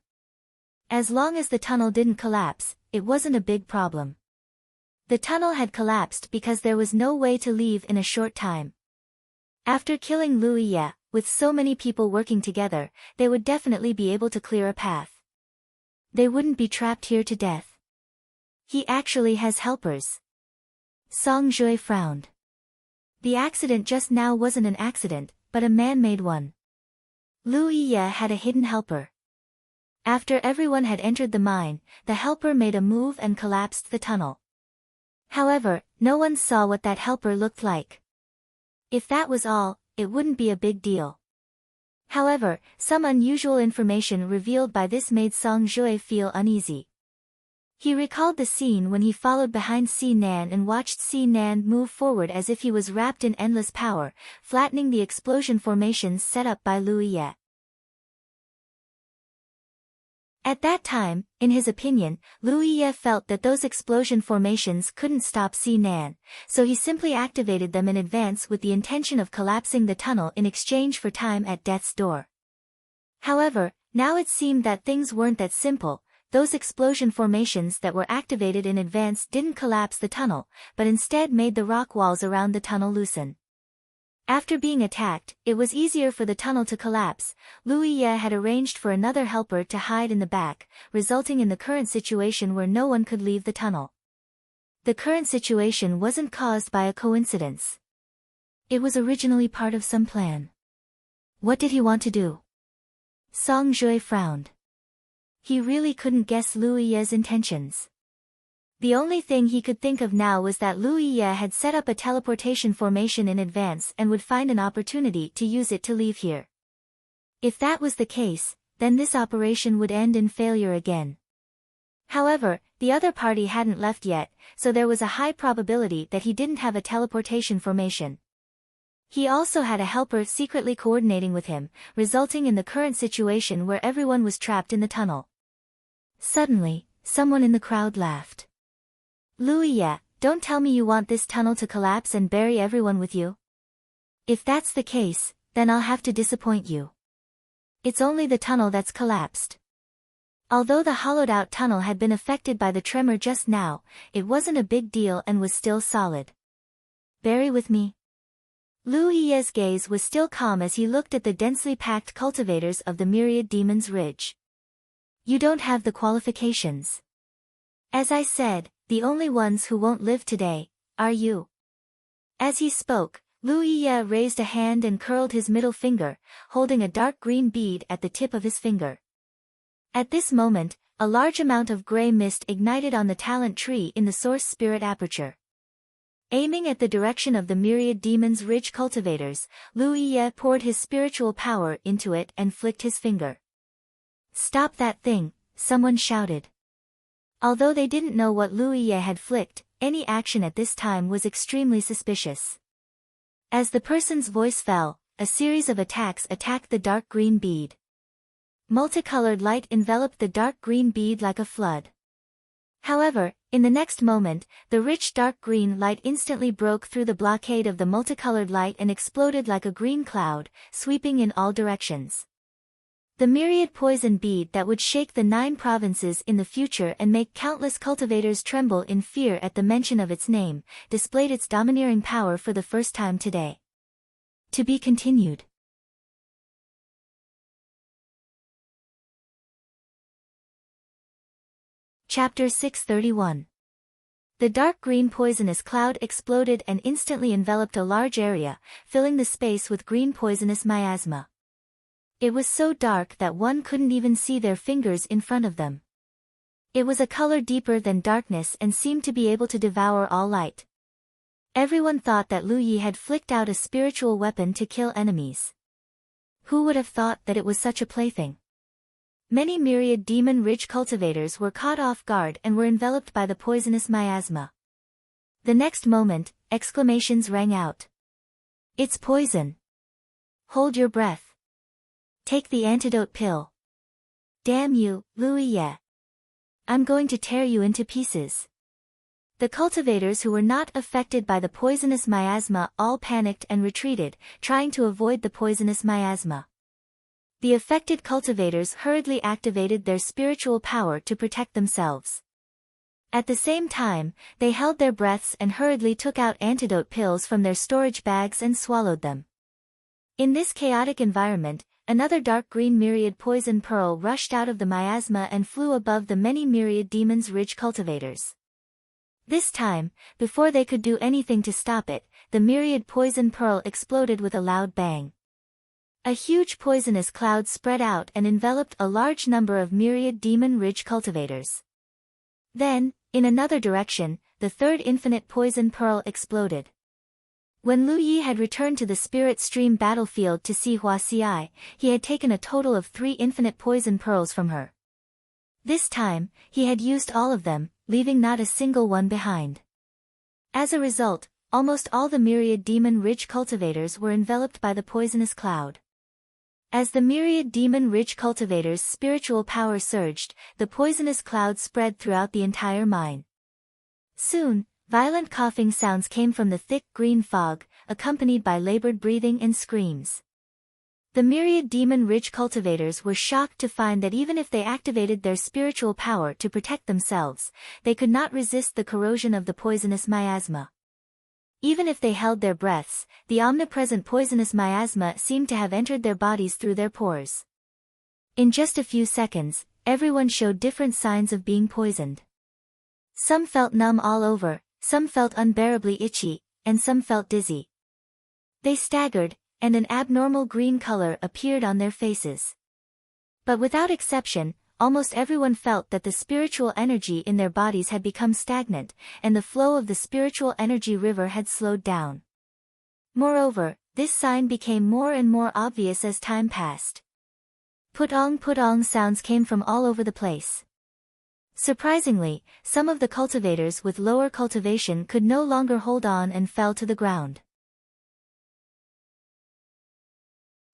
As long as the tunnel didn't collapse, it wasn't a big problem. The tunnel had collapsed because there was no way to leave in a short time. After killing Lu Yi, with so many people working together, they would definitely be able to clear a path. They wouldn't be trapped here to death. He actually has helpers. Song Jue frowned. The accident just now wasn't an accident, but a man-made one. Lu Yi had a hidden helper. After everyone had entered the mine, the helper made a move and collapsed the tunnel. However, no one saw what that helper looked like. If that was all, it wouldn't be a big deal. However, some unusual information revealed by this made Song Jue feel uneasy. He recalled the scene when he followed behind Si Nan and watched Si Nan move forward as if he was wrapped in endless power, flattening the explosion formations set up by Lu Yi. At that time, in his opinion, Lu Ye felt that those explosion formations couldn't stop Nan, so he simply activated them in advance with the intention of collapsing the tunnel in exchange for time at death's door. However, now it seemed that things weren't that simple. Those explosion formations that were activated in advance didn't collapse the tunnel, but instead made the rock walls around the tunnel loosen. After being attacked, it was easier for the tunnel to collapse. Lu Ye had arranged for another helper to hide in the back, resulting in the current situation where no one could leave the tunnel. The current situation wasn't caused by a coincidence. It was originally part of some plan. What did he want to do? Song Jue frowned. He really couldn't guess Lu Ye's intentions. The only thing he could think of now was that Lu Ye had set up a teleportation formation in advance and would find an opportunity to use it to leave here. If that was the case, then this operation would end in failure again. However, the other party hadn't left yet, so there was a high probability that he didn't have a teleportation formation. He also had a helper secretly coordinating with him, resulting in the current situation where everyone was trapped in the tunnel. Suddenly, someone in the crowd laughed. Lu Ye, don't tell me you want this tunnel to collapse and bury everyone with you. If that's the case, then I'll have to disappoint you. It's only the tunnel that's collapsed. Although the hollowed-out tunnel had been affected by the tremor just now, it wasn't a big deal and was still solid. Bury with me? Lu Ye's gaze was still calm as he looked at the densely packed cultivators of the Myriad Demon's Ridge. You don't have the qualifications. As I said, the only ones who won't live today are you. As he spoke, Lu Ye raised a hand and curled his middle finger, holding a dark green bead at the tip of his finger. At this moment, a large amount of gray mist ignited on the talent tree in the source spirit aperture. Aiming at the direction of the Myriad Demon's Ridge cultivators, Lu Ye poured his spiritual power into it and flicked his finger. Stop that thing, someone shouted. Although they didn't know what Lu Ye had flicked, any action at this time was extremely suspicious. As the person's voice fell, a series of attacks attacked the dark green bead. Multicolored light enveloped the dark green bead like a flood. However, in the next moment, the rich dark green light instantly broke through the blockade of the multicolored light and exploded like a green cloud, sweeping in all directions. The myriad poison bead that would shake the 9 provinces in the future and make countless cultivators tremble in fear at the mention of its name, displayed its domineering power for the first time today. To be continued. Chapter 631. The dark green poisonous cloud exploded and instantly enveloped a large area, filling the space with green poisonous miasma. It was so dark that one couldn't even see their fingers in front of them. It was a color deeper than darkness and seemed to be able to devour all light. Everyone thought that Lu Ye had flicked out a spiritual weapon to kill enemies. Who would have thought that it was such a plaything? Many Myriad Demon Ridge cultivators were caught off guard and were enveloped by the poisonous miasma. The next moment, exclamations rang out. It's poison! Hold your breath. Take the antidote pill. Damn you, Lu Ye. I'm going to tear you into pieces. The cultivators who were not affected by the poisonous miasma all panicked and retreated, trying to avoid the poisonous miasma. The affected cultivators hurriedly activated their spiritual power to protect themselves. At the same time, they held their breaths and hurriedly took out antidote pills from their storage bags and swallowed them. In this chaotic environment, another dark green myriad poison pearl rushed out of the miasma and flew above the many Myriad Demon's Ridge cultivators. This time, before they could do anything to stop it, the myriad poison pearl exploded with a loud bang. A huge poisonous cloud spread out and enveloped a large number of Myriad Demon Ridge cultivators. Then, in another direction, the third infinite poison pearl exploded. When Lu Ye had returned to the Spirit Stream battlefield to see Hua Xiai, he had taken a total of 3 infinite poison pearls from her. This time, he had used all of them, leaving not a single one behind. As a result, almost all the Myriad Demon Ridge cultivators were enveloped by the poisonous cloud. As the myriad demon-rich cultivators' spiritual power surged, the poisonous cloud spread throughout the entire mine. Soon, violent coughing sounds came from the thick green fog, accompanied by labored breathing and screams. The myriad demon-rich cultivators were shocked to find that even if they activated their spiritual power to protect themselves, they could not resist the corrosion of the poisonous miasma. Even if they held their breaths, the omnipresent poisonous miasma seemed to have entered their bodies through their pores. In just a few seconds, everyone showed different signs of being poisoned. Some felt numb all over, some felt unbearably itchy, and some felt dizzy. They staggered, and an abnormal green color appeared on their faces. But without exception, almost everyone felt that the spiritual energy in their bodies had become stagnant, and the flow of the spiritual energy river had slowed down. Moreover, this sign became more and more obvious as time passed. Putong sounds came from all over the place. Surprisingly, some of the cultivators with lower cultivation could no longer hold on and fell to the ground.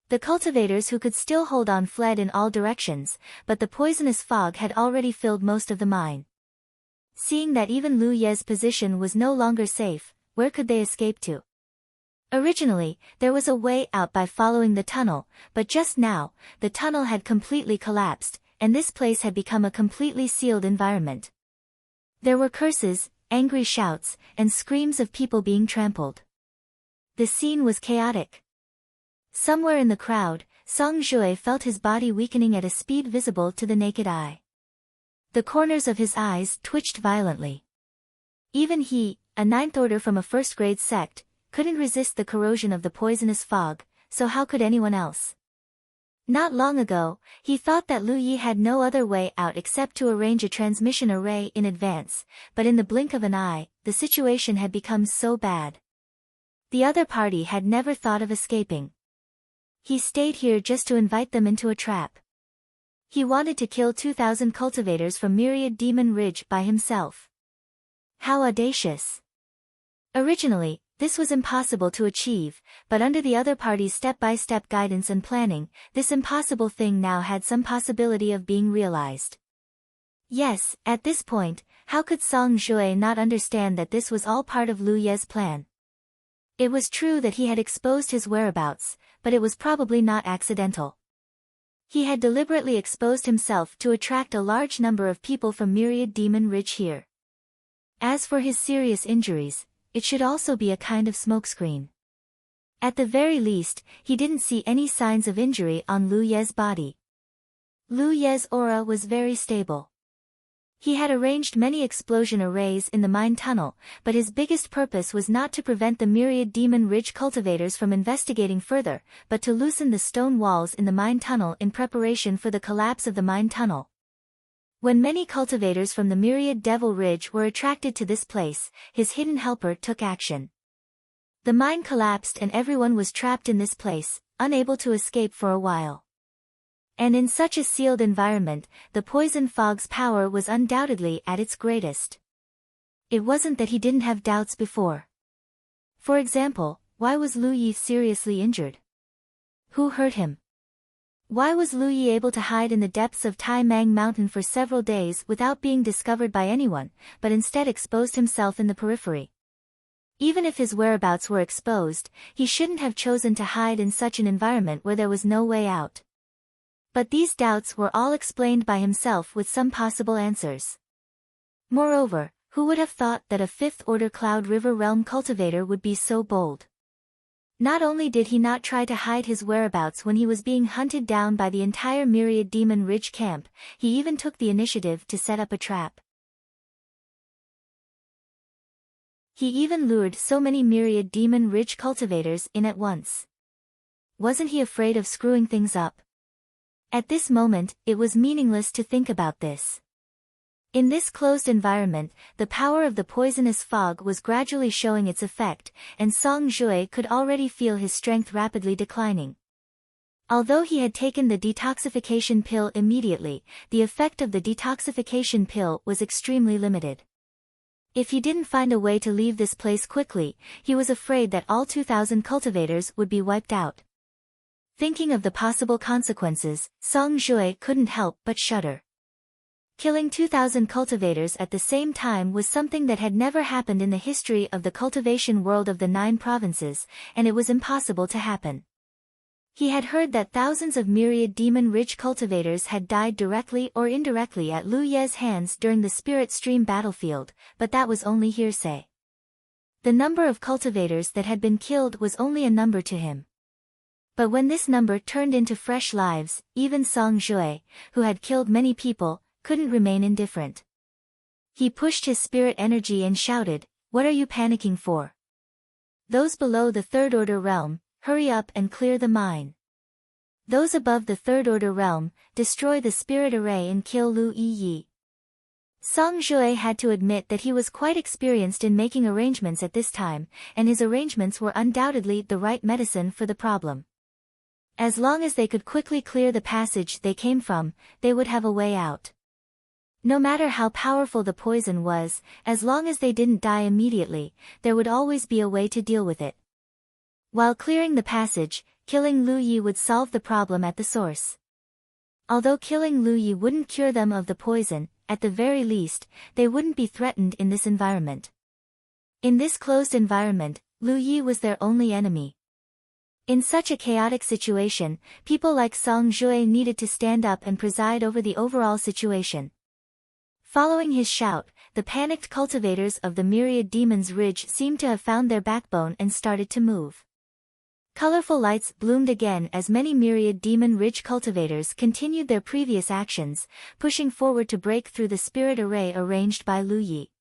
The cultivators who could still hold on fled in all directions, but the poisonous fog had already filled most of the mine. Seeing that even Lu Ye's position was no longer safe, where could they escape to? Originally, there was a way out by following the tunnel, but just now, the tunnel had completely collapsed, and this place had become a completely sealed environment. There were curses, angry shouts, and screams of people being trampled. The scene was chaotic. Somewhere in the crowd, Song Jue felt his body weakening at a speed visible to the naked eye. The corners of his eyes twitched violently. Even he, a ninth order from a first-grade sect, couldn't resist the corrosion of the poisonous fog, so how could anyone else? Not long ago, he thought that Lu Yi had no other way out except to arrange a transmission array in advance, but in the blink of an eye, the situation had become so bad. The other party had never thought of escaping. He stayed here just to invite them into a trap. He wanted to kill 2,000 cultivators from Myriad Demon Ridge by himself. How audacious! Originally, this was impossible to achieve, but under the other party's step-by-step guidance and planning, this impossible thing now had some possibility of being realized. Yes, at this point, how could Song Jue not understand that this was all part of Lu Ye's plan? It was true that he had exposed his whereabouts, but it was probably not accidental. He had deliberately exposed himself to attract a large number of people from Myriad Demon Ridge here. As for his serious injuries, it should also be a kind of smokescreen. At the very least, he didn't see any signs of injury on Lu Ye's body. Lu Ye's aura was very stable. He had arranged many explosion arrays in the mine tunnel, but his biggest purpose was not to prevent the Myriad Demon Ridge cultivators from investigating further, but to loosen the stone walls in the mine tunnel in preparation for the collapse of the mine tunnel. When many cultivators from the Myriad Devil Ridge were attracted to this place, his hidden helper took action. The mine collapsed and everyone was trapped in this place, unable to escape for a while. And in such a sealed environment, the poison fog's power was undoubtedly at its greatest. It wasn't that he didn't have doubts before. For example, why was Lu Yi seriously injured? Who hurt him? Why was Lu Yi able to hide in the depths of Tai Mang Mountain for several days without being discovered by anyone, but instead exposed himself in the periphery? Even if his whereabouts were exposed, he shouldn't have chosen to hide in such an environment where there was no way out. But these doubts were all explained by himself with some possible answers. Moreover, who would have thought that a fifth-order Cloud River Realm cultivator would be so bold? Not only did he not try to hide his whereabouts when he was being hunted down by the entire Myriad Demon Ridge camp, he even took the initiative to set up a trap. He even lured so many Myriad Demon Ridge cultivators in at once. Wasn't he afraid of screwing things up? At this moment, it was meaningless to think about this. In this closed environment, the power of the poisonous fog was gradually showing its effect, and Song Jue could already feel his strength rapidly declining. Although he had taken the detoxification pill immediately, the effect of the detoxification pill was extremely limited. If he didn't find a way to leave this place quickly, he was afraid that all 2,000 cultivators would be wiped out. Thinking of the possible consequences, Song Jue couldn't help but shudder. Killing 2,000 cultivators at the same time was something that had never happened in the history of the cultivation world of the 9 provinces, and it was impossible to happen. He had heard that thousands of myriad Demon Ridge cultivators had died directly or indirectly at Lu Ye's hands during the Spirit Stream battlefield, but that was only hearsay. The number of cultivators that had been killed was only a number to him. But when this number turned into fresh lives, even Song Jue, who had killed many people, couldn't remain indifferent. He pushed his spirit energy and shouted, "What are you panicking for? Those below the Third Order realm, hurry up and clear the mine. Those above the Third Order realm, destroy the spirit array and kill Lu Yi." Song Jue had to admit that he was quite experienced in making arrangements at this time, and his arrangements were undoubtedly the right medicine for the problem. As long as they could quickly clear the passage they came from, they would have a way out. No matter how powerful the poison was, as long as they didn't die immediately, there would always be a way to deal with it. While clearing the passage, killing Lu Yi would solve the problem at the source. Although killing Lu Yi wouldn't cure them of the poison, at the very least, they wouldn't be threatened in this environment. In this closed environment, Lu Yi was their only enemy. In such a chaotic situation, people like Song Jue needed to stand up and preside over the overall situation. Following his shout, the panicked cultivators of the Myriad Demons Ridge seemed to have found their backbone and started to move. Colorful lights bloomed again as many Myriad Demon Ridge cultivators continued their previous actions, pushing forward to break through the spirit array arranged by Lu Yi.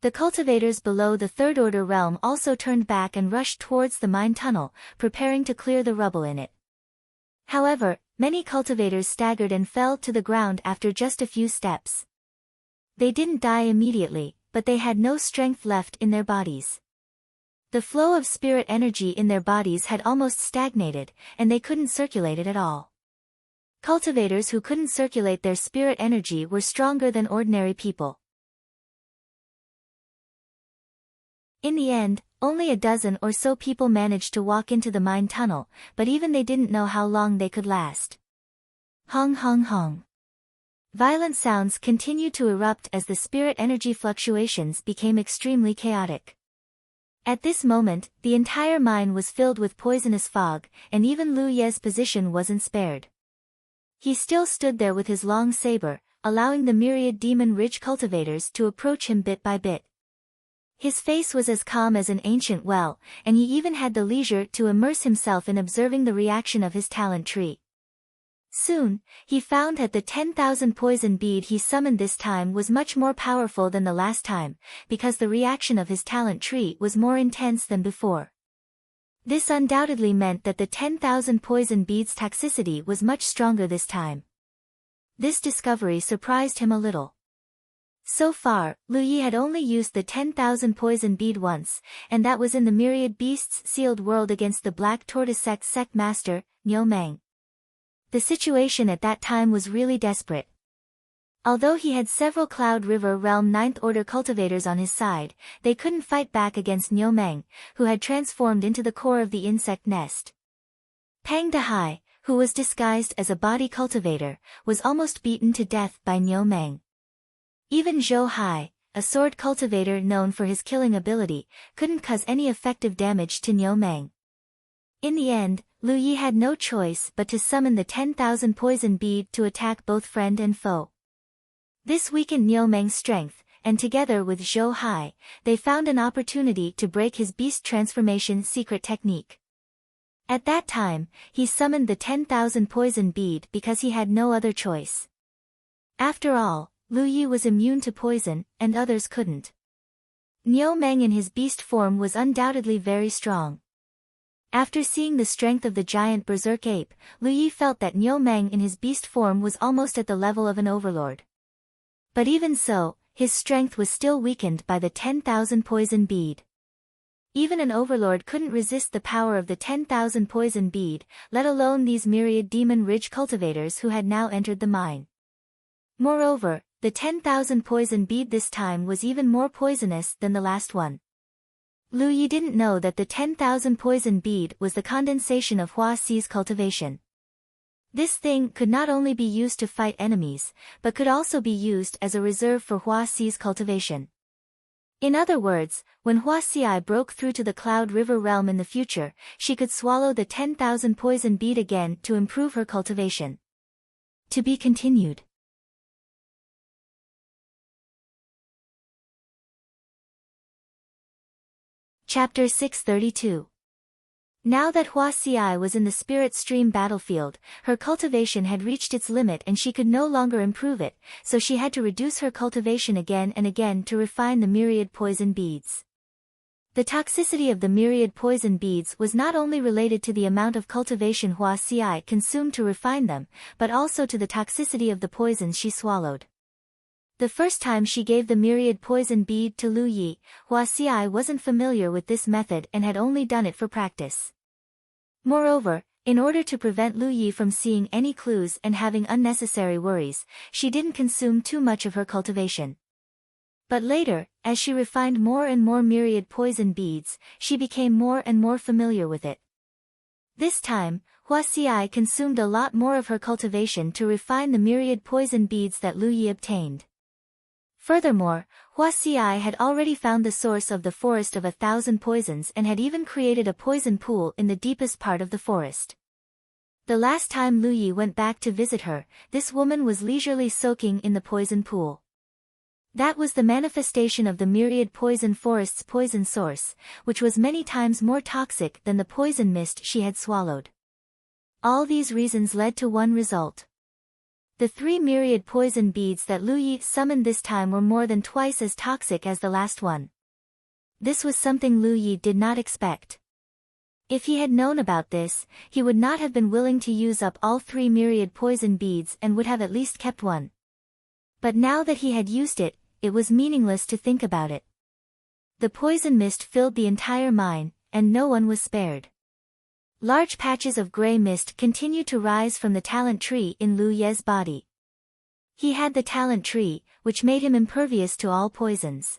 The cultivators below the Third Order realm also turned back and rushed towards the mine tunnel, preparing to clear the rubble in it. However, many cultivators staggered and fell to the ground after just a few steps. They didn't die immediately, but they had no strength left in their bodies. The flow of spirit energy in their bodies had almost stagnated, and they couldn't circulate it at all. Cultivators who couldn't circulate their spirit energy were stronger than ordinary people. In the end, only a dozen or so people managed to walk into the mine tunnel, but even they didn't know how long they could last. Hong hong hong. Violent sounds continued to erupt as the spirit energy fluctuations became extremely chaotic. At this moment, the entire mine was filled with poisonous fog, and even Lu Ye's position wasn't spared. He still stood there with his long saber, allowing the Myriad Demon Ridge cultivators to approach him bit by bit. His face was as calm as an ancient well, and he even had the leisure to immerse himself in observing the reaction of his talent tree. Soon, he found that the 10,000 poison bead he summoned this time was much more powerful than the last time, because the reaction of his talent tree was more intense than before. This undoubtedly meant that the 10,000 poison beads' toxicity was much stronger this time. This discovery surprised him a little. So far, Lu Yi had only used the 10,000 poison bead once, and that was in the Myriad Beasts sealed world against the Black Tortoise sect master, Niu Meng. The situation at that time was really desperate. Although he had several Cloud River Realm 9th Order cultivators on his side, they couldn't fight back against Niu Meng, who had transformed into the core of the insect nest. Pang Dehai, who was disguised as a body cultivator, was almost beaten to death by Niu Meng. Even Zhou Hai, a sword cultivator known for his killing ability, couldn't cause any effective damage to Niu Meng. In the end, Lu Yi had no choice but to summon the 10,000 poison bead to attack both friend and foe. This weakened Niu Meng's strength, and together with Zhou Hai, they found an opportunity to break his beast transformation secret technique. At that time, he summoned the 10,000 poison bead because he had no other choice. After all, Lu Yi was immune to poison, and others couldn't. Niu Meng in his beast form was undoubtedly very strong. After seeing the strength of the giant berserk ape, Lu Yi felt that Niu Meng in his beast form was almost at the level of an overlord. But even so, his strength was still weakened by the 10,000 poison bead. Even an overlord couldn't resist the power of the 10,000 poison bead, let alone these Myriad Demon Ridge cultivators who had now entered the mine. Moreover, the 10,000 poison bead this time was even more poisonous than the last one. Lu Yi didn't know that the 10,000 poison bead was the condensation of Hua Xi's cultivation. This thing could not only be used to fight enemies, but could also be used as a reserve for Hua Xi's cultivation. In other words, when Hua Xi broke through to the Cloud River realm in the future, she could swallow the 10,000 poison bead again to improve her cultivation. To be continued. Chapter 632. Now that Hua Xi was in the spirit stream battlefield, her cultivation had reached its limit and she could no longer improve it, so she had to reduce her cultivation again and again to refine the myriad poison beads. The toxicity of the myriad poison beads was not only related to the amount of cultivation Hua Xi consumed to refine them, but also to the toxicity of the poisons she swallowed. The first time she gave the myriad poison bead to Lu Yi, Hua Xi wasn't familiar with this method and had only done it for practice. Moreover, in order to prevent Lu Yi from seeing any clues and having unnecessary worries, she didn't consume too much of her cultivation. But later, as she refined more and more myriad poison beads, she became more and more familiar with it. This time, Hua Xi consumed a lot more of her cultivation to refine the myriad poison beads that Lu Yi obtained. Furthermore, Hua Xi had already found the source of the forest of 1,000 poisons and had even created a poison pool in the deepest part of the forest. The last time Lu Yi went back to visit her, this woman was leisurely soaking in the poison pool. That was the manifestation of the myriad poison forest's poison source, which was many times more toxic than the poison mist she had swallowed. All these reasons led to one result. The 3 myriad poison beads that Lu Yi summoned this time were more than twice as toxic as the last one. This was something Lu Yi did not expect. If he had known about this, he would not have been willing to use up all 3 myriad poison beads and would have at least kept one. But now that he had used it, it was meaningless to think about it. The poison mist filled the entire mine, and no one was spared. Large patches of gray mist continued to rise from the talent tree in Lu Ye's body. He had the talent tree, which made him impervious to all poisons.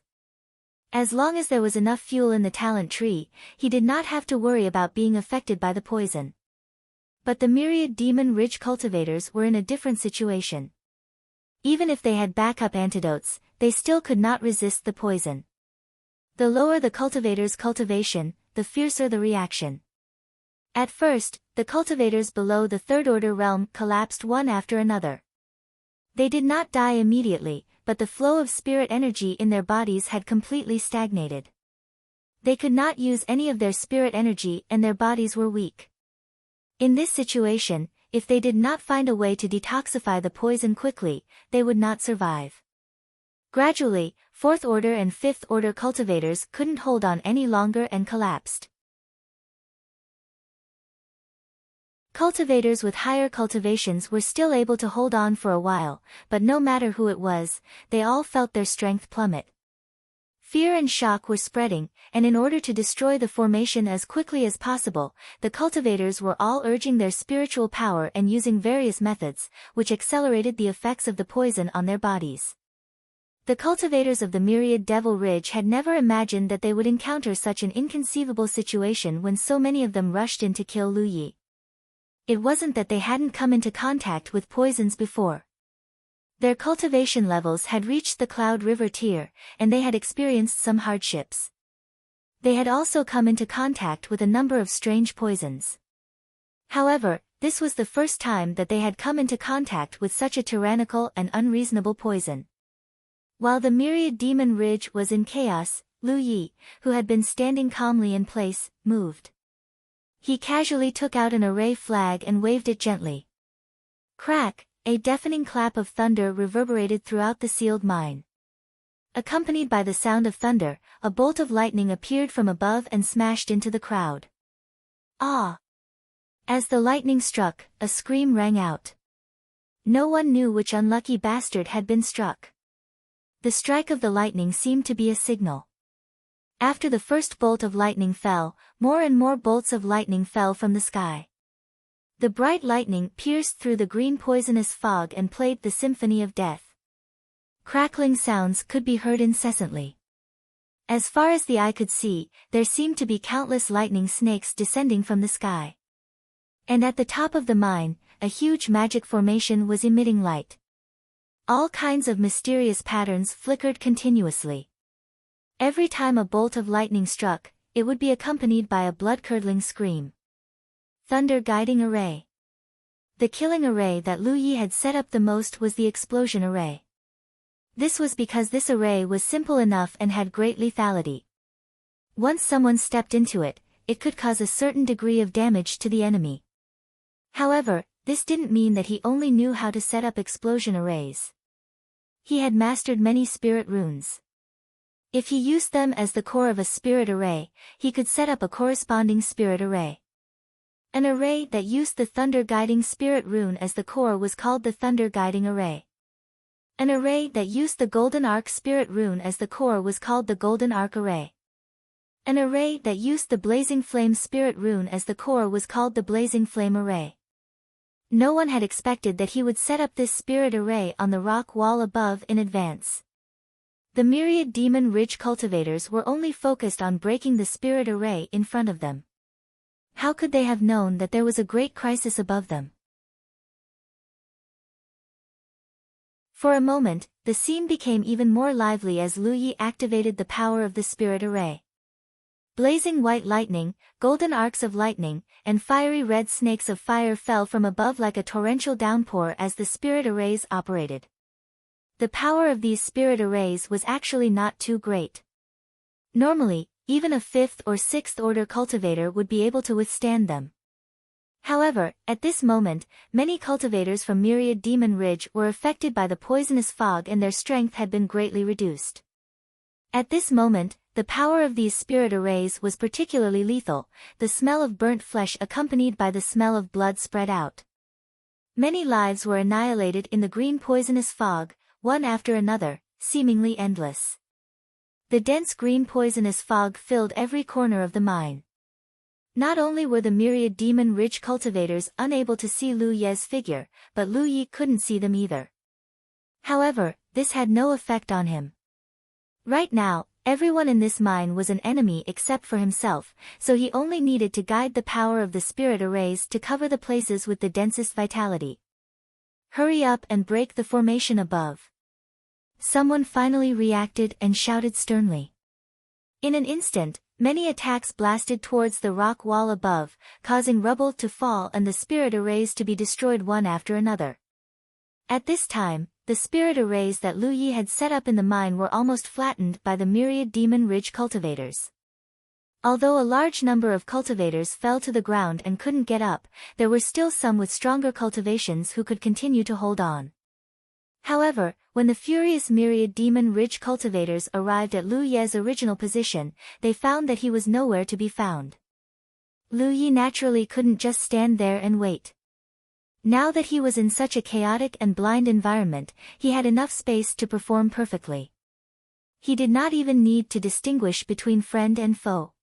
As long as there was enough fuel in the talent tree, he did not have to worry about being affected by the poison. But the myriad demon ridge cultivators were in a different situation. Even if they had backup antidotes, they still could not resist the poison. The lower the cultivator's cultivation, the fiercer the reaction. At first, the cultivators below the third-order realm collapsed one after another. They did not die immediately, but the flow of spirit energy in their bodies had completely stagnated. They could not use any of their spirit energy and their bodies were weak. In this situation, if they did not find a way to detoxify the poison quickly, they would not survive. Gradually, 4th-order and 5th-order cultivators couldn't hold on any longer and collapsed. Cultivators with higher cultivations were still able to hold on for a while, but no matter who it was, they all felt their strength plummet. Fear and shock were spreading, and in order to destroy the formation as quickly as possible, the cultivators were all urging their spiritual power and using various methods, which accelerated the effects of the poison on their bodies. The cultivators of the Myriad Devil Ridge had never imagined that they would encounter such an inconceivable situation when so many of them rushed in to kill Lu Yi. It wasn't that they hadn't come into contact with poisons before. Their cultivation levels had reached the Cloud River tier, and they had experienced some hardships. They had also come into contact with a number of strange poisons. However, this was the first time that they had come into contact with such a tyrannical and unreasonable poison. While the Myriad Demon Ridge was in chaos, Lu Yi, who had been standing calmly in place, moved. He casually took out an array flag and waved it gently. Crack! A deafening clap of thunder reverberated throughout the sealed mine. Accompanied by the sound of thunder, a bolt of lightning appeared from above and smashed into the crowd. Ah! As the lightning struck, a scream rang out. No one knew which unlucky bastard had been struck. The strike of the lightning seemed to be a signal. After the first bolt of lightning fell, more and more bolts of lightning fell from the sky. The bright lightning pierced through the green poisonous fog and played the symphony of death. Crackling sounds could be heard incessantly. As far as the eye could see, there seemed to be countless lightning snakes descending from the sky. And at the top of the mine, a huge magic formation was emitting light. All kinds of mysterious patterns flickered continuously. Every time a bolt of lightning struck, it would be accompanied by a blood-curdling scream. Thunder Guiding Array. The killing array that Lu Yi had set up the most was the explosion array. This was because this array was simple enough and had great lethality. Once someone stepped into it, it could cause a certain degree of damage to the enemy. However, this didn't mean that he only knew how to set up explosion arrays. He had mastered many spirit runes. If he used them as the core of a spirit array, he could set up a corresponding spirit array. An array that used the Thunder Guiding Spirit rune as the core was called the Thunder Guiding Array. An array that used the Golden Arc Spirit rune as the core was called the Golden Arc Array. An array that used the Blazing Flame Spirit rune as the core was called the Blazing Flame Array. No one had expected that he would set up this spirit array on the rock wall above in advance. The myriad Demon Ridge cultivators were only focused on breaking the spirit array in front of them. How could they have known that there was a great crisis above them? For a moment, the scene became even more lively as Lu Yi activated the power of the spirit array. Blazing white lightning, golden arcs of lightning, and fiery red snakes of fire fell from above like a torrential downpour as the spirit arrays operated. The power of these spirit arrays was actually not too great. Normally, even a 5th or 6th order cultivator would be able to withstand them. However, at this moment, many cultivators from Myriad Demon Ridge were affected by the poisonous fog and their strength had been greatly reduced. At this moment, the power of these spirit arrays was particularly lethal, the smell of burnt flesh accompanied by the smell of blood spread out. Many lives were annihilated in the green poisonous fog, one after another, seemingly endless. The dense green poisonous fog filled every corner of the mine. Not only were the Myriad Demon Ridge cultivators unable to see Lu Ye's figure, but Lu Yi couldn't see them either. However, this had no effect on him. Right now, everyone in this mine was an enemy except for himself, so he only needed to guide the power of the spirit arrays to cover the places with the densest vitality. Hurry up and break the formation above. Someone finally reacted and shouted sternly. In an instant, many attacks blasted towards the rock wall above, causing rubble to fall and the spirit arrays to be destroyed one after another. At this time, the spirit arrays that Lu Yi had set up in the mine were almost flattened by the Myriad Demon Ridge cultivators. Although a large number of cultivators fell to the ground and couldn't get up, there were still some with stronger cultivations who could continue to hold on. However, when the furious Myriad Demon Ridge cultivators arrived at Lu Ye's original position, they found that he was nowhere to be found. Lu Yi naturally couldn't just stand there and wait. Now that he was in such a chaotic and blind environment, he had enough space to perform perfectly. He did not even need to distinguish between friend and foe.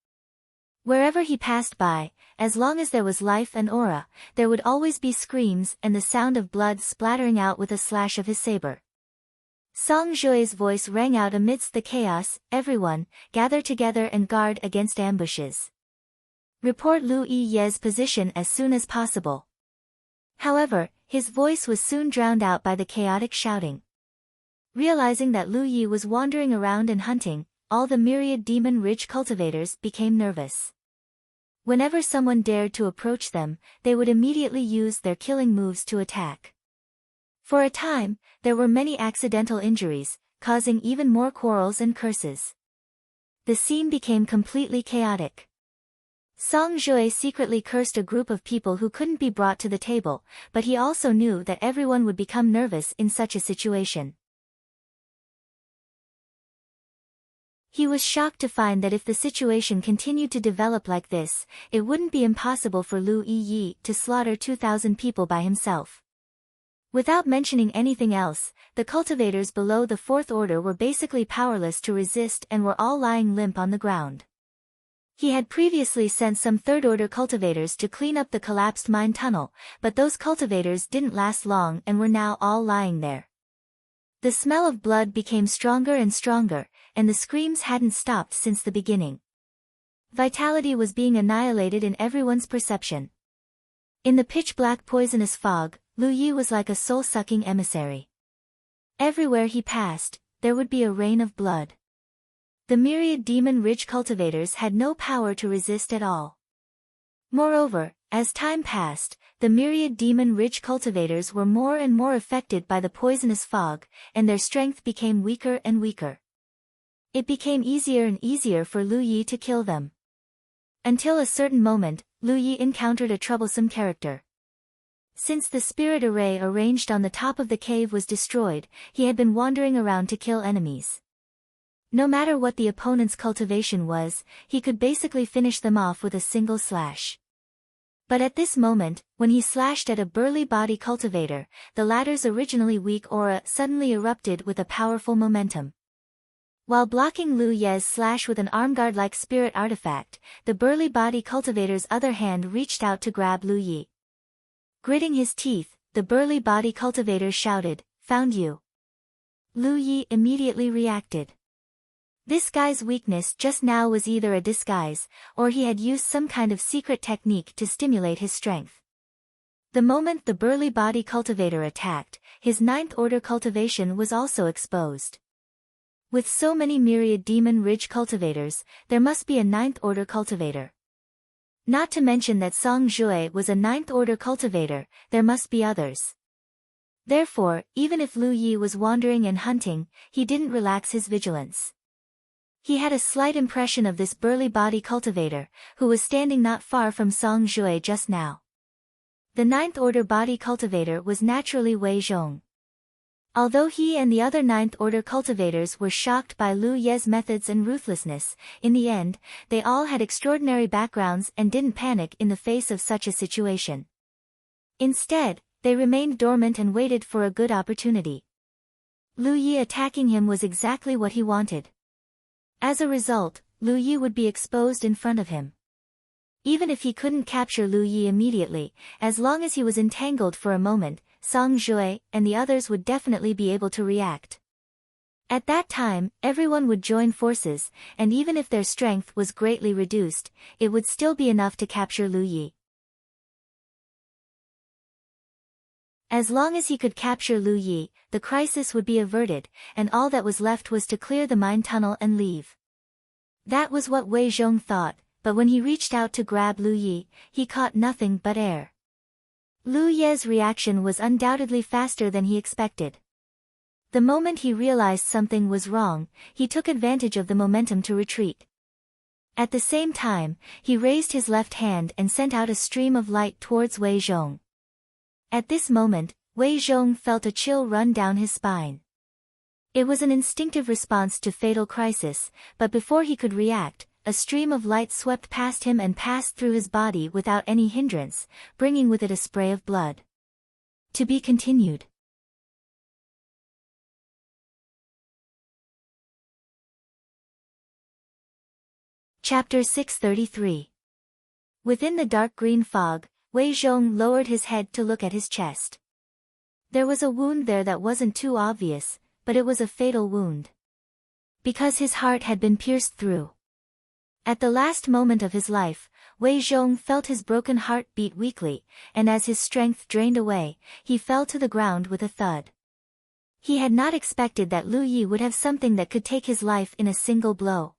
Wherever he passed by, as long as there was life and aura, there would always be screams and the sound of blood splattering out with a slash of his saber. Song Jue's voice rang out amidst the chaos, "Everyone, gather together and guard against ambushes. Report Lu Ye's position as soon as possible." However, his voice was soon drowned out by the chaotic shouting. Realizing that Lu Yi was wandering around and hunting, all the Myriad Demon Ridge cultivators became nervous. Whenever someone dared to approach them, they would immediately use their killing moves to attack. For a time, there were many accidental injuries, causing even more quarrels and curses. The scene became completely chaotic. Song Jue secretly cursed a group of people who couldn't be brought to the table, but he also knew that everyone would become nervous in such a situation. He was shocked to find that if the situation continued to develop like this, it wouldn't be impossible for Lu Yi to slaughter 2,000 people by himself. Without mentioning anything else, the cultivators below the 4th order were basically powerless to resist and were all lying limp on the ground. He had previously sent some 3rd order cultivators to clean up the collapsed mine tunnel, but those cultivators didn't last long and were now all lying there. The smell of blood became stronger and stronger, and the screams hadn't stopped since the beginning. Vitality was being annihilated in everyone's perception. In the pitch-black poisonous fog, Lu Yi was like a soul-sucking emissary. Everywhere he passed, there would be a rain of blood. The myriad demon ridge cultivators had no power to resist at all. Moreover, as time passed, the myriad demon ridge cultivators were more and more affected by the poisonous fog, and their strength became weaker and weaker. It became easier and easier for Lu Yi to kill them. Until a certain moment, Lu Yi encountered a troublesome character. Since the spirit array arranged on the top of the cave was destroyed, he had been wandering around to kill enemies. No matter what the opponent's cultivation was, he could basically finish them off with a single slash. But at this moment, when he slashed at a burly body cultivator, the latter's originally weak aura suddenly erupted with a powerful momentum. While blocking Lu Ye's slash with an armguard-like spirit artifact, the burly body cultivator's other hand reached out to grab Lu Yi. Gritting his teeth, the burly body cultivator shouted, "Found you." Lu Yi immediately reacted. This guy's weakness just now was either a disguise, or he had used some kind of secret technique to stimulate his strength. The moment the burly body cultivator attacked, his ninth order cultivation was also exposed. With so many myriad demon ridge cultivators, there must be a ninth order cultivator. Not to mention that Song Jue was a ninth order cultivator, there must be others. Therefore, even if Lu Yi was wandering and hunting, he didn't relax his vigilance. He had a slight impression of this burly body cultivator, who was standing not far from Song Jue just now. The ninth order body cultivator was naturally Wei Zhong. Although he and the other ninth-order cultivators were shocked by Lu Ye's methods and ruthlessness, in the end, they all had extraordinary backgrounds and didn't panic in the face of such a situation. Instead, they remained dormant and waited for a good opportunity. Lu Yi attacking him was exactly what he wanted. As a result, Lu Yi would be exposed in front of him. Even if he couldn't capture Lu Yi immediately, as long as he was entangled for a moment, Song Jue and the others would definitely be able to react. At that time, everyone would join forces, and even if their strength was greatly reduced, it would still be enough to capture Lu Yi. As long as he could capture Lu Yi, the crisis would be averted, and all that was left was to clear the mine tunnel and leave. That was what Wei Zhong thought, but when he reached out to grab Lu Yi, he caught nothing but air. Lu Ye's reaction was undoubtedly faster than he expected. The moment he realized something was wrong, he took advantage of the momentum to retreat. At the same time, he raised his left hand and sent out a stream of light towards Wei Zhong. At this moment, Wei Zhong felt a chill run down his spine. It was an instinctive response to fatal crisis, but before he could react, a stream of light swept past him and passed through his body without any hindrance, bringing with it a spray of blood. To be continued. Chapter 633. Within the dark green fog, Wei Zhong lowered his head to look at his chest. There was a wound there that wasn't too obvious, but it was a fatal wound. Because his heart had been pierced through. At the last moment of his life, Wei Zhong felt his broken heart beat weakly, and as his strength drained away, he fell to the ground with a thud. He had not expected that Lu Yi would have something that could take his life in a single blow.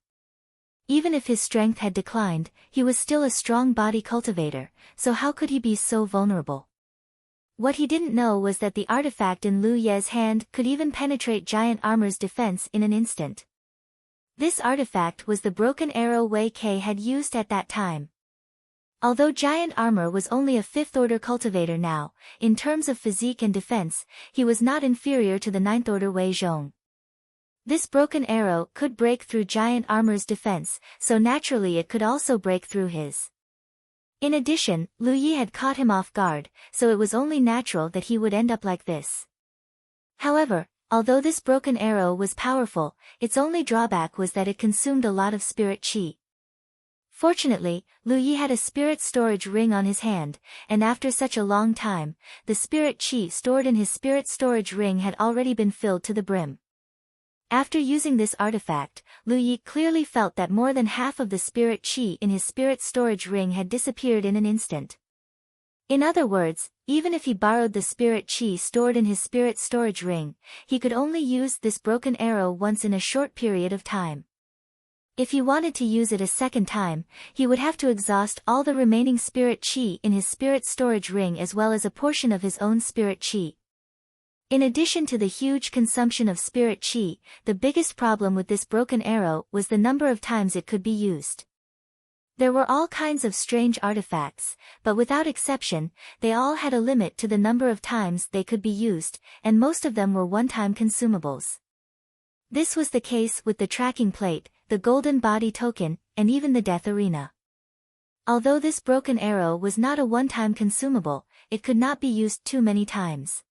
Even if his strength had declined, he was still a strong body cultivator, so how could he be so vulnerable? What he didn't know was that the artifact in Lu Ye's hand could even penetrate giant armor's defense in an instant. This artifact was the broken arrow Wei Kei had used at that time. Although giant armor was only a fifth-order cultivator now, in terms of physique and defense, he was not inferior to the ninth-order Wei Zhong. This broken arrow could break through giant armor's defense, so naturally it could also break through his. In addition, Lu Yi had caught him off guard, so it was only natural that he would end up like this. However, although this broken arrow was powerful, its only drawback was that it consumed a lot of spirit qi. Fortunately, Lu Yi had a spirit storage ring on his hand, and after such a long time, the spirit qi stored in his spirit storage ring had already been filled to the brim. After using this artifact, Lu Yi clearly felt that more than half of the spirit chi in his spirit storage ring had disappeared in an instant. In other words, even if he borrowed the spirit chi stored in his spirit storage ring, he could only use this broken arrow once in a short period of time. If he wanted to use it a second time, he would have to exhaust all the remaining spirit chi in his spirit storage ring as well as a portion of his own spirit chi. In addition to the huge consumption of spirit chi, the biggest problem with this broken arrow was the number of times it could be used. There were all kinds of strange artifacts, but without exception, they all had a limit to the number of times they could be used, and most of them were one-time consumables. This was the case with the tracking plate, the golden body token, and even the death arena. Although this broken arrow was not a one-time consumable, it could not be used too many times.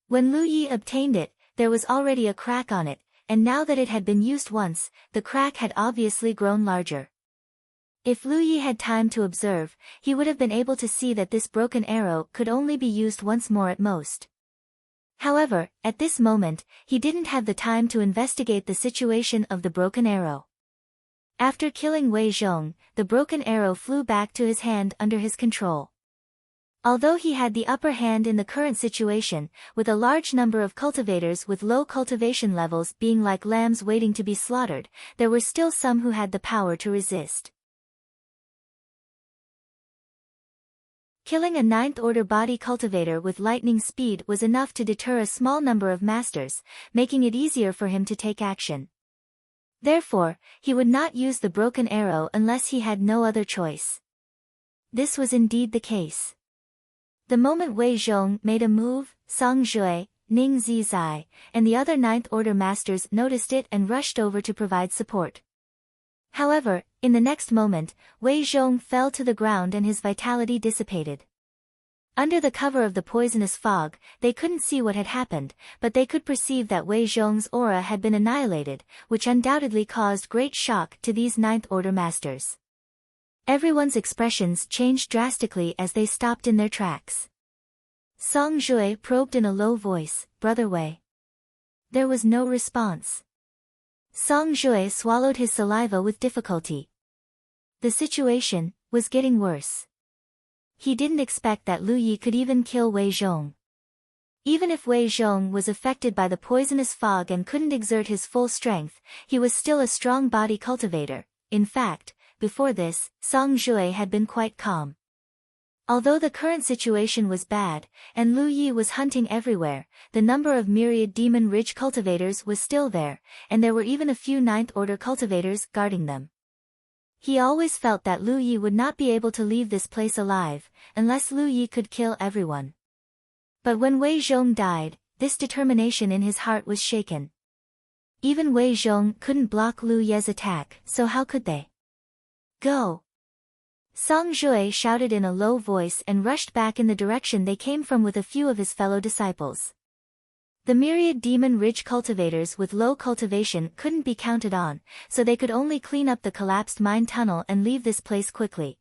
When Lu Yi obtained it, there was already a crack on it, and now that it had been used once, the crack had obviously grown larger. If Lu Yi had time to observe, he would have been able to see that this broken arrow could only be used once more at most. However, at this moment, he didn't have the time to investigate the situation of the broken arrow. After killing Wei Zhong, the broken arrow flew back to his hand under his control. Although he had the upper hand in the current situation, with a large number of cultivators with low cultivation levels being like lambs waiting to be slaughtered, there were still some who had the power to resist. Killing a ninth-order body cultivator with lightning speed was enough to deter a small number of masters, making it easier for him to take action. Therefore, he would not use the broken arrow unless he had no other choice. This was indeed the case. The moment Wei Zhong made a move, Song Jue, Ning Zizai, and the other ninth-order masters noticed it and rushed over to provide support. However, in the next moment, Wei Zhong fell to the ground and his vitality dissipated. Under the cover of the poisonous fog, they couldn't see what had happened, but they could perceive that Wei Zhong's aura had been annihilated, which undoubtedly caused great shock to these ninth-order masters. Everyone's expressions changed drastically as they stopped in their tracks. Song Jue probed in a low voice, "Brother Wei." There was no response. Song Jue swallowed his saliva with difficulty. The situation was getting worse. He didn't expect that Lu Yi could even kill Wei Zhong. Even if Wei Zhong was affected by the poisonous fog and couldn't exert his full strength, he was still a strong body cultivator. In fact, before this, Song Jue had been quite calm. Although the current situation was bad, and Lu Yi was hunting everywhere, the number of myriad demon ridge cultivators was still there, and there were even a few ninth-order cultivators guarding them. He always felt that Lu Yi would not be able to leave this place alive, unless Lu Yi could kill everyone. But when Wei Zhong died, this determination in his heart was shaken. Even Wei Zhong couldn't block Lu Ye's attack, so how could they? Go! Song Jue shouted in a low voice and rushed back in the direction they came from with a few of his fellow disciples. The myriad demon ridge cultivators with low cultivation couldn't be counted on, so they could only clean up the collapsed mine tunnel and leave this place quickly.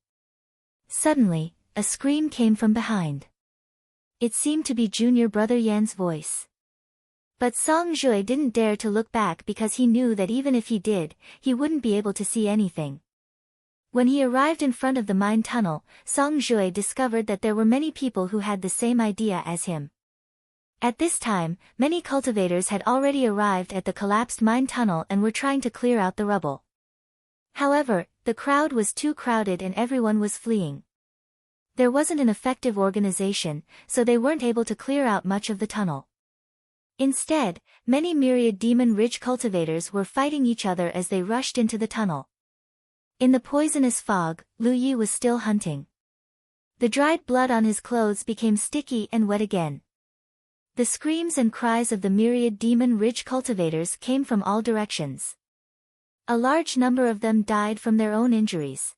Suddenly, a scream came from behind. It seemed to be junior brother Yan's voice. But Song Jue didn't dare to look back because he knew that even if he did, he wouldn't be able to see anything. When he arrived in front of the mine tunnel, Song Jue discovered that there were many people who had the same idea as him. At this time, many cultivators had already arrived at the collapsed mine tunnel and were trying to clear out the rubble. However, the crowd was too crowded and everyone was fleeing. There wasn't an effective organization, so they weren't able to clear out much of the tunnel. Instead, many myriad demon ridge cultivators were fighting each other as they rushed into the tunnel. In the poisonous fog, Lu Yi was still hunting. The dried blood on his clothes became sticky and wet again. The screams and cries of the myriad demon ridge cultivators came from all directions. A large number of them died from their own injuries.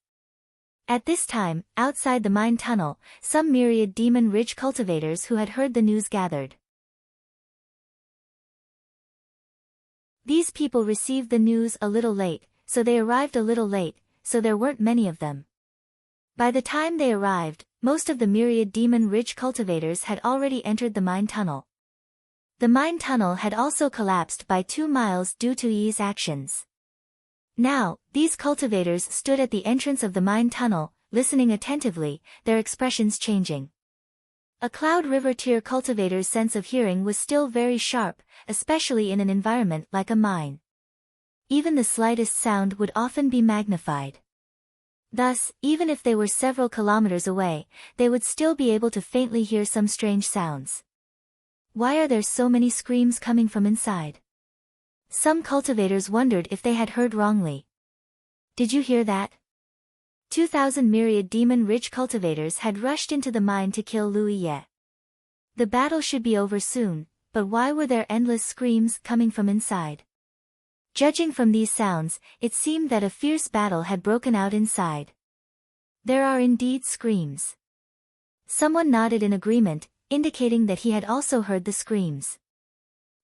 At this time, outside the mine tunnel, some myriad demon ridge cultivators who had heard the news gathered. These people received the news a little late, so they arrived a little late, so there weren't many of them. By the time they arrived, most of the myriad demon ridge cultivators had already entered the mine tunnel. The mine tunnel had also collapsed by 2 miles due to Yi's actions. Now, these cultivators stood at the entrance of the mine tunnel, listening attentively, their expressions changing. A Cloud River tier cultivator's sense of hearing was still very sharp, especially in an environment like a mine. Even the slightest sound would often be magnified. Thus, even if they were several kilometers away, they would still be able to faintly hear some strange sounds. Why are there so many screams coming from inside? Some cultivators wondered if they had heard wrongly. Did you hear that? 2,000 myriad Demon Ridge cultivators had rushed into the mine to kill Lu Ye. The battle should be over soon, but why were there endless screams coming from inside? Judging from these sounds, it seemed that a fierce battle had broken out inside. There are indeed screams. Someone nodded in agreement, indicating that he had also heard the screams.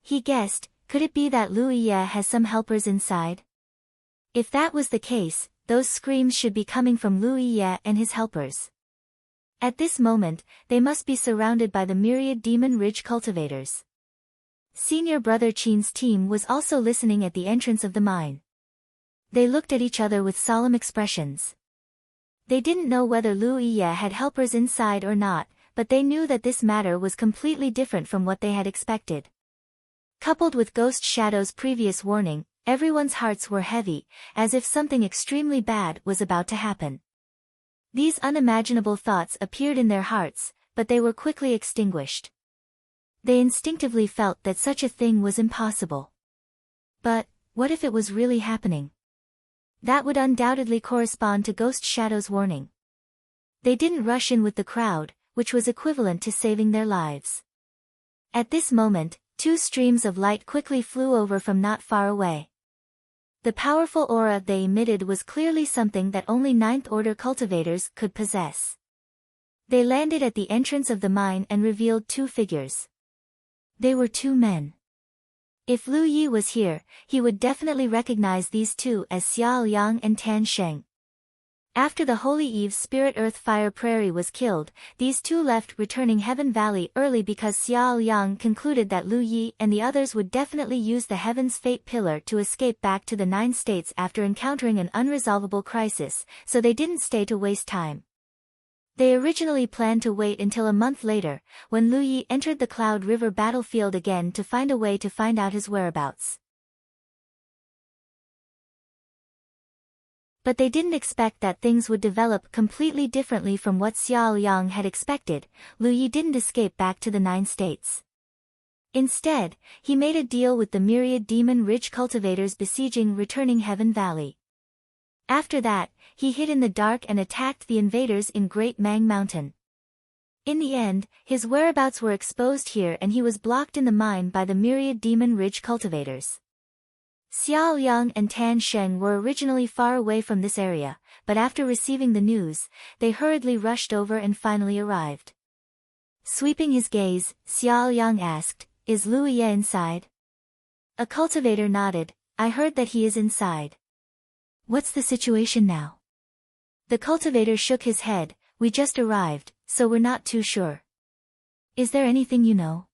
He guessed, could it be that Lu Ye has some helpers inside? If that was the case, those screams should be coming from Lu Ye and his helpers. At this moment, they must be surrounded by the myriad Demon Ridge cultivators. Senior brother Qin's team was also listening at the entrance of the mine. They looked at each other with solemn expressions. They didn't know whether Lu Ye had helpers inside or not, but they knew that this matter was completely different from what they had expected. Coupled with Ghost Shadow's previous warning, everyone's hearts were heavy, as if something extremely bad was about to happen. These unimaginable thoughts appeared in their hearts, but they were quickly extinguished. They instinctively felt that such a thing was impossible. But, what if it was really happening? That would undoubtedly correspond to Ghost Shadow's warning. They didn't rush in with the crowd, which was equivalent to saving their lives. At this moment, 2 streams of light quickly flew over from not far away. The powerful aura they emitted was clearly something that only 9th Order cultivators could possess. They landed at the entrance of the mine and revealed 2 figures. They were 2 men. If Lu Yi was here, he would definitely recognize these 2 as Xiao Yang and Tan Sheng. After the Holy Eve's Spirit Earth Fire Prairie was killed, these 2 left returning Heaven Valley early because Xiao Yang concluded that Lu Yi and the others would definitely use the Heaven's Fate Pillar to escape back to the 9 states after encountering an unresolvable crisis, so they didn't stay to waste time. They originally planned to wait until a month later, when Lu Yi entered the Cloud River battlefield again to find a way to find out his whereabouts. But they didn't expect that things would develop completely differently from what Xiao Yang had expected. Lu Yi didn't escape back to the 9 states. Instead, he made a deal with the myriad Demon Ridge cultivators besieging returning Heaven Valley. After that, he hid in the dark and attacked the invaders in Great Mang Mountain. In the end, his whereabouts were exposed here and he was blocked in the mine by the myriad Demon Ridge cultivators. Xiao Yang and Tan Sheng were originally far away from this area, but after receiving the news, they hurriedly rushed over and finally arrived. Sweeping his gaze, Xiao Yang asked, "Is Lu Ye inside?" A cultivator nodded, "I heard that he is inside." "What's the situation now?" The cultivator shook his head, "We just arrived, so we're not too sure." "Is there anything you know?"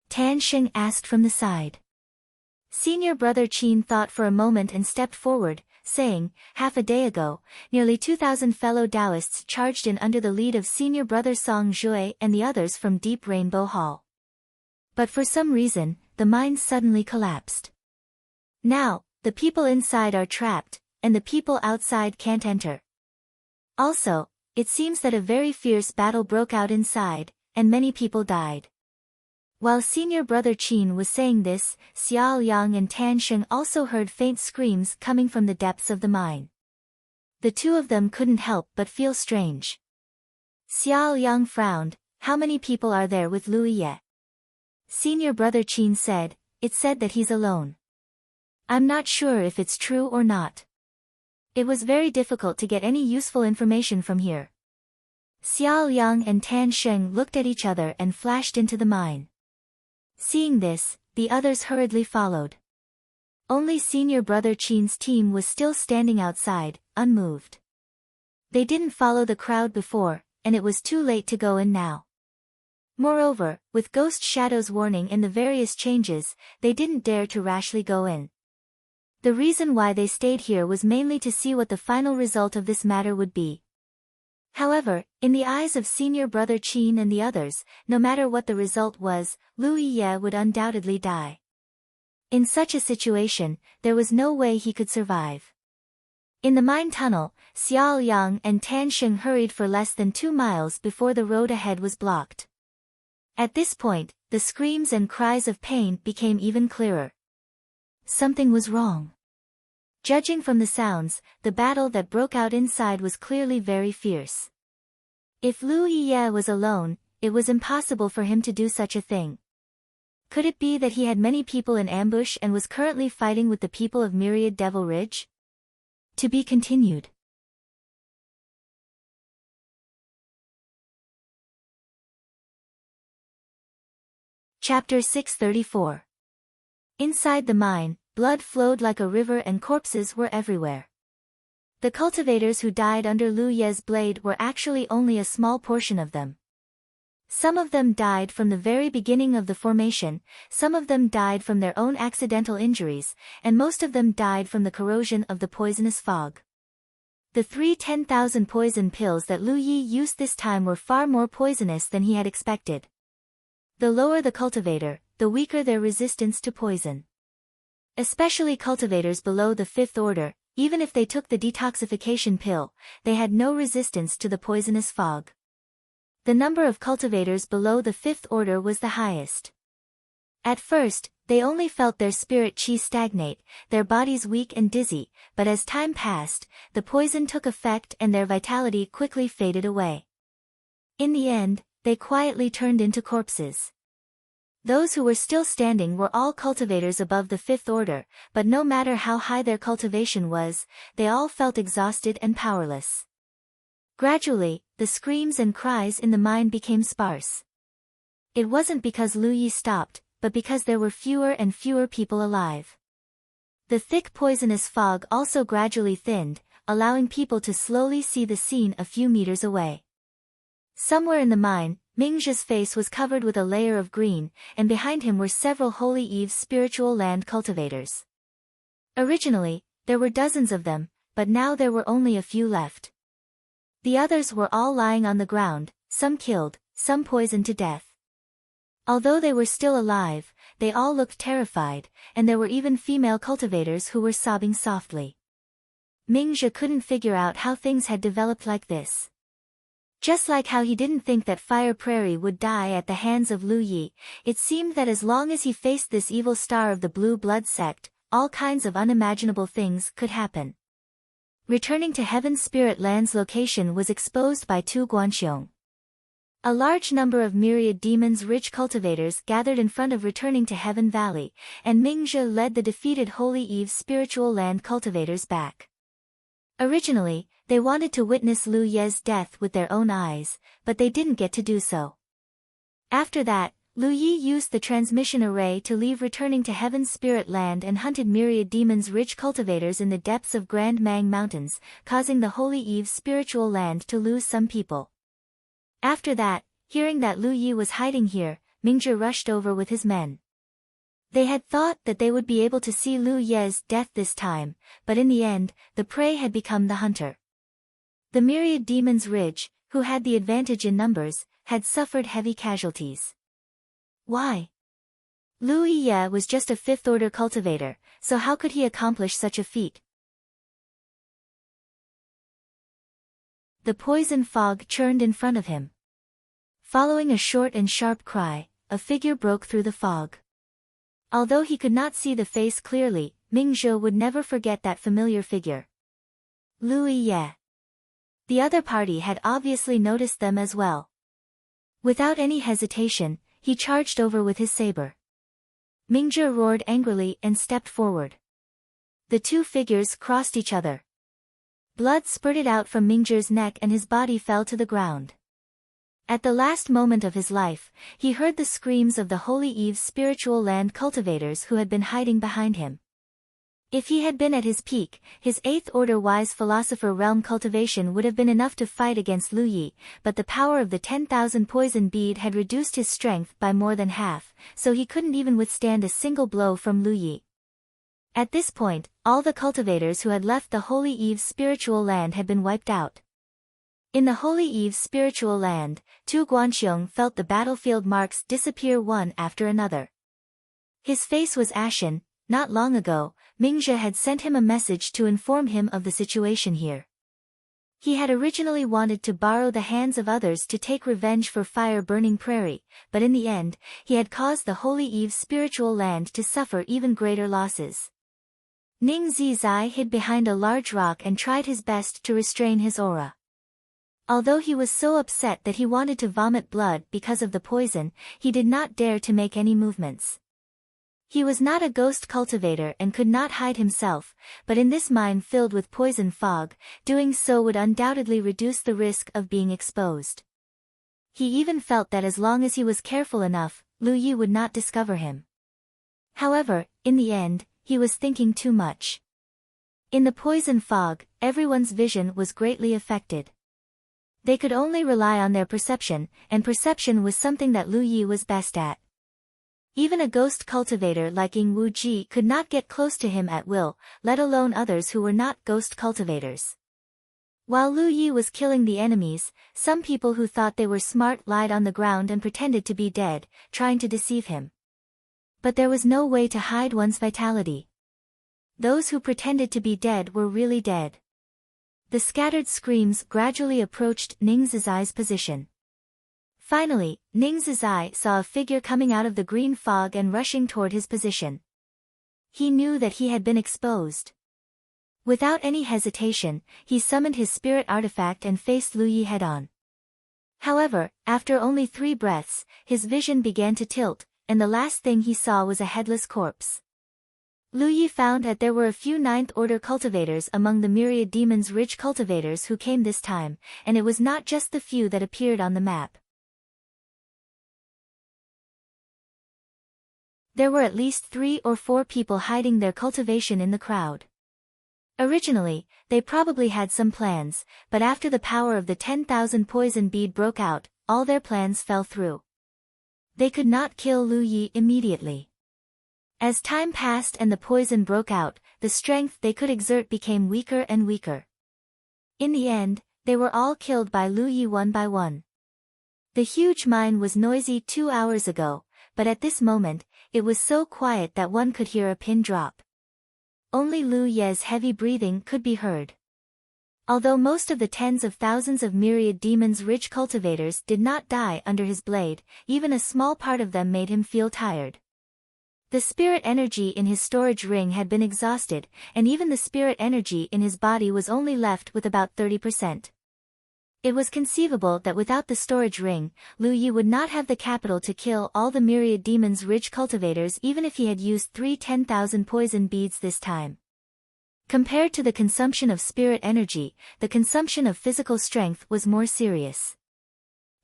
Tan Sheng asked from the side. Senior brother Qin thought for a moment and stepped forward, saying, "Half a day ago, nearly 2,000 fellow Taoists charged in under the lead of senior brother Song Zhui and the others from Deep Rainbow Hall. But for some reason, the mine suddenly collapsed. Now, the people inside are trapped, and the people outside can't enter. Also, it seems that a very fierce battle broke out inside, and many people died." While senior brother Qin was saying this, Xiao Yang and Tan Sheng also heard faint screams coming from the depths of the mine. The 2 of them couldn't help but feel strange. Xiao Yang frowned, "How many people are there with Lu Ye?" Senior brother Qin said, "It said that he's alone. I'm not sure if it's true or not. It was very difficult to get any useful information from here." Xiao Yang and Tan Sheng looked at each other and flashed into the mine. Seeing this, the others hurriedly followed. Only senior brother Qin's team was still standing outside, unmoved. They didn't follow the crowd before, and it was too late to go in now. Moreover, with Ghost Shadow's warning and the various changes, they didn't dare to rashly go in. The reason why they stayed here was mainly to see what the final result of this matter would be. However, in the eyes of senior brother Qin and the others, no matter what the result was, Lu Ye would undoubtedly die. In such a situation, there was no way he could survive. In the mine tunnel, Xiao Yang and Tan Sheng hurried for less than 2 miles before the road ahead was blocked. At this point, the screams and cries of pain became even clearer. Something was wrong. Judging from the sounds, the battle that broke out inside was clearly very fierce. If Lu Ye was alone, it was impossible for him to do such a thing. Could it be that he had many people in ambush and was currently fighting with the people of Myriad Devil Ridge? To be continued. Chapter 634. Inside the mine, blood flowed like a river and corpses were everywhere. The cultivators who died under Lu Ye's blade were actually only a small portion of them. Some of them died from the very beginning of the formation, some of them died from their own accidental injuries, and most of them died from the corrosion of the poisonous fog. The 3 10,000 poison pills that Lu Yi used this time were far more poisonous than he had expected. The lower the cultivator, the weaker their resistance to poison. Especially cultivators below the 5th order, even if they took the detoxification pill, they had no resistance to the poisonous fog. The number of cultivators below the 5th order was the highest. At first, they only felt their spirit chi stagnate, their bodies weak and dizzy, but as time passed, the poison took effect and their vitality quickly faded away. In the end, they quietly turned into corpses. Those who were still standing were all cultivators above the 5th order, but no matter how high their cultivation was, they all felt exhausted and powerless. Gradually, the screams and cries in the mine became sparse. It wasn't because Lu Yi stopped, but because there were fewer and fewer people alive. The thick poisonous fog also gradually thinned, allowing people to slowly see the scene a few meters away. Somewhere in the mine, Mingzhe's face was covered with a layer of green, and behind him were several Holy Eve's spiritual land cultivators. Originally, there were dozens of them, but now there were only a few left. The others were all lying on the ground, some killed, some poisoned to death. Although they were still alive, they all looked terrified, and there were even female cultivators who were sobbing softly. Mingzhe couldn't figure out how things had developed like this. Just like how he didn't think that Fire Prairie would die at the hands of Lu Yi, it seemed that as long as he faced this evil star of the Blue Blood sect, all kinds of unimaginable things could happen. Returning to Heaven Spirit Land's location was exposed by Tu Guanxiong. A large number of Myriad Demons Ridge cultivators gathered in front of Returning to Heaven Valley, and Mingzhe led the defeated Holy Eve's spiritual land cultivators back. Originally, they wanted to witness Lu Ye's death with their own eyes, but they didn't get to do so. After that, Lu Yi used the transmission array to leave Returning to Heaven Spirit Land and hunted Myriad Demons Ridge cultivators in the depths of Grand Mang Mountains, causing the Holy Eve's spiritual land to lose some people. After that, hearing that Lu Yi was hiding here, Mingzhe rushed over with his men. They had thought that they would be able to see Lu Ye's death this time, but in the end, the prey had become the hunter. The Myriad Demons Ridge, who had the advantage in numbers, had suffered heavy casualties. Why? Lu Ye was just a 5th order cultivator, so how could he accomplish such a feat? The poison fog churned in front of him. Following a short and sharp cry, a figure broke through the fog. Although he could not see the face clearly, Mingzhe would never forget that familiar figure. Lu Ye. The other party had obviously noticed them as well. Without any hesitation, he charged over with his saber. Mingzhe roared angrily and stepped forward. The two figures crossed each other. Blood spurted out from Mingzhe's neck and his body fell to the ground. At the last moment of his life, he heard the screams of the Holy Eve's spiritual land cultivators who had been hiding behind him. If he had been at his peak, his 8th order wise philosopher realm cultivation would have been enough to fight against Lu Yi, but the power of the 10,000 poison bead had reduced his strength by more than half, so he couldn't even withstand a single blow from Lu Yi. At this point, all the cultivators who had left the Holy Eve's spiritual land had been wiped out. In the Holy Eve's spiritual land, Tu Guanxiong felt the battlefield marks disappear one after another. His face was ashen. Not long ago, Mingzhe had sent him a message to inform him of the situation here. He had originally wanted to borrow the hands of others to take revenge for fire-burning prairie, but in the end, he had caused the Holy Eve's spiritual land to suffer even greater losses. Ning Zizai hid behind a large rock and tried his best to restrain his aura. Although he was so upset that he wanted to vomit blood because of the poison, he did not dare to make any movements. He was not a ghost cultivator and could not hide himself, but in this mine filled with poison fog, doing so would undoubtedly reduce the risk of being exposed. He even felt that as long as he was careful enough, Lu Yi would not discover him. However, in the end, he was thinking too much. In the poison fog, everyone's vision was greatly affected. They could only rely on their perception, and perception was something that Lu Yi was best at. Even a ghost cultivator like Ying Wuji could not get close to him at will, let alone others who were not ghost cultivators. While Lu Yi was killing the enemies, some people who thought they were smart lied on the ground and pretended to be dead, trying to deceive him. But there was no way to hide one's vitality. Those who pretended to be dead were really dead. The scattered screams gradually approached Ning Zizai's position. Finally, Ning Zizai saw a figure coming out of the green fog and rushing toward his position. He knew that he had been exposed. Without any hesitation, he summoned his spirit artifact and faced Lu Yi head-on. However, after only 3 breaths, his vision began to tilt, and the last thing he saw was a headless corpse. Lu Yi found that there were a few 9th order cultivators among the myriad demons ridge cultivators who came this time, and it was not just the few that appeared on the map. There were at least 3 or 4 people hiding their cultivation in the crowd. Originally, they probably had some plans, but after the power of the 10,000 poison bead broke out, all their plans fell through. They could not kill Lu Yi immediately. As time passed and the poison broke out, the strength they could exert became weaker and weaker. In the end, they were all killed by Lu Yi one by one. The huge mine was noisy 2 hours ago, but at this moment, it was so quiet that one could hear a pin drop. Only Lu Ye's heavy breathing could be heard. Although most of the tens of thousands of myriad demons ridge cultivators did not die under his blade, even a small part of them made him feel tired. The spirit energy in his storage ring had been exhausted, and even the spirit energy in his body was only left with about 30%. It was conceivable that without the storage ring, Lu Yi would not have the capital to kill all the myriad demons ridge cultivators even if he had used 3 10,000 poison beads this time. Compared to the consumption of spirit energy, the consumption of physical strength was more serious.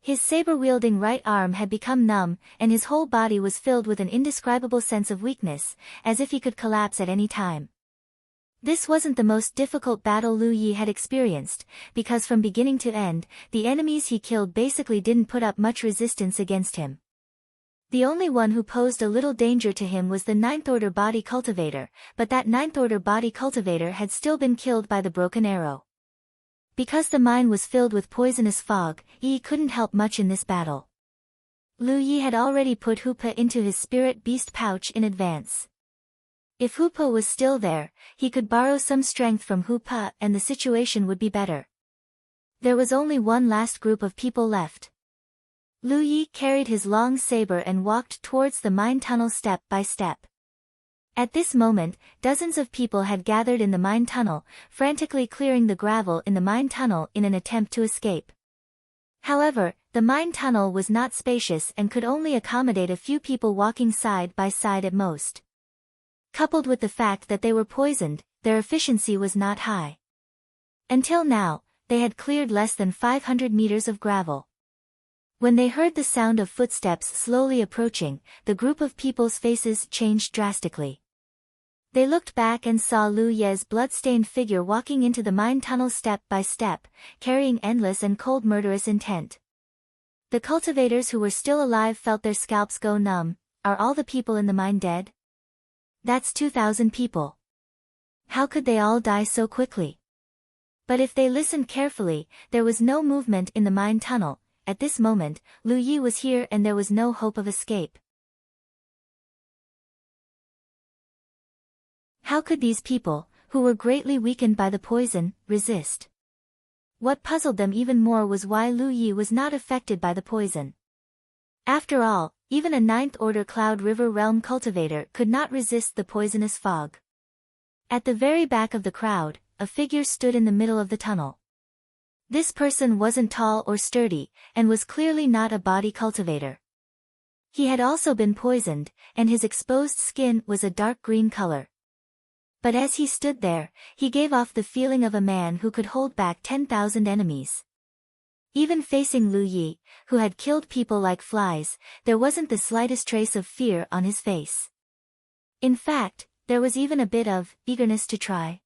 His saber-wielding right arm had become numb, and his whole body was filled with an indescribable sense of weakness, as if he could collapse at any time. This wasn't the most difficult battle Lu Yi had experienced, because from beginning to end, the enemies he killed basically didn't put up much resistance against him. The only one who posed a little danger to him was the 9th order body cultivator, but that 9th order body cultivator had still been killed by the broken arrow. Because the mine was filled with poisonous fog, Yi couldn't help much in this battle. Lu Yi had already put Hupa into his spirit beast pouch in advance. If Hupa was still there, he could borrow some strength from Hupa and the situation would be better. There was only one last group of people left. Lu Yi carried his long saber and walked towards the mine tunnel step by step. At this moment, dozens of people had gathered in the mine tunnel, frantically clearing the gravel in the mine tunnel in an attempt to escape. However, the mine tunnel was not spacious and could only accommodate a few people walking side by side at most. Coupled with the fact that they were poisoned, their efficiency was not high. Until now, they had cleared less than 500 meters of gravel. When they heard the sound of footsteps slowly approaching, the group of people's faces changed drastically. They looked back and saw Lu Ye's blood-stained figure walking into the mine tunnel step by step, carrying endless and cold murderous intent. The cultivators who were still alive felt their scalps go numb. Are all the people in the mine dead? That's 2,000 people. How could they all die so quickly? But if they listened carefully, there was no movement in the mine tunnel. At this moment, Lu Yi was here and there was no hope of escape. How could these people, who were greatly weakened by the poison, resist? What puzzled them even more was why Lu Yi was not affected by the poison. After all, even a ninth-order Cloud River Realm cultivator could not resist the poisonous fog. At the very back of the crowd, a figure stood in the middle of the tunnel. This person wasn't tall or sturdy, and was clearly not a body cultivator. He had also been poisoned, and his exposed skin was a dark green color. But as he stood there, he gave off the feeling of a man who could hold back 10,000 enemies. Even facing Lu Yi, who had killed people like flies, there wasn't the slightest trace of fear on his face. In fact, there was even a bit of eagerness to try.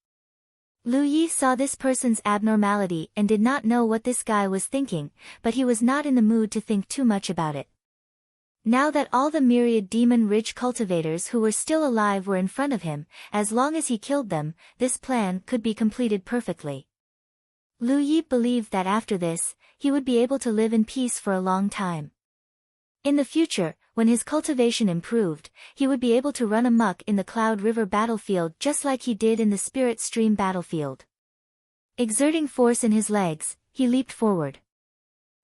Lu Yi saw this person's abnormality and did not know what this guy was thinking, but he was not in the mood to think too much about it. Now that all the myriad Demon Ridge cultivators who were still alive were in front of him, as long as he killed them, this plan could be completed perfectly. Lu Yi believed that after this, he would be able to live in peace for a long time. In the future, when his cultivation improved, he would be able to run amok in the Cloud River battlefield just like he did in the Spirit Stream battlefield. Exerting force in his legs, he leaped forward.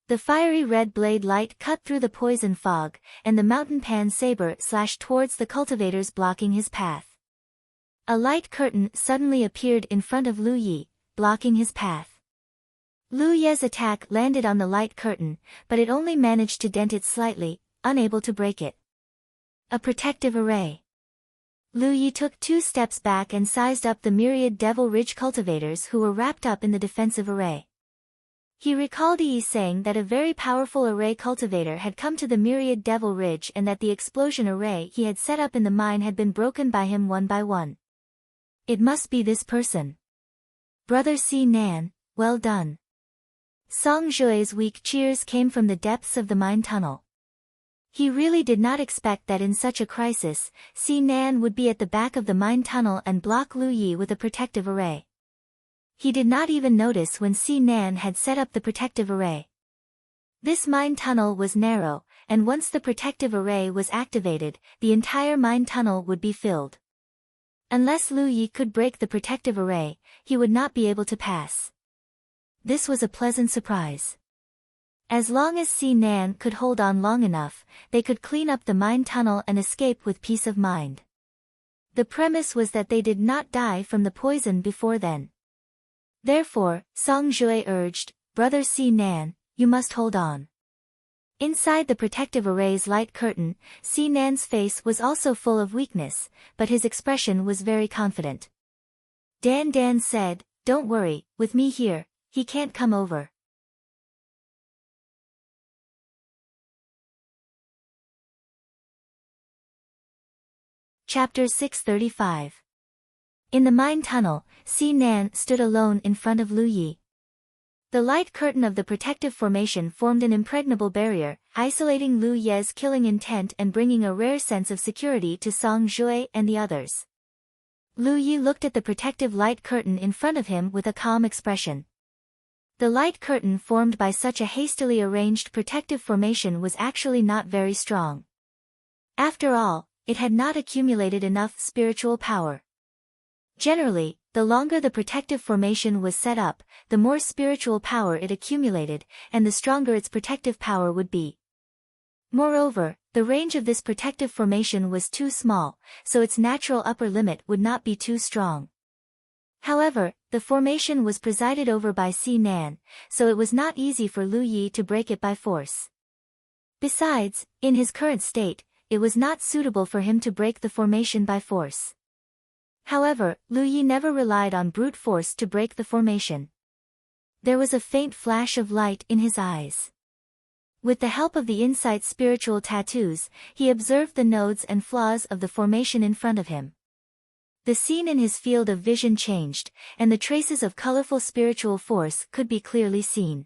The fiery red blade light cut through the poison fog, and the mountain pan saber slashed towards the cultivators blocking his path. A light curtain suddenly appeared in front of Lu Yi, blocking his path. Lu Ye's attack landed on the light curtain, but it only managed to dent it slightly, unable to break it. A protective array. Lu Yi took 2 steps back and sized up the myriad Devil Ridge cultivators who were wrapped up in the defensive array. He recalled Yi saying that a very powerful array cultivator had come to the myriad Devil Ridge and that the explosion array he had set up in the mine had been broken by him one by one. It must be this person. Brother Si Nan, well done. Song Jue's weak cheers came from the depths of the mine tunnel. He really did not expect that in such a crisis, Si Nan would be at the back of the mine tunnel and block Lu Yi with a protective array. He did not even notice when Si Nan had set up the protective array. This mine tunnel was narrow, and once the protective array was activated, the entire mine tunnel would be filled. Unless Lu Yi could break the protective array, he would not be able to pass. This was a pleasant surprise. As long as Si Nan could hold on long enough, they could clean up the mine tunnel and escape with peace of mind. The premise was that they did not die from the poison before then. Therefore, Song Jue urged, Brother Si Nan, you must hold on. Inside the protective array's light curtain, Si Nan's face was also full of weakness, but his expression was very confident. Dan Dan said, Don't worry, with me here, he can't come over. Chapter 635. In the mine tunnel, Si Nan stood alone in front of Lu Yi. The light curtain of the protective formation formed an impregnable barrier, isolating Lu Ye's killing intent and bringing a rare sense of security to Song Jue and the others. Lu Yi looked at the protective light curtain in front of him with a calm expression. The light curtain formed by such a hastily arranged protective formation was actually not very strong. After all, it had not accumulated enough spiritual power. Generally, the longer the protective formation was set up, the more spiritual power it accumulated, and the stronger its protective power would be. Moreover, the range of this protective formation was too small, so its natural upper limit would not be too strong. However, the formation was presided over by Si Nan, so it was not easy for Lu Yi to break it by force. Besides, in his current state, it was not suitable for him to break the formation by force. However, Lu Yi never relied on brute force to break the formation. There was a faint flash of light in his eyes. With the help of the insight spiritual tattoos, he observed the nodes and flaws of the formation in front of him. The scene in his field of vision changed, and the traces of colorful spiritual force could be clearly seen.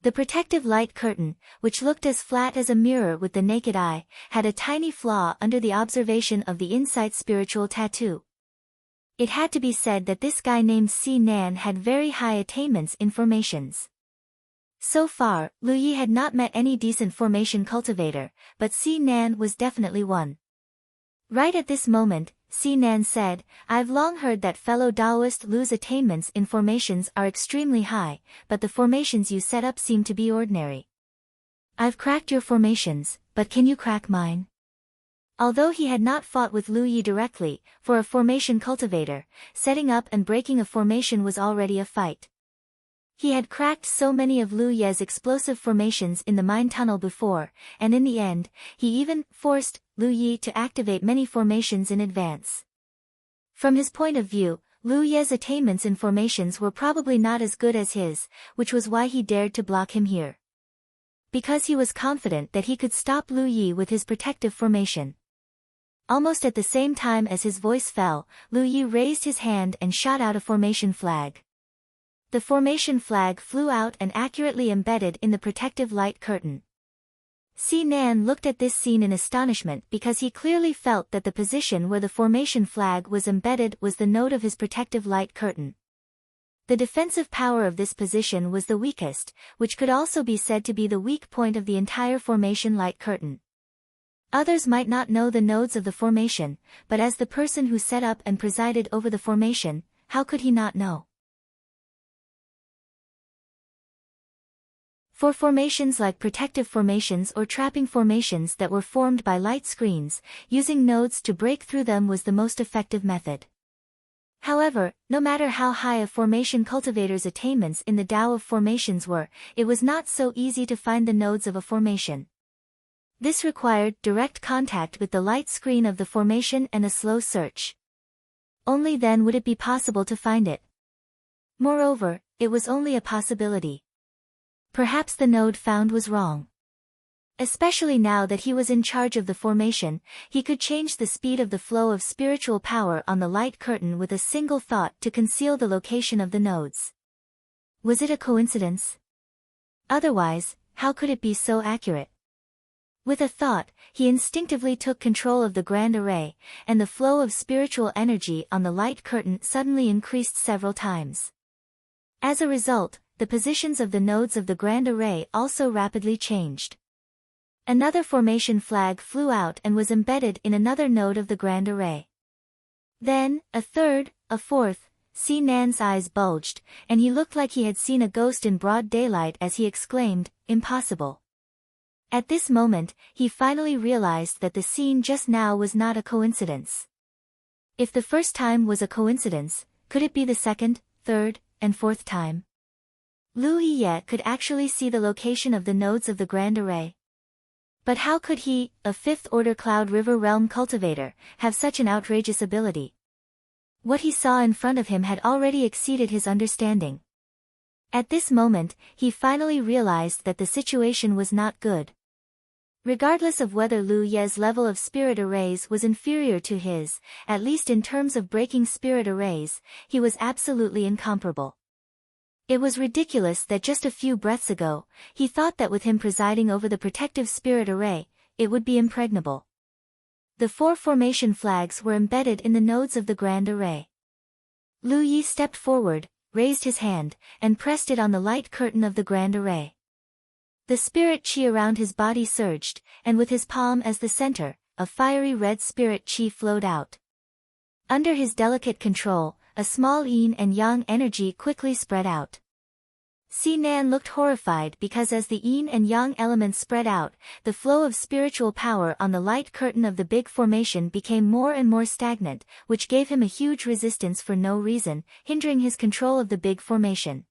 The protective light curtain, which looked as flat as a mirror with the naked eye, had a tiny flaw under the observation of the insight spiritual tattoo. It had to be said that this guy named Si Nan had very high attainments in formations. So far, Lu Yi had not met any decent formation cultivator, but Si Nan was definitely one. Right at this moment, Si Nan said, "I've long heard that fellow Taoist Lu's attainments in formations are extremely high, but the formations you set up seem to be ordinary. I've cracked your formations, but can you crack mine?" Although he had not fought with Lu Yi directly, for a formation cultivator, setting up and breaking a formation was already a fight. He had cracked so many of Lu Ye's explosive formations in the mine tunnel before, and in the end, he even forced Lu Yi to activate many formations in advance. From his point of view, Lu Ye's attainments in formations were probably not as good as his, which was why he dared to block him here. Because he was confident that he could stop Lu Yi with his protective formation. Almost at the same time as his voice fell, Lu Yi raised his hand and shot out a formation flag. The formation flag flew out and accurately embedded in the protective light curtain. Si Nan looked at this scene in astonishment because he clearly felt that the position where the formation flag was embedded was the node of his protective light curtain. The defensive power of this position was the weakest, which could also be said to be the weak point of the entire formation light curtain. Others might not know the nodes of the formation, but as the person who set up and presided over the formation, how could he not know? For formations like protective formations or trapping formations that were formed by light screens, using nodes to break through them was the most effective method. However, no matter how high a formation cultivator's attainments in the Tao of formations were, it was not so easy to find the nodes of a formation. This required direct contact with the light screen of the formation and a slow search. Only then would it be possible to find it. Moreover, it was only a possibility. Perhaps the node found was wrong. Especially now that he was in charge of the formation, he could change the speed of the flow of spiritual power on the light curtain with a single thought to conceal the location of the nodes. Was it a coincidence? Otherwise, how could it be so accurate? With a thought, he instinctively took control of the grand array, and the flow of spiritual energy on the light curtain suddenly increased several times. As a result, the positions of the nodes of the grand array also rapidly changed. Another formation flag flew out and was embedded in another node of the grand array. Then, a third, a fourth. Si Nan's eyes bulged, and he looked like he had seen a ghost in broad daylight as he exclaimed, "Impossible." At this moment, he finally realized that the scene just now was not a coincidence. If the first time was a coincidence, could it be the second, third, and fourth time? Lu Yi could actually see the location of the nodes of the grand array. But how could he, a fifth-order Cloud River Realm cultivator, have such an outrageous ability? What he saw in front of him had already exceeded his understanding. At this moment, he finally realized that the situation was not good. Regardless of whether Lu Ye's level of spirit arrays was inferior to his, at least in terms of breaking spirit arrays, he was absolutely incomparable. It was ridiculous that just a few breaths ago, he thought that with him presiding over the protective spirit array, it would be impregnable. The 4 formation flags were embedded in the nodes of the grand array. Lu Yi stepped forward, raised his hand, and pressed it on the light curtain of the grand array. The spirit chi around his body surged, and with his palm as the center, a fiery red spirit chi flowed out. Under his delicate control, a small yin and yang energy quickly spread out. Si Nan looked horrified because as the yin and yang elements spread out, the flow of spiritual power on the light curtain of the big formation became more and more stagnant, which gave him a huge resistance for no reason, hindering his control of the big formation.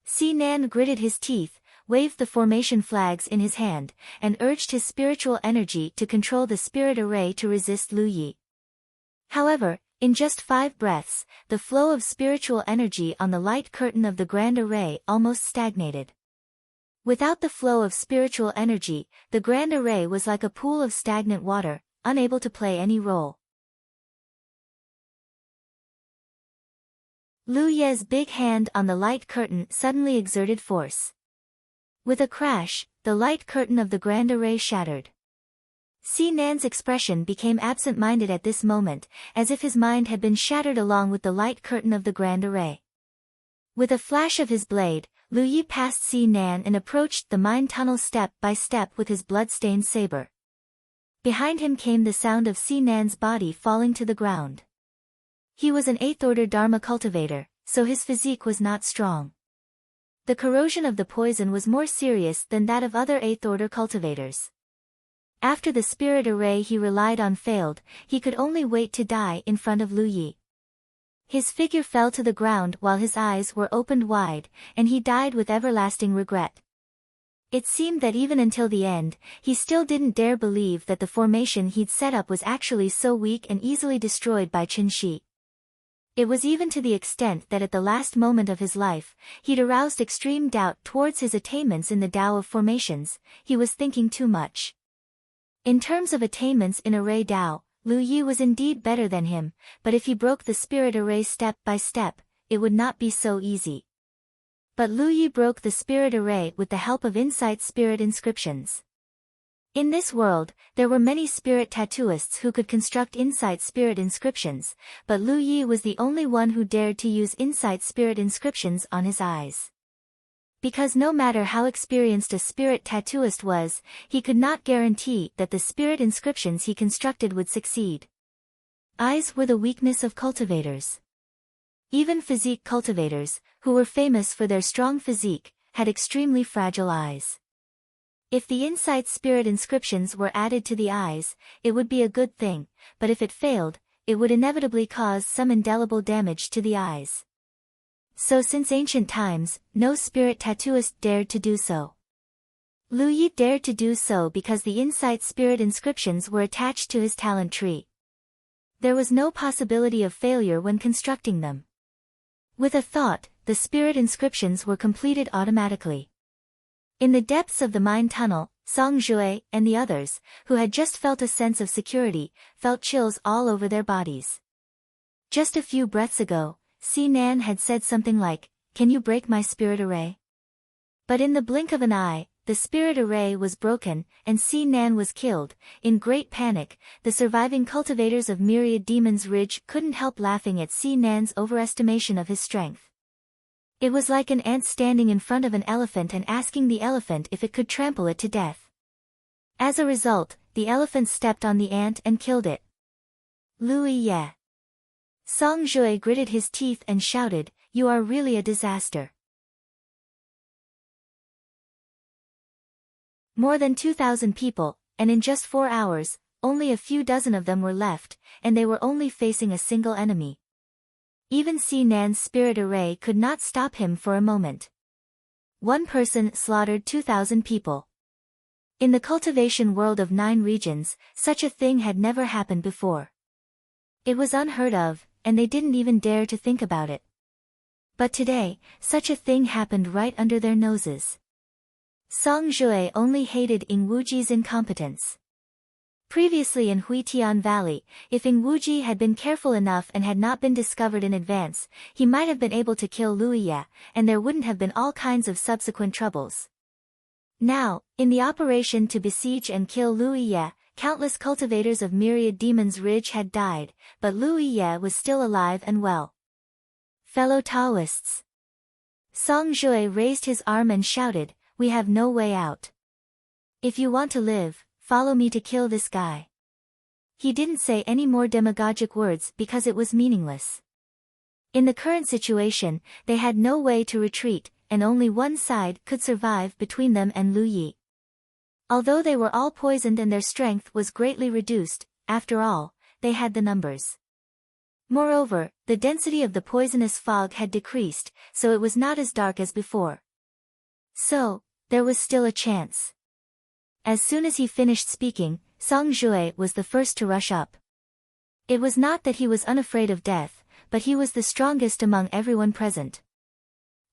Si Nan gritted his teeth, waved the formation flags in his hand, and urged his spiritual energy to control the spirit array to resist Lu Yi. However, in just 5 breaths, the flow of spiritual energy on the light curtain of the grand array almost stagnated. Without the flow of spiritual energy, the grand array was like a pool of stagnant water, unable to play any role. Lu Ye's big hand on the light curtain suddenly exerted force. With a crash, the light curtain of the grand array shattered. Si Nan's expression became absent-minded at this moment, as if his mind had been shattered along with the light curtain of the grand array. With a flash of his blade, Lu Yi passed Si Nan and approached the mine tunnel step by step with his blood-stained saber. Behind him came the sound of Si Nan's body falling to the ground. He was an 8th-order Dharma cultivator, so his physique was not strong. The corrosion of the poison was more serious than that of other 8th-order cultivators. After the spirit array he relied on failed, he could only wait to die in front of Lu Yi. His figure fell to the ground while his eyes were opened wide, and he died with everlasting regret. It seemed that even until the end, he still didn't dare believe that the formation he'd set up was actually so weak and easily destroyed by Qin Shi. It was even to the extent that at the last moment of his life, he'd aroused extreme doubt towards his attainments in the Tao of formations. He was thinking too much. In terms of attainments in array Tao, Lu Yi was indeed better than him, but if he broke the spirit array step by step, it would not be so easy. But Lu Yi broke the spirit array with the help of insight spirit inscriptions. In this world, there were many spirit tattooists who could construct insight spirit inscriptions, but Lu Yi was the only one who dared to use insight spirit inscriptions on his eyes. Because no matter how experienced a spirit tattooist was, he could not guarantee that the spirit inscriptions he constructed would succeed. Eyes were the weakness of cultivators. Even physique cultivators, who were famous for their strong physique, had extremely fragile eyes. If the insight spirit inscriptions were added to the eyes, it would be a good thing, but if it failed, it would inevitably cause some indelible damage to the eyes. So since ancient times, no spirit tattooist dared to do so. Lu Yi dared to do so because the insight spirit inscriptions were attached to his talent tree. There was no possibility of failure when constructing them. With a thought, the spirit inscriptions were completed automatically. In the depths of the mine tunnel, Song Jue and the others, who had just felt a sense of security, felt chills all over their bodies. Just a few breaths ago, Si Nan had said something like, "Can you break my spirit array?" But in the blink of an eye, the spirit array was broken, and Si Nan was killed. In great panic, the surviving cultivators of Myriad Demon's Ridge couldn't help laughing at Si Nan's overestimation of his strength. It was like an ant standing in front of an elephant and asking the elephant if it could trample it to death. As a result, the elephant stepped on the ant and killed it. Lu Yi. Song Jue gritted his teeth and shouted, "You are really a disaster." More than 2,000 people, and in just 4 hours, only a few dozen of them were left, and they were only facing a single enemy. Even Si Nan's spirit array could not stop him for a moment. One person slaughtered 2,000 people. In the cultivation world of 9 regions, such a thing had never happened before. It was unheard of, and they didn't even dare to think about it. But today, such a thing happened right under their noses. Song Jue only hated Ing Wuji's incompetence. Previously in Huitian Valley, if Ing Wuji had been careful enough and had not been discovered in advance, he might have been able to kill Lu Yi, and there wouldn't have been all kinds of subsequent troubles. Now, in the operation to besiege and kill Lu Yi, countless cultivators of Myriad Demon's Ridge had died, but Lu Yi was still alive and well. Fellow Taoists. Song Jue raised his arm and shouted, "We have no way out. If you want to live, follow me to kill this guy." He didn't say any more demagogic words because it was meaningless. In the current situation, they had no way to retreat, and only one side could survive between them and Lu Yi. Although they were all poisoned and their strength was greatly reduced, after all, they had the numbers. Moreover, the density of the poisonous fog had decreased, so it was not as dark as before. So, there was still a chance. As soon as he finished speaking, Song Jue was the first to rush up. It was not that he was unafraid of death, but he was the strongest among everyone present.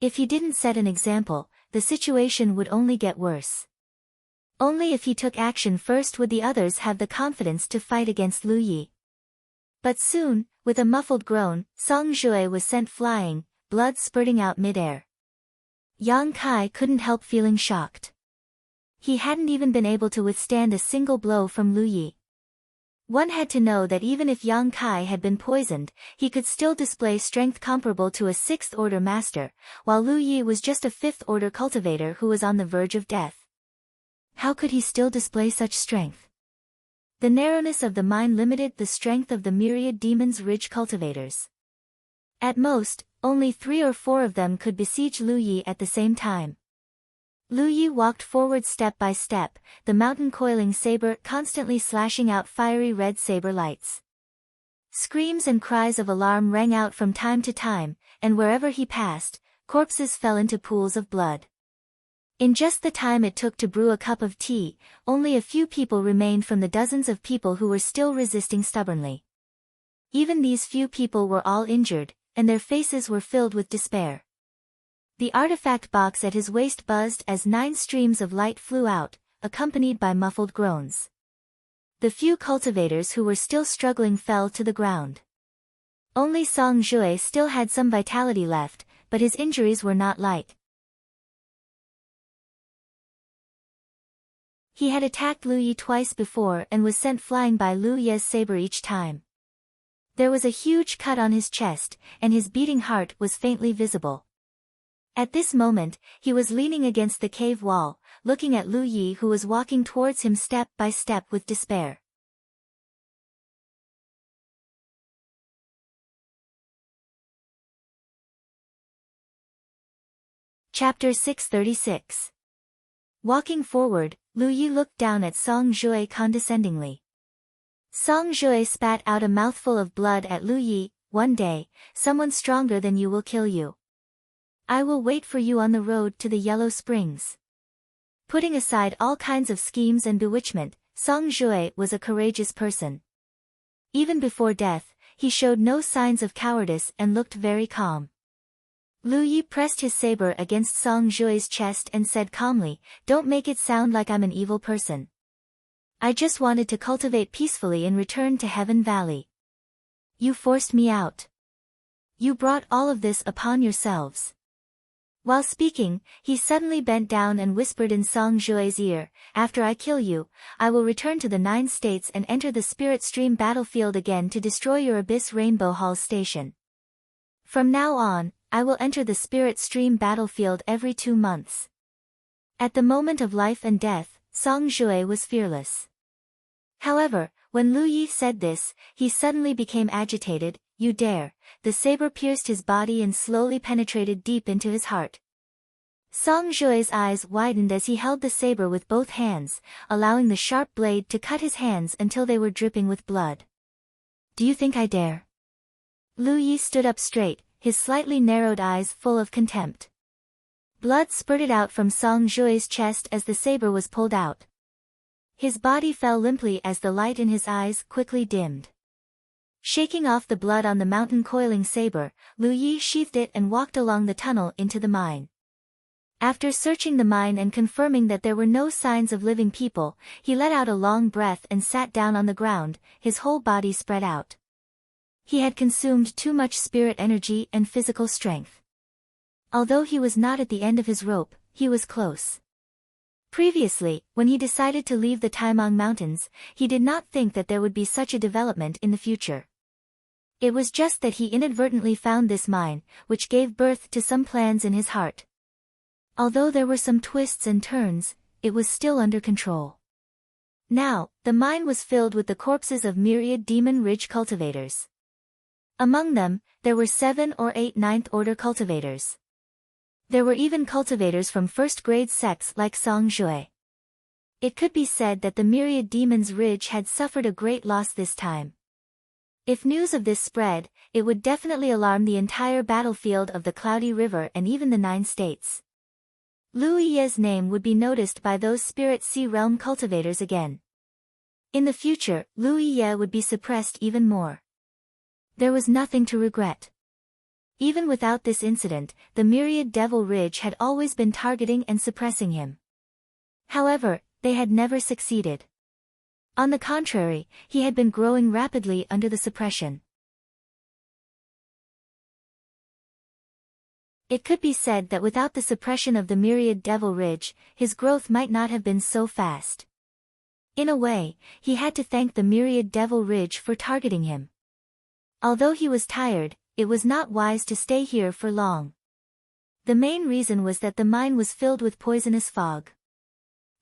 If he didn't set an example, the situation would only get worse. Only if he took action first would the others have the confidence to fight against Lu Yi. But soon, With a muffled groan, Song Jue was sent flying, blood spurting out mid-air. Yang Kai couldn't help feeling shocked. He hadn't even been able to withstand a single blow from Lu Yi. One had to know that even if Yang Kai had been poisoned, he could still display strength comparable to a 6th-order master, while Lu Yi was just a 5th-order cultivator who was on the verge of death. How could he still display such strength? The narrowness of the mine limited the strength of the myriad demons' ridge cultivators. At most, only 3 or 4 of them could besiege Lu Yi at the same time. Lu Yi walked forward step by step, the mountain coiling saber constantly slashing out fiery red saber lights. Screams and cries of alarm rang out from time to time, and wherever he passed, corpses fell into pools of blood. In just the time it took to brew a cup of tea, only a few people remained from the dozens of people who were still resisting stubbornly. Even these few people were all injured, and their faces were filled with despair. The artifact box at his waist buzzed as 9 streams of light flew out, accompanied by muffled groans. The few cultivators who were still struggling fell to the ground. Only Song Jue still had some vitality left, but his injuries were not light. He had attacked Lu Yi twice before and was sent flying by Lu Ye's saber each time. There was a huge cut on his chest, and his beating heart was faintly visible. At this moment, he was leaning against the cave wall, looking at Lu Yi who was walking towards him step by step with despair. Chapter 636. Walking forward, Lu Yi looked down at Song Jue condescendingly. Song Jue spat out a mouthful of blood at Lu Yi. "One day, someone stronger than you will kill you. I will wait for you on the road to the Yellow Springs." Putting aside all kinds of schemes and bewitchment, Song Jue was a courageous person. Even before death, he showed no signs of cowardice and looked very calm. Lu Yi pressed his saber against Song Jue's chest and said calmly, "Don't make it sound like I'm an evil person. I just wanted to cultivate peacefully and return to Heaven Valley. You forced me out. You brought all of this upon yourselves." While speaking, he suddenly bent down and whispered in Song Jue's ear, "After I kill you, I will return to the 9 states and enter the Spirit Stream battlefield again to destroy your Abyss Rainbow Hall station. From now on, I will enter the Spirit Stream battlefield every 2 months." At the moment of life and death, Song Jue was fearless. However, when Lu Yi said this, he suddenly became agitated. "You dare." The saber pierced his body and slowly penetrated deep into his heart. Song Jue's eyes widened as he held the saber with both hands, allowing the sharp blade to cut his hands until they were dripping with blood. "Do you think I dare?" Lu Yi stood up straight, his slightly narrowed eyes full of contempt. Blood spurted out from Song Jue's chest as the saber was pulled out. His body fell limply as the light in his eyes quickly dimmed. Shaking off the blood on the mountain coiling saber, Lu Yi sheathed it and walked along the tunnel into the mine. After searching the mine and confirming that there were no signs of living people, he let out a long breath and sat down on the ground, his whole body spread out. He had consumed too much spirit energy and physical strength. Although he was not at the end of his rope, he was close. Previously, when he decided to leave the Taimang Mountains, he did not think that there would be such a development in the future. It was just that he inadvertently found this mine, which gave birth to some plans in his heart. Although there were some twists and turns, it was still under control. Now, the mine was filled with the corpses of myriad demon ridge cultivators. Among them, there were 7 or 8 9th-order cultivators. There were even cultivators from first-grade sects like Song Jue. It could be said that the myriad demons ridge had suffered a great loss this time. If news of this spread, it would definitely alarm the entire battlefield of the Cloudy River and even the 9 states. Lu Yi's name would be noticed by those Spirit Sea Realm cultivators again. In the future, Lu Yi would be suppressed even more. There was nothing to regret. Even without this incident, the myriad Devil Ridge had always been targeting and suppressing him. However, they had never succeeded. On the contrary, he had been growing rapidly under the suppression. It could be said that without the suppression of the myriad Devil Ridge, his growth might not have been so fast. In a way, he had to thank the myriad Devil Ridge for targeting him. Although he was tired, it was not wise to stay here for long. The main reason was that the mine was filled with poisonous fog.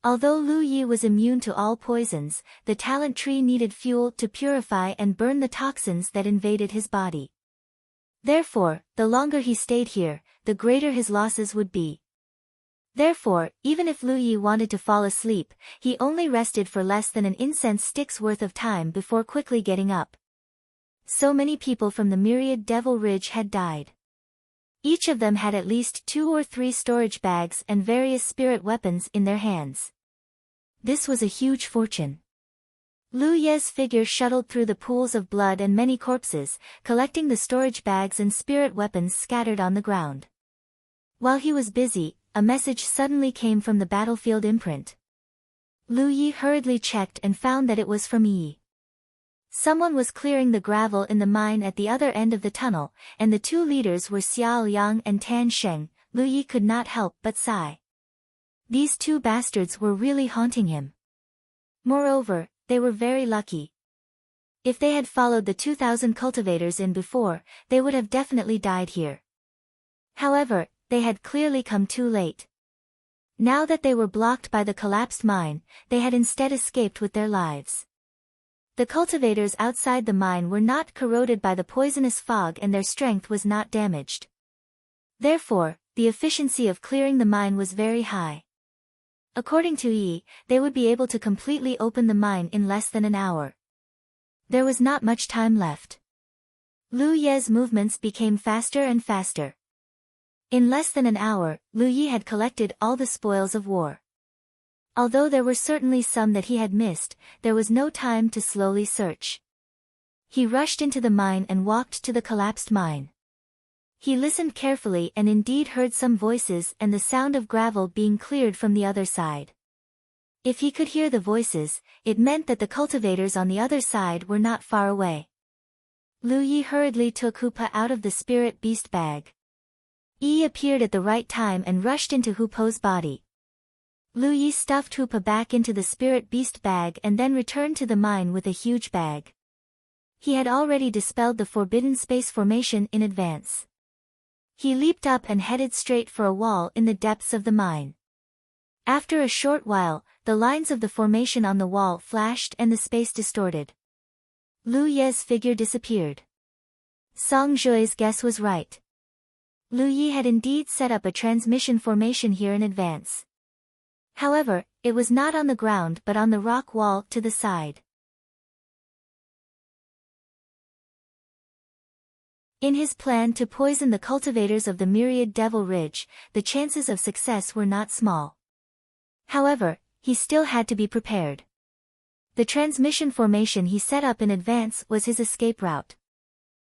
Although Lu Yi was immune to all poisons, the talent tree needed fuel to purify and burn the toxins that invaded his body. Therefore, the longer he stayed here, the greater his losses would be. Therefore, even if Lu Yi wanted to fall asleep, he only rested for less than an incense stick's worth of time before quickly getting up. So many people from the myriad Devil Ridge had died. Each of them had at least 2 or 3 storage bags and various spirit weapons in their hands. This was a huge fortune. Lu Ye's figure shuttled through the pools of blood and many corpses, collecting the storage bags and spirit weapons scattered on the ground. While he was busy, a message suddenly came from the battlefield imprint. Lu Yi hurriedly checked and found that it was from Yi. Someone was clearing the gravel in the mine at the other end of the tunnel, and the 2 leaders were Xiao Liang and Tan Sheng. Lu Yi could not help but sigh. These 2 bastards were really haunting him. Moreover, they were very lucky. If they had followed the 2,000 cultivators in before, they would have definitely died here. However, they had clearly come too late. Now that they were blocked by the collapsed mine, they had instead escaped with their lives. The cultivators outside the mine were not corroded by the poisonous fog and their strength was not damaged. Therefore, the efficiency of clearing the mine was very high. According to Yi, they would be able to completely open the mine in less than an hour. There was not much time left. Lu Ye's movements became faster and faster. In less than an hour, Lu Yi had collected all the spoils of war. Although there were certainly some that he had missed, there was no time to slowly search. He rushed into the mine and walked to the collapsed mine. He listened carefully and indeed heard some voices and the sound of gravel being cleared from the other side. If he could hear the voices, it meant that the cultivators on the other side were not far away. Lu Yi hurriedly took Hupa out of the spirit beast bag. Yi appeared at the right time and rushed into Hupo's body. Lu Yi stuffed Hupa back into the spirit beast bag and then returned to the mine with a huge bag. He had already dispelled the forbidden space formation in advance. He leaped up and headed straight for a wall in the depths of the mine. After a short while, the lines of the formation on the wall flashed and the space distorted. Lu Ye's figure disappeared. Song Zhui's guess was right. Lu Yi had indeed set up a transmission formation here in advance. However, it was not on the ground but on the rock wall to the side. In his plan to poison the cultivators of the myriad Devil Ridge, the chances of success were not small. However, he still had to be prepared. The transmission formation he set up in advance was his escape route.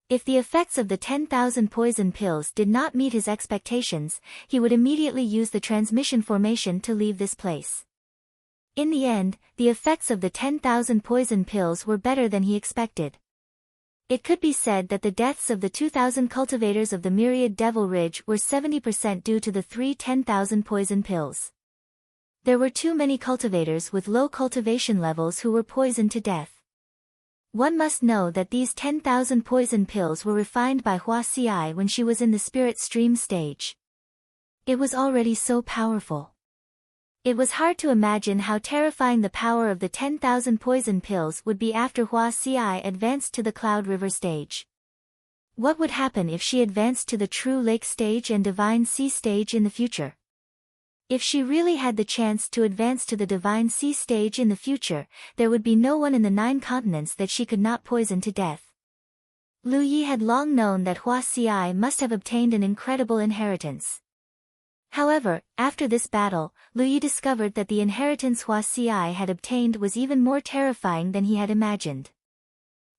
If the effects of the 10,000 poison pills did not meet his expectations, he would immediately use the transmission formation to leave this place. In the end, the effects of the 10,000 poison pills were better than he expected. It could be said that the deaths of the 2,000 cultivators of the myriad Devil Ridge were 70% due to the 10,000 poison pills. There were too many cultivators with low cultivation levels who were poisoned to death. One must know that these 10,000 poison pills were refined by Hua Xi when she was in the spirit stream stage. It was already so powerful. It was hard to imagine how terrifying the power of the 10,000 poison pills would be after Hua Xi advanced to the Cloud River stage. What would happen if she advanced to the True Lake stage and Divine Sea stage in the future? If she really had the chance to advance to the Divine Sea stage in the future, there would be no one in the 9 continents that she could not poison to death. Lu Yi had long known that Hua Xi must have obtained an incredible inheritance. However, after this battle, Lu Yi discovered that the inheritance Hua Xi had obtained was even more terrifying than he had imagined.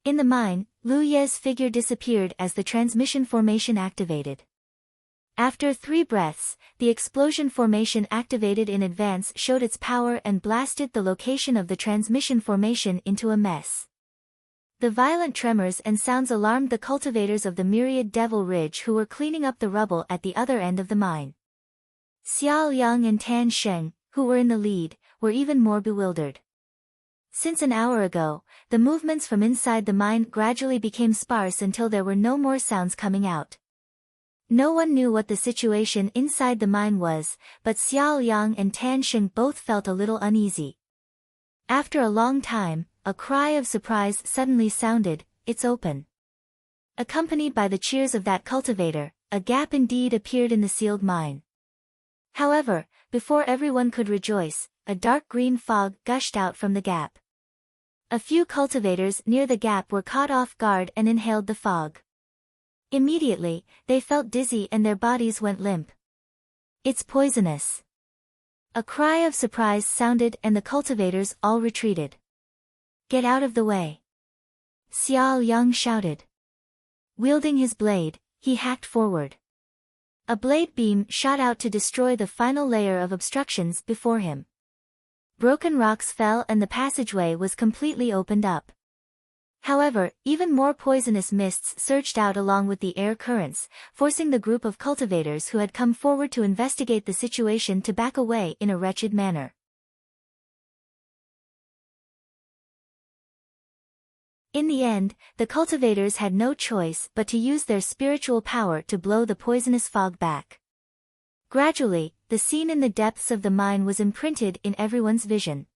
In the mine, Lu Ye's figure disappeared as the transmission formation activated. After 3 breaths, the explosion formation activated in advance showed its power and blasted the location of the transmission formation into a mess. The violent tremors and sounds alarmed the cultivators of the myriad Devil Ridge who were cleaning up the rubble at the other end of the mine. Xiao Yang and Tan Sheng, who were in the lead, were even more bewildered. Since an hour ago, the movements from inside the mine gradually became sparse until there were no more sounds coming out. No one knew what the situation inside the mine was, but Xiao Yang and Tan Sheng both felt a little uneasy. After a long time, a cry of surprise suddenly sounded, "It's open." Accompanied by the cheers of that cultivator, a gap indeed appeared in the sealed mine. However, before everyone could rejoice, a dark green fog gushed out from the gap. A few cultivators near the gap were caught off guard and inhaled the fog. Immediately, they felt dizzy and their bodies went limp. "It's poisonous." A cry of surprise sounded and the cultivators all retreated. "Get out of the way!" Xiao Yang shouted. Wielding his blade, he hacked forward. A blade beam shot out to destroy the final layer of obstructions before him. Broken rocks fell and the passageway was completely opened up. However, even more poisonous mists surged out along with the air currents, forcing the group of cultivators who had come forward to investigate the situation to back away in a wretched manner. In the end, the cultivators had no choice but to use their spiritual power to blow the poisonous fog back. Gradually, the scene in the depths of the mine was imprinted in everyone's vision.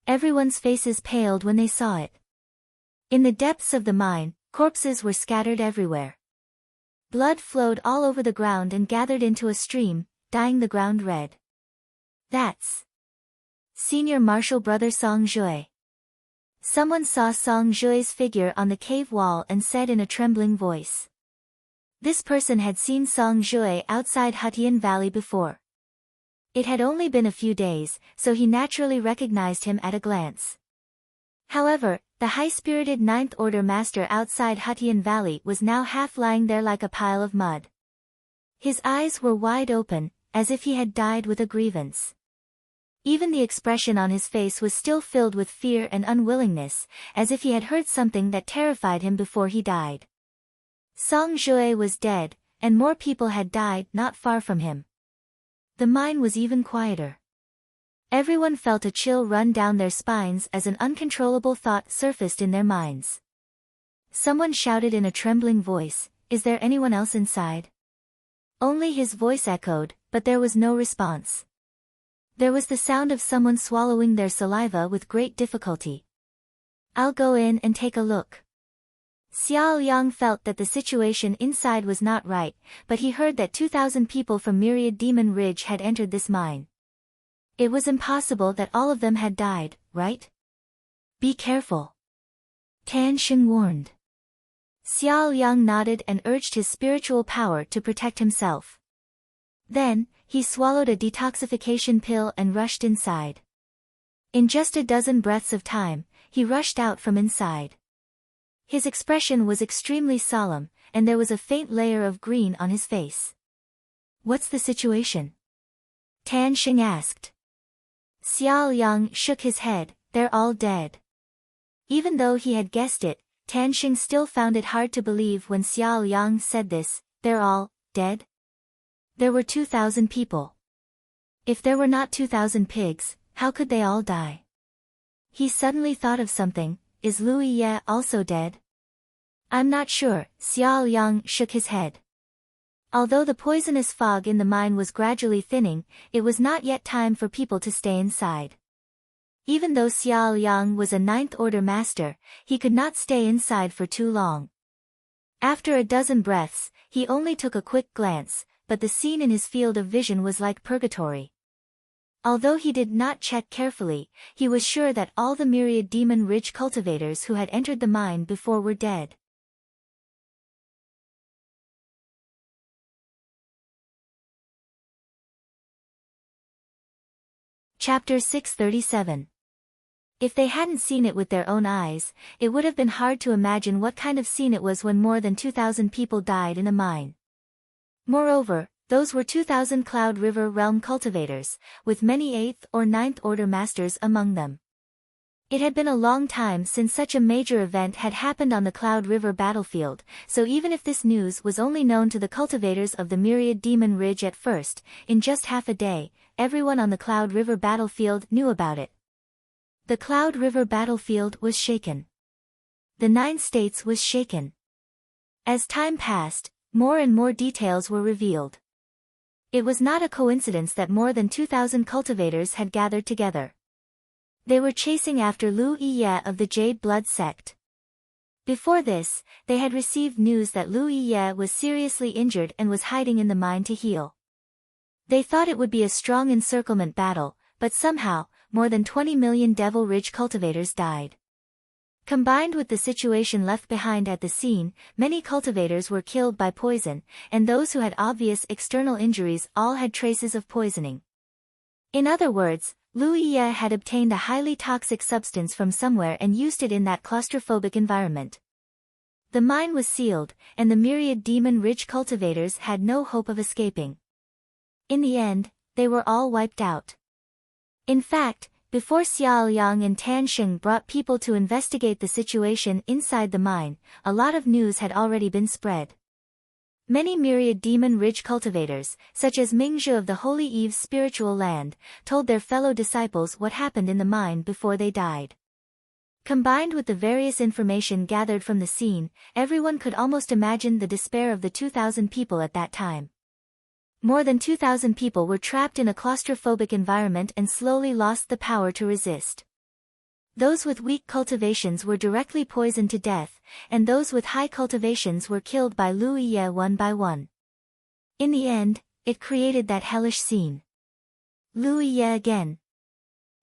Everyone's faces paled when they saw it. In the depths of the mine, corpses were scattered everywhere. Blood flowed all over the ground and gathered into a stream, dyeing the ground red. "That's Senior Marshal Brother Song Jue." Someone saw Song Jue's figure on the cave wall and said in a trembling voice. This person had seen Song Jue outside Hutian Valley before. It had only been a few days, so he naturally recognized him at a glance. However, the high-spirited Ninth Order Master outside Hutian Valley was now half lying there like a pile of mud. His eyes were wide open, as if he had died with a grievance. Even the expression on his face was still filled with fear and unwillingness, as if he had heard something that terrified him before he died. Song Jue was dead, and more people had died not far from him. The mine was even quieter. Everyone felt a chill run down their spines as an uncontrollable thought surfaced in their minds. Someone shouted in a trembling voice, "Is there anyone else inside?" Only his voice echoed, but there was no response. There was the sound of someone swallowing their saliva with great difficulty. "I'll go in and take a look." Xiao Yang felt that the situation inside was not right, but he heard that 2,000 people from Myriad Demon Ridge had entered this mine. It was impossible that all of them had died, right? "Be careful," Tan Sheng warned. Xiao Yang nodded and urged his spiritual power to protect himself. Then, he swallowed a detoxification pill and rushed inside. In just a dozen breaths of time, he rushed out from inside. His expression was extremely solemn, and there was a faint layer of green on his face. "What's the situation?" Tan Sheng asked. Xiao Yang shook his head, "They're all dead." Even though he had guessed it, Tan Sheng still found it hard to believe when Xiao Yang said this, "They're all dead?" There were 2,000 people. If there were not 2,000 pigs, how could they all die? He suddenly thought of something. "Is Lui Ye also dead?" "I'm not sure," Xiao Yang shook his head. Although the poisonous fog in the mine was gradually thinning, it was not yet time for people to stay inside. Even though Xiao Yang was a Ninth Order Master, he could not stay inside for too long. After a dozen breaths, he only took a quick glance, but the scene in his field of vision was like purgatory. Although he did not check carefully, he was sure that all the Myriad Demon Ridge cultivators who had entered the mine before were dead. Chapter 637. If they hadn't seen it with their own eyes, it would have been hard to imagine what kind of scene it was when more than 2,000 people died in a mine. Moreover, those were 2,000 Cloud River Realm cultivators, with many 8th or 9th Order Masters among them. It had been a long time since such a major event had happened on the Cloud River battlefield, so even if this news was only known to the cultivators of the Myriad Demon Ridge at first, in just half a day, everyone on the Cloud River battlefield knew about it. The Cloud River battlefield was shaken. The 9 states was shaken. As time passed, more and more details were revealed. It was not a coincidence that more than 2,000 cultivators had gathered together. They were chasing after Lu Ye of the Jade Blood sect. Before this, they had received news that Lu Ye was seriously injured and was hiding in the mine to heal. They thought it would be a strong encirclement battle, but somehow, more than 20 million Devil Ridge cultivators died. Combined with the situation left behind at the scene, many cultivators were killed by poison, and those who had obvious external injuries all had traces of poisoning. In other words, Lu Ye had obtained a highly toxic substance from somewhere and used it in that claustrophobic environment. The mine was sealed, and the Myriad Demon Ridge cultivators had no hope of escaping. In the end, they were all wiped out. In fact, before Xiao Yang and Tan Sheng brought people to investigate the situation inside the mine, a lot of news had already been spread. Many Myriad Demon Ridge cultivators, such as Mingzhu of the Holy Eve's spiritual land, told their fellow disciples what happened in the mine before they died. Combined with the various information gathered from the scene, everyone could almost imagine the despair of the 2,000 people at that time. More than 2,000 people were trapped in a claustrophobic environment and slowly lost the power to resist. Those with weak cultivations were directly poisoned to death, and those with high cultivations were killed by Lu Ye one by one. In the end, it created that hellish scene. Lu Ye again.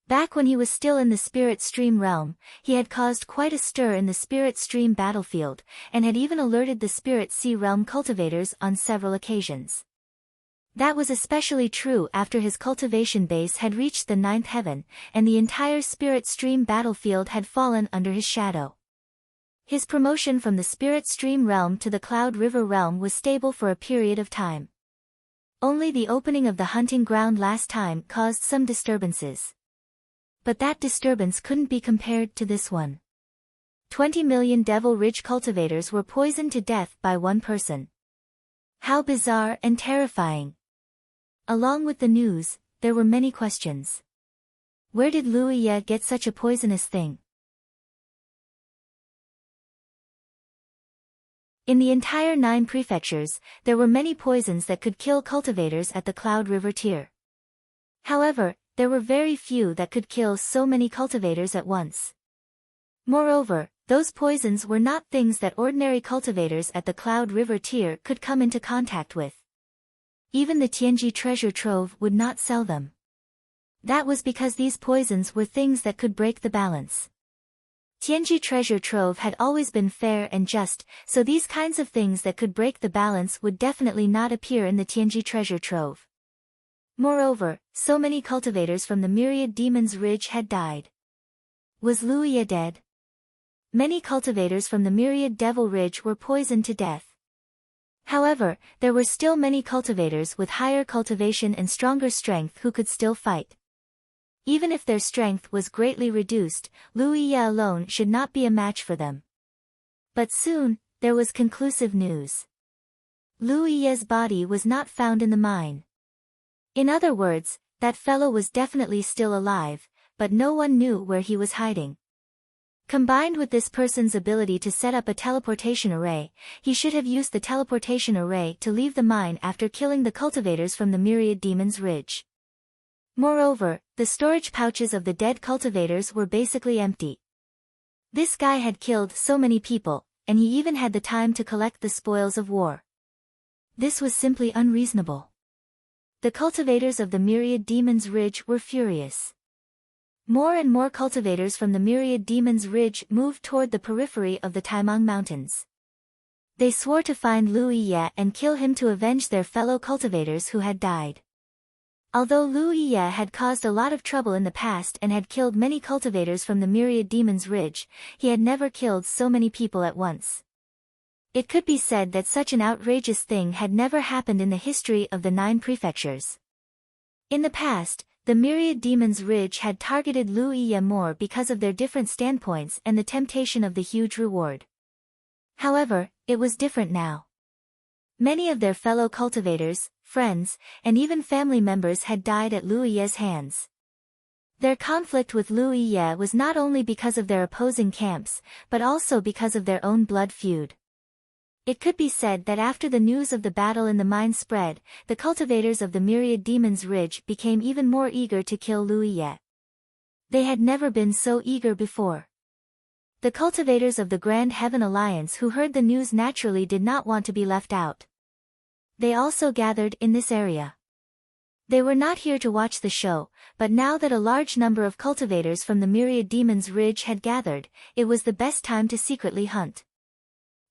Back when he was still in the Spirit Stream realm, he had caused quite a stir in the Spirit Stream battlefield, and had even alerted the Spirit Sea realm cultivators on several occasions. That was especially true after his cultivation base had reached the 9th heaven, and the entire Spirit Stream battlefield had fallen under his shadow. His promotion from the Spirit Stream realm to the Cloud River realm was stable for a period of time. Only the opening of the hunting ground last time caused some disturbances. But that disturbance couldn't be compared to this one. 20 million Devil Ridge cultivators were poisoned to death by one person. How bizarre and terrifying. Along with the news, there were many questions. Where did Lu Ye get such a poisonous thing? In the entire 9 prefectures, there were many poisons that could kill cultivators at the Cloud River tier. However, there were very few that could kill so many cultivators at once. Moreover, those poisons were not things that ordinary cultivators at the Cloud River tier could come into contact with. Even the Tianji treasure trove would not sell them. That was because these poisons were things that could break the balance. Tianji treasure trove had always been fair and just, so these kinds of things that could break the balance would definitely not appear in the Tianji treasure trove. Moreover, so many cultivators from the Myriad Demon's Ridge had died. Was Lu Ye dead? Many cultivators from the Myriad Devil Ridge were poisoned to death. However, there were still many cultivators with higher cultivation and stronger strength who could still fight. Even if their strength was greatly reduced, Lu Ye alone should not be a match for them. But soon, there was conclusive news. Lu Ye's body was not found in the mine. In other words, that fellow was definitely still alive, but no one knew where he was hiding. Combined with this person's ability to set up a teleportation array, he should have used the teleportation array to leave the mine after killing the cultivators from the Myriad Demon's Ridge. Moreover, the storage pouches of the dead cultivators were basically empty. This guy had killed so many people, and he even had the time to collect the spoils of war. This was simply unreasonable. The cultivators of the Myriad Demon's Ridge were furious. More and more cultivators from the Myriad Demon's Ridge moved toward the periphery of the Taimang Mountains. They swore to find Lu Ye and kill him to avenge their fellow cultivators who had died. Although Lu Ye had caused a lot of trouble in the past and had killed many cultivators from the Myriad Demon's Ridge, he had never killed so many people at once. It could be said that such an outrageous thing had never happened in the history of the 9 prefectures. In the past, The myriad demons' ridge had targeted Lu Yi more because of their different standpoints and the temptation of the huge reward. However, it was different now. Many of their fellow cultivators, friends, and even family members had died at Lu Yi's hands. Their conflict with Lu Yi was not only because of their opposing camps, but also because of their own blood feud. It could be said that after the news of the battle in the mine spread, the cultivators of the myriad demons' ridge became even more eager to kill Lu Yi. They had never been so eager before. The cultivators of the Grand Heaven Alliance who heard the news naturally did not want to be left out. They also gathered in this area. They were not here to watch the show, but now that a large number of cultivators from the myriad demons' ridge had gathered, it was the best time to secretly hunt.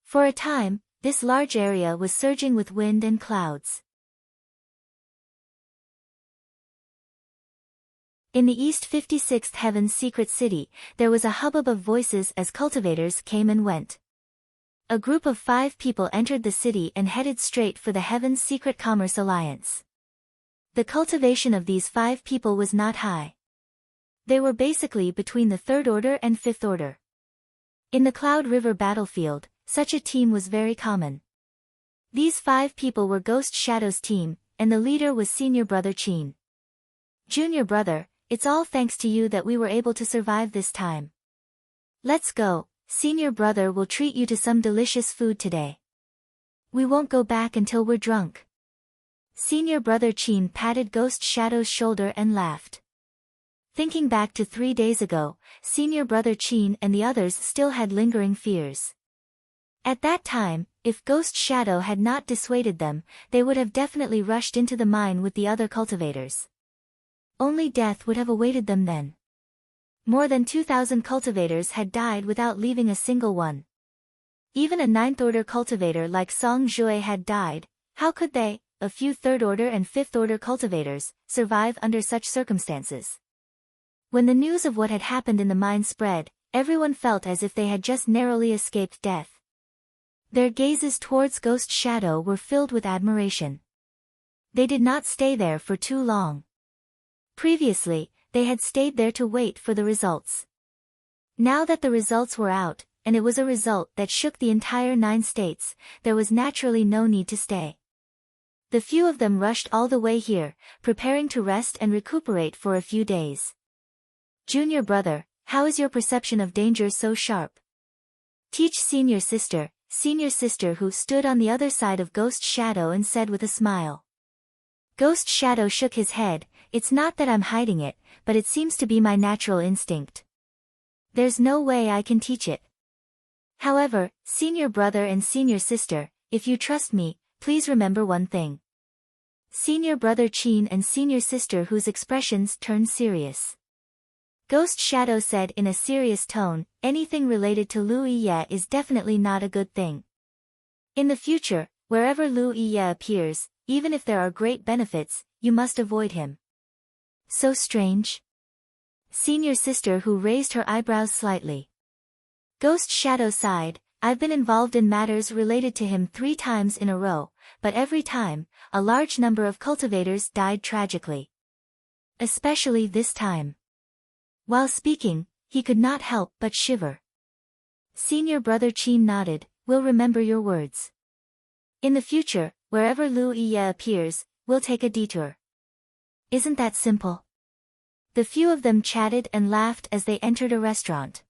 For a time, this large area was surging with wind and clouds. In the East 56th Heaven's secret city, there was a hubbub of voices as cultivators came and went. A group of 5 people entered the city and headed straight for the Heaven's Secret Commerce Alliance. The cultivation of these 5 people was not high. They were basically between the 3rd Order and 5th Order. In the Cloud River battlefield, such a team was very common. These 5 people were Ghost Shadow's team, and the leader was Senior Brother Chin. Junior Brother, it's all thanks to you that we were able to survive this time. Let's go, Senior Brother will treat you to some delicious food today. We won't go back until we're drunk. Senior Brother Chin patted Ghost Shadow's shoulder and laughed. Thinking back to 3 days ago, Senior Brother Chin and the others still had lingering fears. At that time, if Ghost Shadow had not dissuaded them, they would have definitely rushed into the mine with the other cultivators. Only death would have awaited them then. More than 2,000 cultivators had died without leaving a single one. Even a 9th Order cultivator like Song Jue had died. How could they, a few 3rd Order and 5th Order cultivators, survive under such circumstances? When the news of what had happened in the mine spread, everyone felt as if they had just narrowly escaped death. Their gazes towards Ghost Shadow were filled with admiration. They did not stay there for too long. Previously, they had stayed there to wait for the results. Now that the results were out, and it was a result that shook the entire 9 states, there was naturally no need to stay. The few of them rushed all the way here, preparing to rest and recuperate for a few days. Junior Brother, how is your perception of danger so sharp? Teach Senior Sister who stood on the other side of Ghost Shadow and said with a smile. Ghost Shadow shook his head. It's not that I'm hiding it, but it seems to be my natural instinct. There's no way I can teach it. However, Senior Brother and Senior Sister, if you trust me, please remember one thing. Senior Brother Chin and Senior Sister whose expressions turned serious. Ghost Shadow said in a serious tone, anything related to Lu Yi is definitely not a good thing. In the future, wherever Lu Yi appears, even if there are great benefits, you must avoid him. So strange? Senior Sister who raised her eyebrows slightly. Ghost Shadow sighed, I've been involved in matters related to him 3 times in a row, but every time, a large number of cultivators died tragically. Especially this time. While speaking, he could not help but shiver. Senior Brother Chin nodded, we'll remember your words. In the future, wherever Lu Yi appears, we'll take a detour. Isn't that simple? The few of them chatted and laughed as they entered a restaurant.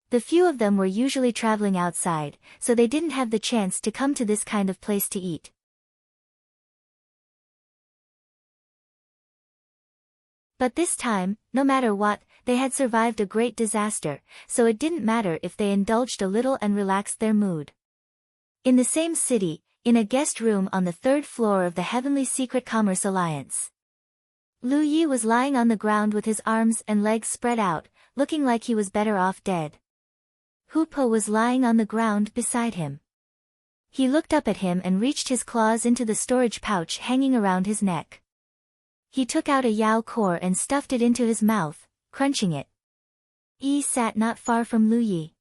The few of them were usually traveling outside, so they didn't have the chance to come to this kind of place to eat. But this time, no matter what, they had survived a great disaster, so it didn't matter if they indulged a little and relaxed their mood. In the same city, in a guest room on the 3rd floor of the Heavenly Secret Commerce Alliance. Lu Yi was lying on the ground with his arms and legs spread out, looking like he was better off dead. Hu Po was lying on the ground beside him. He looked up at him and reached his claws into the storage pouch hanging around his neck. He took out a Yao core and stuffed it into his mouth, crunching it. Yi sat not far from Lu Yi.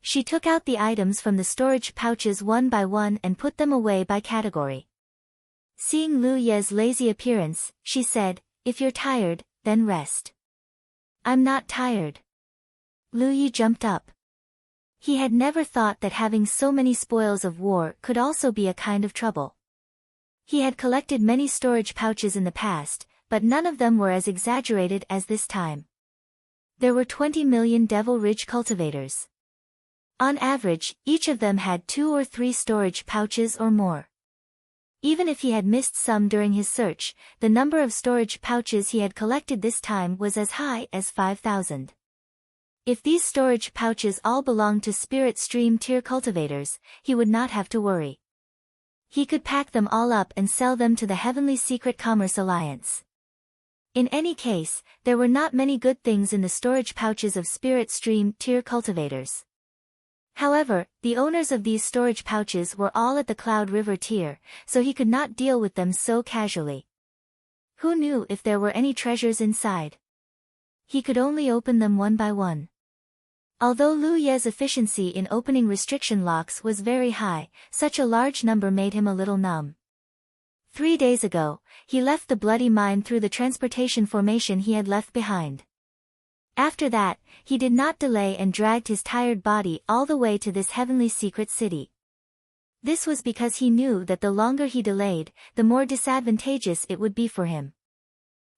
She took out the items from the storage pouches one by one and put them away by category. Seeing Lu Yi's lazy appearance, she said, If you're tired, then rest. I'm not tired. Lu Yi jumped up. He had never thought that having so many spoils of war could also be a kind of trouble. He had collected many storage pouches in the past, but none of them were as exaggerated as this time. There were 20 million Devil Ridge cultivators. On average, each of them had 2 or 3 storage pouches or more. Even if he had missed some during his search, the number of storage pouches he had collected this time was as high as 5,000. If these storage pouches all belonged to Spirit Stream tier cultivators, he would not have to worry. He could pack them all up and sell them to the Heavenly Secret Commerce Alliance. In any case, there were not many good things in the storage pouches of Spirit Stream tier cultivators. However, the owners of these storage pouches were all at the Cloud River tier, so he could not deal with them so casually. Who knew if there were any treasures inside? He could only open them one by one. Although Lu Ye's efficiency in opening restriction locks was very high, such a large number made him a little numb. 3 days ago, he left the bloody mine through the transportation formation he had left behind. After that, he did not delay and dragged his tired body all the way to this heavenly secret city. This was because he knew that the longer he delayed, the more disadvantageous it would be for him.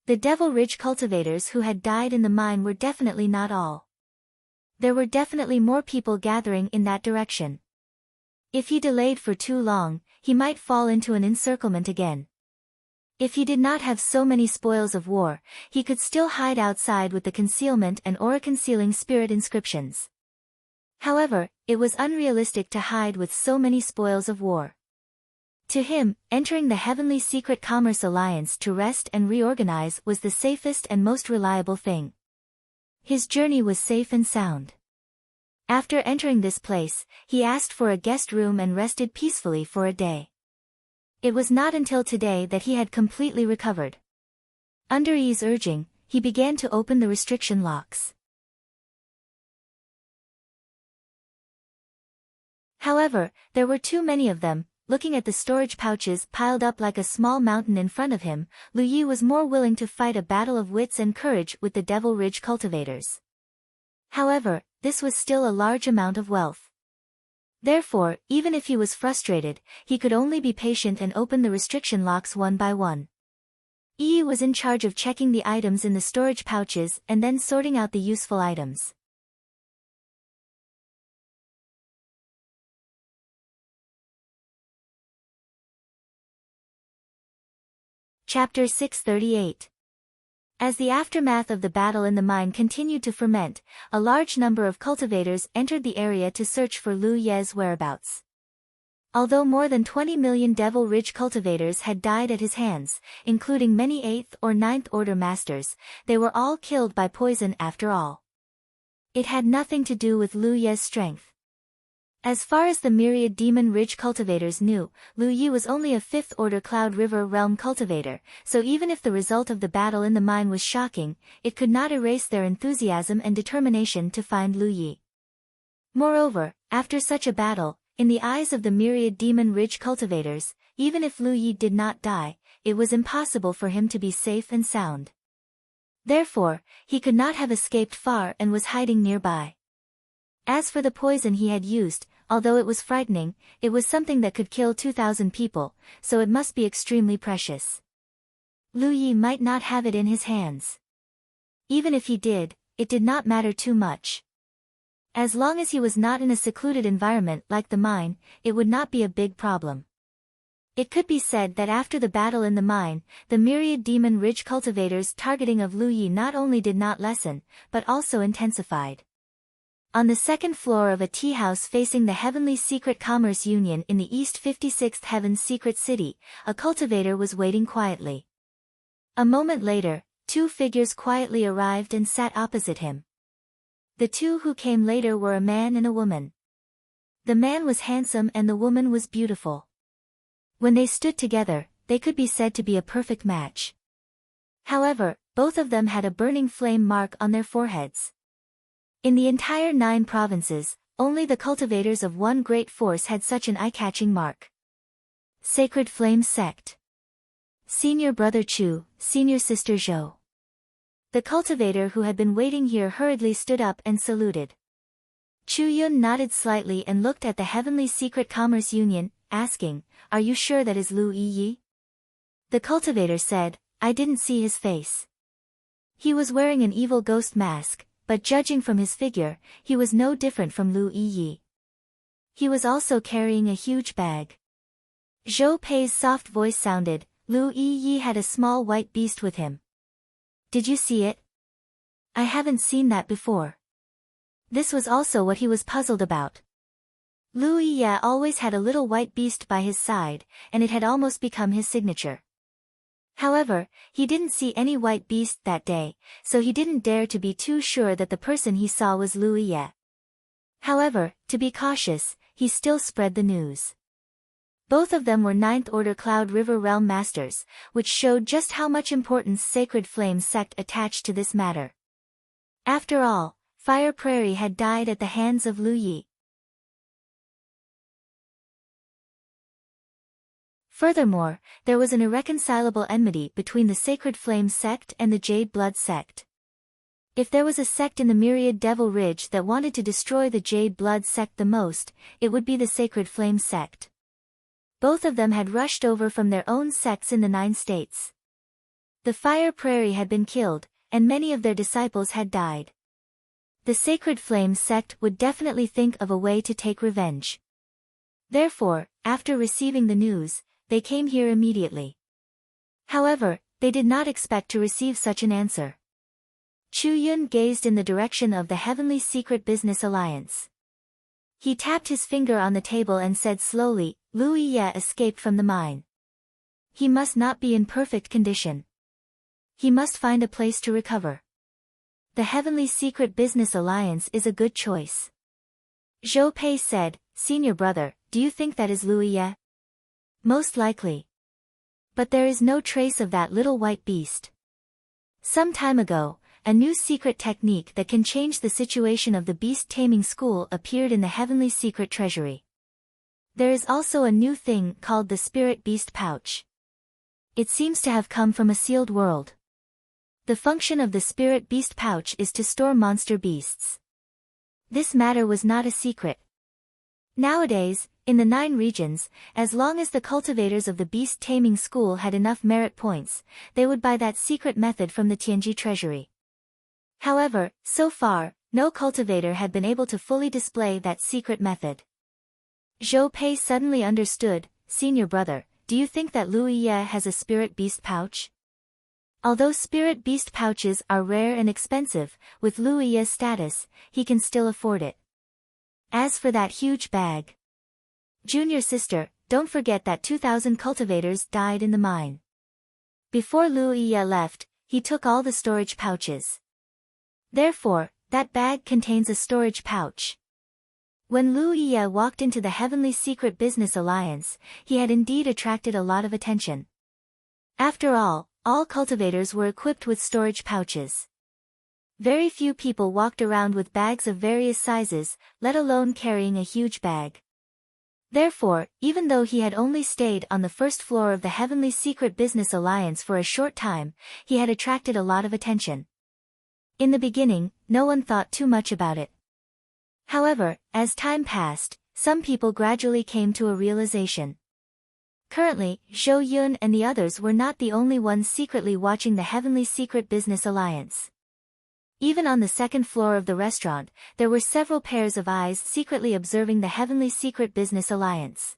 The Devil Ridge cultivators who had died in the mine were definitely not all. There were definitely more people gathering in that direction. If he delayed for too long, he might fall into an encirclement again. If he did not have so many spoils of war, he could still hide outside with the concealment and aura-concealing spirit inscriptions. However, it was unrealistic to hide with so many spoils of war. To him, entering the Heavenly Secret Commerce Alliance to rest and reorganize was the safest and most reliable thing. His journey was safe and sound. After entering this place, he asked for a guest room and rested peacefully for a day. It was not until today that he had completely recovered. Under Yi's urging, he began to open the restriction locks. However, there were too many of them. Looking at the storage pouches piled up like a small mountain in front of him, Lu Yi was more willing to fight a battle of wits and courage with the Devil Ridge cultivators. However, this was still a large amount of wealth. Therefore, even if he was frustrated, he could only be patient and open the restriction locks one by one. Yi was in charge of checking the items in the storage pouches and then sorting out the useful items. Chapter 638. As the aftermath of the battle in the mine continued to ferment, a large number of cultivators entered the area to search for Lu Ye's whereabouts. Although more than 20 million Devil Ridge cultivators had died at his hands, including many 8th or 9th order masters, they were all killed by poison after all. It had nothing to do with Lu Ye's strength. As far as the myriad Demon Ridge cultivators knew, Lu Yi was only a 5th order Cloud River realm cultivator, so even if the result of the battle in the mine was shocking, it could not erase their enthusiasm and determination to find Lu Yi. Moreover, after such a battle, in the eyes of the myriad Demon Ridge cultivators, even if Lu Yi did not die, it was impossible for him to be safe and sound. Therefore, he could not have escaped far and was hiding nearby. As for the poison he had used, although it was frightening, it was something that could kill 2,000 people, so it must be extremely precious. Lu Yi might not have it in his hands. Even if he did, it did not matter too much. As long as he was not in a secluded environment like the mine, it would not be a big problem. It could be said that after the battle in the mine, the myriad Demon Ridge cultivators' targeting of Lu Yi not only did not lessen, but also intensified. On the second floor of a tea house facing the Heavenly Secret Commerce Union in the East 56th Heaven's Secret City, a cultivator was waiting quietly. A moment later, 2 figures quietly arrived and sat opposite him. The 2 who came later were a man and a woman. The man was handsome and the woman was beautiful. When they stood together, they could be said to be a perfect match. However, both of them had a burning flame mark on their foreheads. In the entire 9 provinces, only the cultivators of one great force had such an eye-catching mark. Sacred Flame Sect. Senior brother Chu, senior sister Zhou. The cultivator who had been waiting here hurriedly stood up and saluted. Chu Yun nodded slightly and looked at the Heavenly Secret Commerce Union, asking, "Are you sure that is Lu Yi?" The cultivator said, "I didn't see his face." He was wearing an evil ghost mask, but judging from his figure, he was no different from Lu Yi. He was also carrying a huge bag. Zhou Pei's soft voice sounded, "Lu Yi had a small white beast with him. Did you see it? I haven't seen that before." This was also what he was puzzled about. Lu Yi always had a little white beast by his side, and it had almost become his signature. However, he didn't see any white beast that day, so he didn't dare to be too sure that the person he saw was Lu Yi. However, to be cautious, he still spread the news. Both of them were Ninth Order Cloud River Realm Masters, which showed just how much importance Sacred Flame sect attached to this matter. After all, Fire Prairie had died at the hands of Lu Yi. Furthermore, there was an irreconcilable enmity between the Sacred Flame sect and the Jade Blood sect. If there was a sect in the Myriad Devil Ridge that wanted to destroy the Jade Blood sect the most, it would be the Sacred Flame sect. Both of them had rushed over from their own sects in the 9 states. The Fire Prairie had been killed, and many of their disciples had died. The Sacred Flame sect would definitely think of a way to take revenge. Therefore, after receiving the news, they came here immediately. However, they did not expect to receive such an answer. Chu Yun gazed in the direction of the Heavenly Secret Business Alliance. He tapped his finger on the table and said slowly, "Lu Yi escaped from the mine. He must not be in perfect condition. He must find a place to recover. The Heavenly Secret Business Alliance is a good choice." Zhou Pei said, "Senior brother, do you think that is Lu Yi?" "Most likely. But there is no trace of that little white beast. Some time ago, a new secret technique that can change the situation of the beast taming school appeared in the Heavenly Secret Treasury. There is also a new thing called the Spirit Beast Pouch. It seems to have come from a sealed world. The function of the Spirit Beast Pouch is to store monster beasts. This matter was not a secret. Nowadays, in the 9 regions, as long as the cultivators of the beast taming school had enough merit points, they would buy that secret method from the Tianji Treasury. However, so far, no cultivator had been able to fully display that secret method. Zhou Pei suddenly understood, "Senior brother, do you think that Lu Yi has a spirit beast pouch?" Although spirit beast pouches are rare and expensive, with Lu Yi's status, he can still afford it. As for that huge bag. Junior sister, don't forget that 2,000 cultivators died in the mine. Before Lu Yi left, he took all the storage pouches. Therefore, that bag contains a storage pouch. When Lu Yi walked into the Heavenly Secret Business Alliance, he had indeed attracted a lot of attention. After all cultivators were equipped with storage pouches. Very few people walked around with bags of various sizes, let alone carrying a huge bag. Therefore, even though he had only stayed on the first floor of the Heavenly Secret Business Alliance for a short time, he had attracted a lot of attention. In the beginning, no one thought too much about it. However, as time passed, some people gradually came to a realization. Currently, Zhou Yun and the others were not the only ones secretly watching the Heavenly Secret Business Alliance. Even on the second floor of the restaurant, there were several pairs of eyes secretly observing the Heavenly Secret Business Alliance.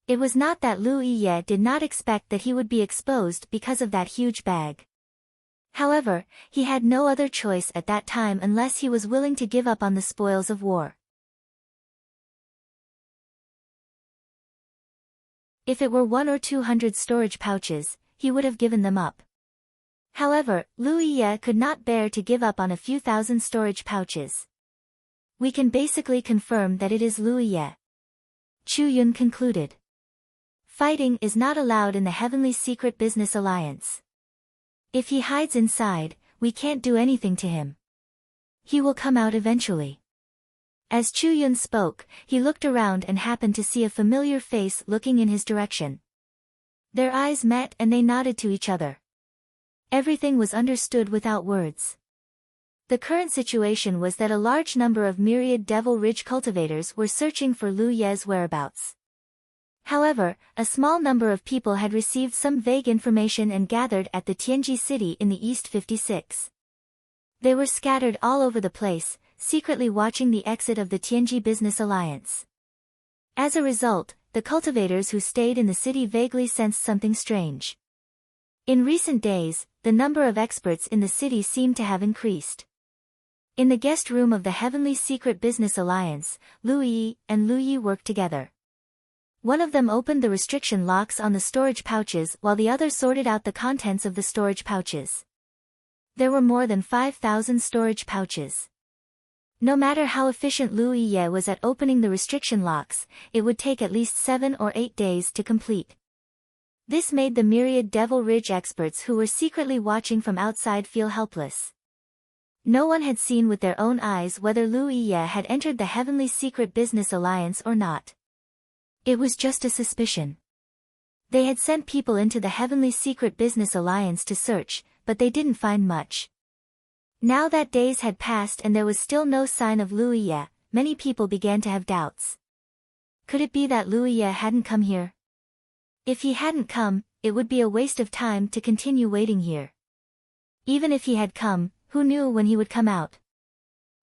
It was not that Lu Yi did not expect that he would be exposed because of that huge bag. However, he had no other choice at that time unless he was willing to give up on the spoils of war. If it were 100 or 200 storage pouches, he would have given them up. However, Lu Yi could not bear to give up on a few thousand storage pouches. We can basically confirm that it is Lu Yi. Chu Yun concluded. Fighting is not allowed in the Heavenly Secret Business Alliance. If he hides inside, we can't do anything to him. He will come out eventually. As Chu Yun spoke, he looked around and happened to see a familiar face looking in his direction. Their eyes met and they nodded to each other. Everything was understood without words. The current situation was that a large number of myriad Devil Ridge cultivators were searching for Lu Ye's whereabouts. However, a small number of people had received some vague information and gathered at the Tianji city in the East 56. They were scattered all over the place, secretly watching the exit of the Tianji Business Alliance. As a result, the cultivators who stayed in the city vaguely sensed something strange. In recent days, the number of experts in the city seemed to have increased. In the guest room of the Heavenly Secret Business Alliance, Lu Yi and Lu Yi worked together. One of them opened the restriction locks on the storage pouches while the other sorted out the contents of the storage pouches. There were more than 5,000 storage pouches. No matter how efficient Lu Yi was at opening the restriction locks, it would take at least 7 or 8 days to complete. This made the myriad Devil Ridge experts who were secretly watching from outside feel helpless. No one had seen with their own eyes whether Lu Yi had entered the Heavenly Secret Business Alliance or not. It was just a suspicion. They had sent people into the Heavenly Secret Business Alliance to search, but they didn't find much. Now that days had passed and there was still no sign of Lu Yi, many people began to have doubts. Could it be that Lu Yi hadn't come here? If he hadn't come, it would be a waste of time to continue waiting here. Even if he had come, who knew when he would come out?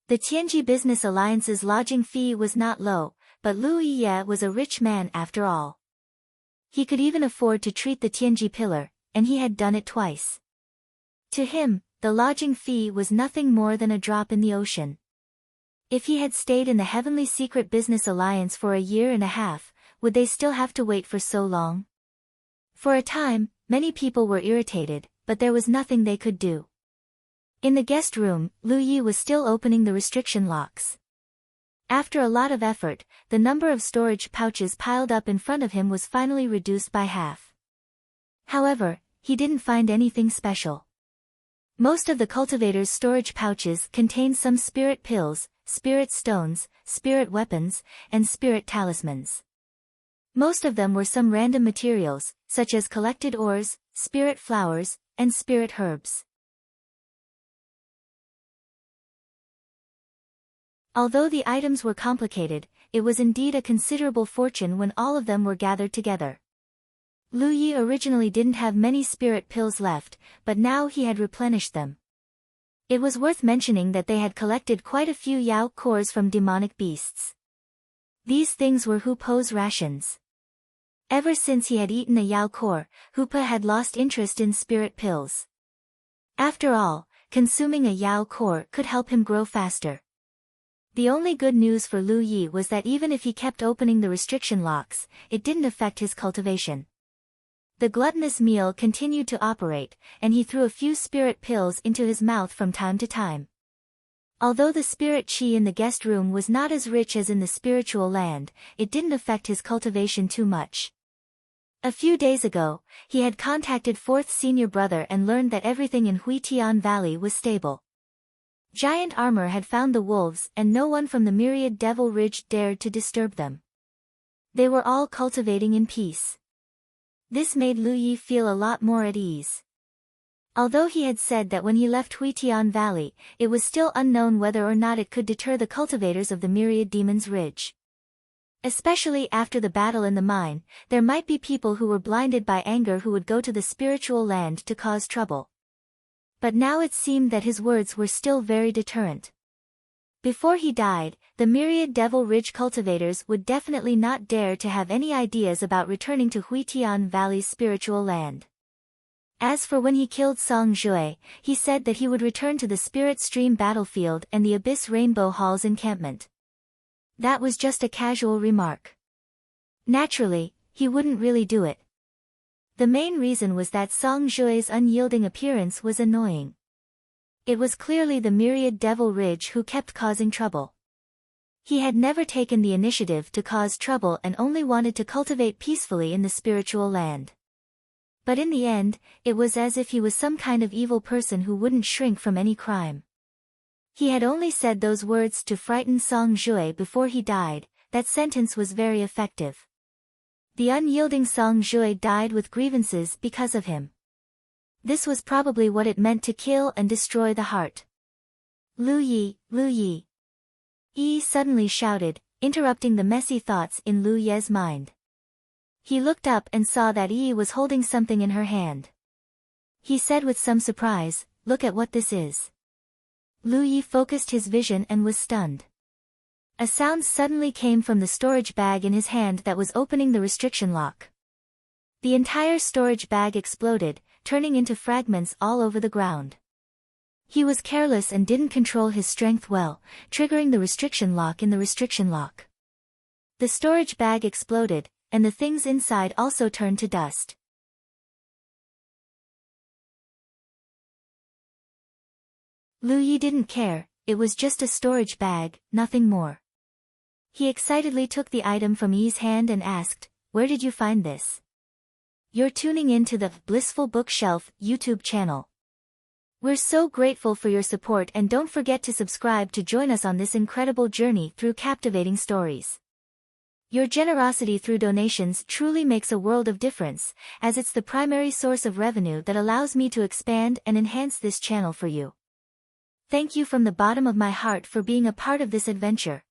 The Tianji Business Alliance's lodging fee was not low, but Lu Yi was a rich man after all. He could even afford to treat the Tianji pillar, and he had done it twice. To him, the lodging fee was nothing more than a drop in the ocean. If he had stayed in the Heavenly Secret Business Alliance for a year and a half, would they still have to wait for so long? For a time, many people were irritated, but there was nothing they could do. In the guest room, Lu Yi was still opening the restriction locks. After a lot of effort, the number of storage pouches piled up in front of him was finally reduced by half. However, he didn't find anything special. Most of the cultivators' storage pouches contained some spirit pills, spirit stones, spirit weapons, and spirit talismans. Most of them were some random materials, such as collected ores, spirit flowers, and spirit herbs. Although the items were complicated, it was indeed a considerable fortune when all of them were gathered together. Lu Yi originally didn't have many spirit pills left, but now he had replenished them. It was worth mentioning that they had collected quite a few Yao cores from demonic beasts. These things were Hupo's rations. Ever since he had eaten a Yao core, Hupo had lost interest in spirit pills. After all, consuming a Yao core could help him grow faster. The only good news for Lu Yi was that even if he kept opening the restriction locks, it didn't affect his cultivation. The gluttonous meal continued to operate, and he threw a few spirit pills into his mouth from time to time. Although the spirit chi in the guest room was not as rich as in the spiritual land, it didn't affect his cultivation too much. A few days ago, he had contacted fourth senior brother and learned that everything in Huitian Valley was stable. Giant armor had found the wolves and no one from the myriad Devil Ridge dared to disturb them. They were all cultivating in peace. This made Lu Yi feel a lot more at ease. Although he had said that when he left Huitian Valley, it was still unknown whether or not it could deter the cultivators of the myriad Demon's Ridge. Especially after the battle in the mine, there might be people who were blinded by anger who would go to the spiritual land to cause trouble. But now it seemed that his words were still very deterrent. Before he died, the myriad Devil Ridge cultivators would definitely not dare to have any ideas about returning to Huitian Valley's spiritual land. As for when he killed Song Jue, he said that he would return to the Spirit Stream battlefield and the Abyss Rainbow Hall's encampment. That was just a casual remark. Naturally, he wouldn't really do it. The main reason was that Song Jue's unyielding appearance was annoying. It was clearly the myriad Devil Ridge who kept causing trouble. He had never taken the initiative to cause trouble and only wanted to cultivate peacefully in the spiritual land. But in the end, it was as if he was some kind of evil person who wouldn't shrink from any crime. He had only said those words to frighten Song Jue before he died. That sentence was very effective. The unyielding Song Jue died with grievances because of him. This was probably what it meant to kill and destroy the heart. Lu Yi, Lu Yi. Yi suddenly shouted, interrupting the messy thoughts in Lu Ye's mind. He looked up and saw that Yi was holding something in her hand. He said with some surprise, "Look at what this is." Lu Yi focused his vision and was stunned. A sound suddenly came from the storage bag in his hand that was opening the restriction lock. The entire storage bag exploded, turning into fragments all over the ground. He was careless and didn't control his strength well, triggering the restriction lock in the restriction lock. The storage bag exploded, and the things inside also turned to dust. Lu Yi didn't care, it was just a storage bag, nothing more. He excitedly took the item from Yi's hand and asked, "Where did you find this?" "You're tuning in to the Blissful Bookshelf YouTube channel. We're so grateful for your support, and don't forget to subscribe to join us on this incredible journey through captivating stories. Your generosity through donations truly makes a world of difference, as it's the primary source of revenue that allows me to expand and enhance this channel for you. Thank you from the bottom of my heart for being a part of this adventure.